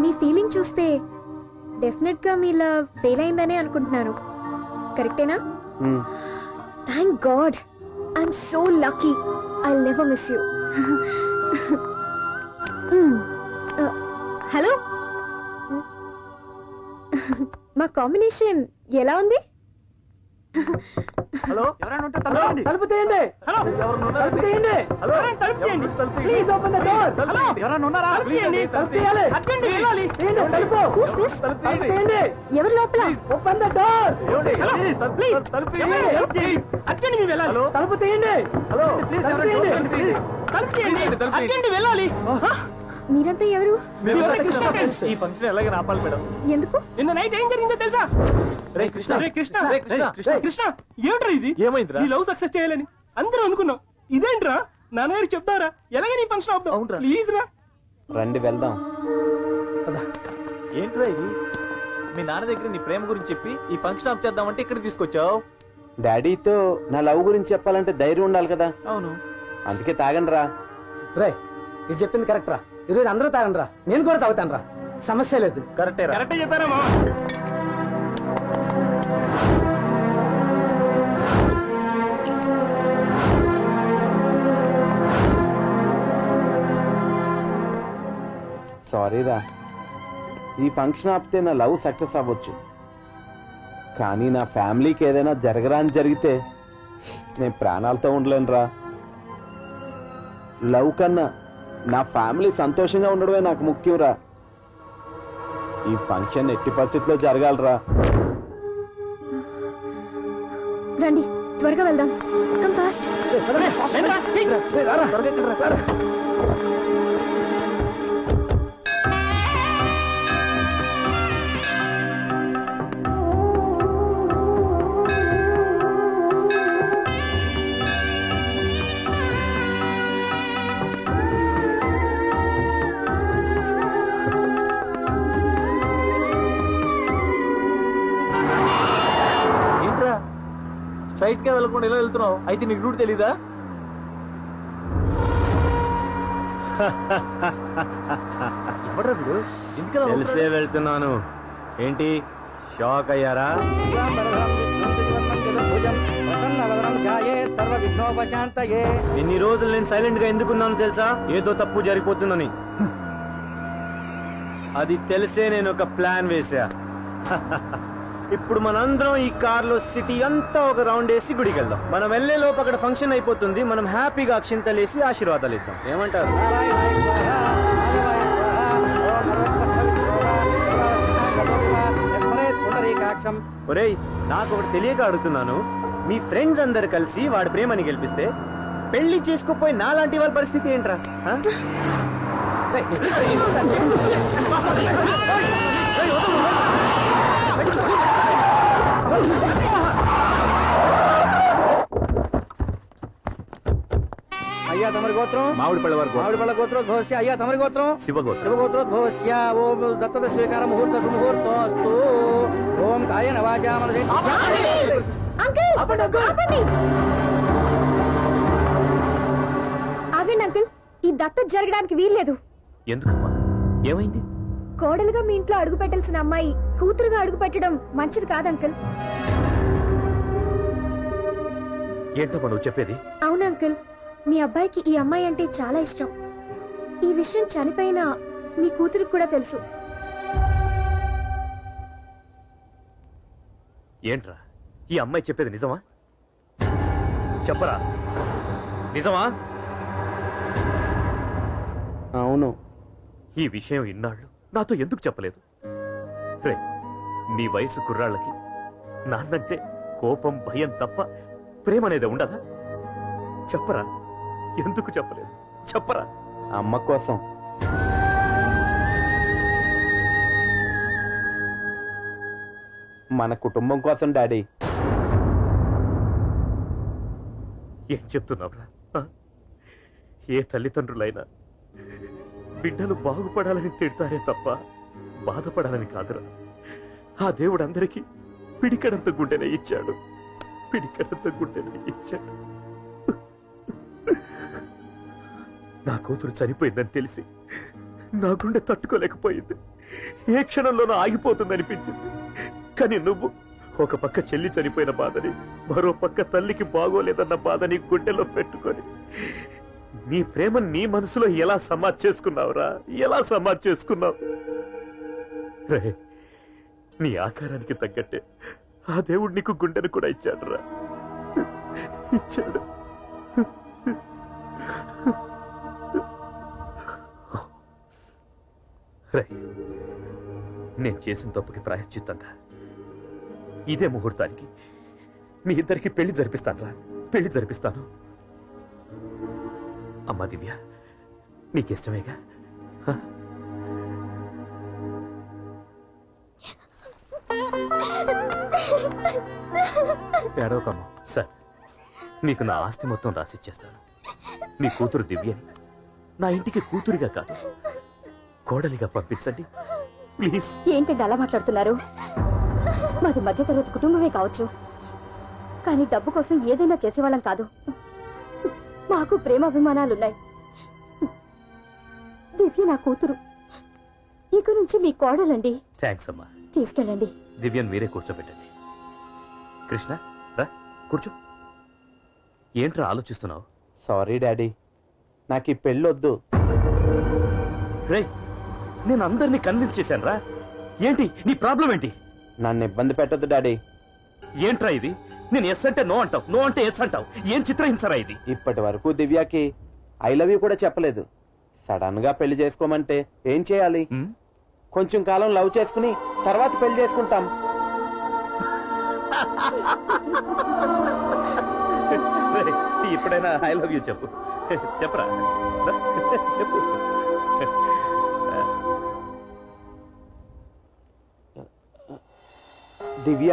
మీ ఫీలింగ్ చూస్తే డెఫినెట్గా మీ లవ్ ఫెయిల్ అయిందనే అనుకుంటున్నాను. కరెక్టేనా? Thank God, I'm so lucky. I never miss you. Hello, మా కాంబినేషన్ ఎలా ఉంది? హలో, ఎవరైనా ఉంటే తలుపు తీయండి. హలో, తలుపు తీయండి. హలో, తలుపు తీయండి. Please open the door. Hello, ఎవరైనా ఉన్నారా? తీయండి, తలుపు తీయాలి. అక్కడి వెళ్ళాలి. తీయండి తలుపు. Who's this? తలుపు తీయండి. ఎవరు లోపల? Open the door. ప్లీజ్ తలుపు తీయండి. అక్కడి మీరు వెళ్ళాలి. తలుపు తీయండి. హలో, ప్లీజ్ తలుపు తీయండి. తలుపు తీయండి. అక్కడి వెళ్ళాలి. మీరంతా ఎవరు? ఈ ఫంక్షన్ ఎలాగైనా ఆపాలి మేడం. ఎందుకు? నిన్న నైట్ ఏం జరిగిందో తెలుసా? రే కృష్ణ, రే కృష్ణ, రే కృష్ణ, కృష్ణ, ఏమిట్రా ఇది? ఏమైందిరా? ఈ లవ్ సక్సెస్ చేయాలని అందరూ అనుకున్నాం. ఇదేంట్రా? నాన్నగారికి చెప్తారా? ఎలాగైనా ఈ ఫంక్షన్ ఆపుదాం. ప్లీజ్ రా. రండి వెళ్దాం. ఏంట్రా ఇది? మీ నాన్న దగ్గర నీ ప్రేమ గురించి చెప్పి ఈ ఫంక్షన్ ఆప్ చేద్దామంటే ఇక్కడ తీసుకొచ్చావు. డాడీతో నా లవ్ గురించి చెప్పాలంటే ధైర్యం ఉండాలి కదా. అవును, అందుకే తాగండి రా. రే, ఇది చెప్పింది కరెక్ట్ రా. ఈరోజు అందరూ తాగండి రా. నేను కూడా తాగుతాను రా, సమస్య లేదు. కరెక్టే రా. కరెక్టే చెప్పారమ్మా. సారీ రా, ఈ ఫంక్షన్ ఆపితే నా లవ్ సక్సెస్ అవ్వచ్చు, కానీ నా ఫ్యామిలీకి ఏదైనా జరగరాని జరిగితే నేను ప్రాణాలతో ఉండలేను రా. లవ్ కన్నా నా ఫ్యామిలీ సంతోషంగా ఉండడమే నాకు ముఖ్యం రా. ఈ ఫంక్షన్ ఎట్టి పరిస్థితిలో జరగాలరా. రండి త్వరగా వెళ్దాం. Come fast. ఏంట్రా స్ట్రైట్ గా వెళ్ళకుండా ఇలా వెళ్తున్నావు? అయితే నీకు రూట్ తెలీదా? తెలిసే వెళ్తున్నాను. ఏంటి షాక్ అయ్యారా? ఇన్ని రోజులు నేను సైలెంట్ గా ఎందుకున్నాను తెలుసా? ఏదో తప్పు జరిగిపోతుందని. అది తెలిసే నేను ఒక ప్లాన్ వేసా. ఇప్పుడు మనందరం ఈ కార్ లో సిటీ అంతా ఒక రౌండ్ వేసి గుడికి వెళ్దాం. మనం వెళ్లే లోపు అక్కడ ఫంక్షన్ అయిపోతుంది. మనం హ్యాపీగా అక్షింతలేసి ఆశీర్వాదాలు ఇద్దాం. ఏమంటారు? ఒరేయ్, నాకు ఒకటి తెలియక అడుగుతున్నాను. మీ ఫ్రెండ్స్ అందరు కలిసి వాడి ప్రేమని గెలిపిస్తే పెళ్లి చేసుకోపోయి నాలాంటి వాళ్ళ పరిస్థితి ఏంట్రా? అయ్యా తమరి గోత్రం మామిడిపళ్ళ వారి గోత్రం. మామిడిపళ్ళ గోత్రం ఘోష్య. అయ్యా తమరి గోత్రం శివగోత్రం. శివగోత్ర ఘోష్య. ఓం దత్తత స్వీకార ముహూర్త సుముహూర్తోస్తు. ఓం కాయేన వాచా మనసేన. ఆగండి అంకుల్, ఈ దత్తత జరగడానికి వీల్లేదు. ఎందుకమ్మా? ఏమైంది? కోడలుగా మీ ఇంట్లో అడుగు పెట్టాల్సిన అమ్మాయి కూతురుగా అడుగు పెట్టడం మంచిది కాదు అంకుల్. ఏంటమ్మా నువ్వు చెప్పేది? అవును అంకుల్, మీ అబ్బాయికి ఈ అమ్మాయి అంటే చాలా ఇష్టం. ఈ విషయం చనిపోయిన మీ కూతురికి కూడా తెలుసు. ఏంట్రా ఈ అమ్మాయి చెప్పేది నిజమా? చెప్పరా, నిజమా? అవును. ఈ విషయం ఇన్నాళ్ళు నాతో ఎందుకు చెప్పలేదు? రే, నీ వయసు కుర్రాళ్ళకి నాన్నంటే కోపం, భయం తప్ప ప్రేమ అనేది ఉండదా? చెప్పరా, ఎందుకు చెప్పలేదు? చెప్పరా. అమ్మ కోసం. మన కుటుంబం కోసం డాడీ. ఏం చెప్తున్నావురా? ఏ తల్లిదండ్రులైనా బిడ్డలు బాగుపడాలని తిడతారే తప్ప బాధపడాలని కాదురా. ఆ దేవుడు అందరికీ పిడికడంత గుండెనే ఇచ్చాడు. పిడికడంత గుండెనే ఇచ్చాడు. నా కూతురు చనిపోయిందని తెలిసి నా గుండె తట్టుకోలేకపోయింది. ఏ క్షణంలోనూ ఆగిపోతుందనిపించింది. కానీ నువ్వు ఒక పక్క చెల్లి చనిపోయిన బాధని, మరో పక్క తల్లికి బాగోలేదన్న బాధని గుండెలో పెట్టుకొని నీ ప్రేమ నీ మనసులో ఎలా సమాధి చేసుకున్నావురా? ఎలా సమాధి చేసుకున్నావు? రే, నీ ఆకారానికి తగ్గట్టే ఆ దేవుడు నీకు గుండెను కూడా ఇచ్చాడు రా. ఇచ్చాడు. రే, నేను చేసిన తప్పుకి ప్రాయశ్చిత్తంగా ఇదే ముహూర్తానికి మీ ఇద్దరికి పెళ్లి జరిపిస్తాను రా. పెళ్లి జరిపిస్తాను. అమ్మా దివ్య, నీకిష్టమేగా? ఏడవకమ్మా. సార్, మీకు నా ఆస్తి మొత్తం రాసిచ్చేస్తాను. మీ కూతురు దివ్యని నా ఇంటికి కూతురిగా కాదు, కోడలిగా పంపించండి ప్లీజ్. ఏంటంటే అలా మాట్లాడుతున్నారు? మాది మధ్యతరగతి కుటుంబమే కావచ్చు, కానీ డబ్బు కోసం ఏదైనా చేసేవాళ్ళం కాదు. మాకు ప్రేమాభిమానాలున్నాయి. దివ్య నా కూతురు, ఇక నుంచి మీ కోడలండి. థ్యాంక్స్ అమ్మా. తీసుకెళ్ళండి. దివ్యను మీరే కూర్చోబెట్టండి. కృష్ణ, రా కూర్చో. ఏంట్రా ఆలోచిస్తున్నావు? సారీ డాడీ, నాకు ఈ పెళ్ళొద్దు. రే, నేను అందరినీ కన్విన్స్ చేశాను రా. ఏంటి నీ ప్రాబ్లం? ఏంటి? నన్ను ఇబ్బంది పెట్టద్దు డాడీ. ఏంట్రా ఇది? నేను ఎస్ అంటే నో అంటావు, నో అంటే ఎస్ అంటావు. ఏం చిత్రహింసరా ఇది? ఇప్పటి వరకు దివ్యాకి ఐ లవ్ యూ కూడా చెప్పలేదు. సడన్ గా పెళ్లి చేసుకోమంటే ఏం చేయాలి? కొంచెం కాలం లవ్ చేసుకుని తర్వాత పెళ్లి చేసుకుంటాం. రేయ్, ఇప్పుడైనా ఐ లవ్ యూ చెప్పు. చెప్పరా చెప్పు. దివ్య,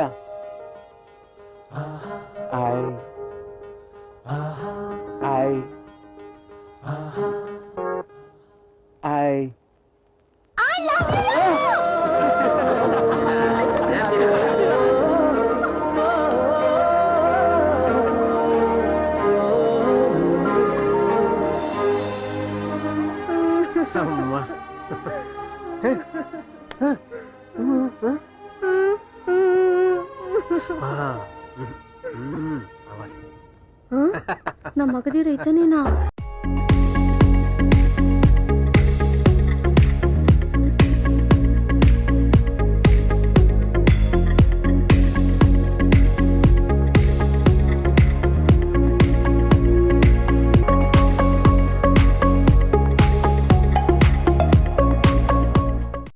అమ్మా. నా మగధీర ఇతనేనా?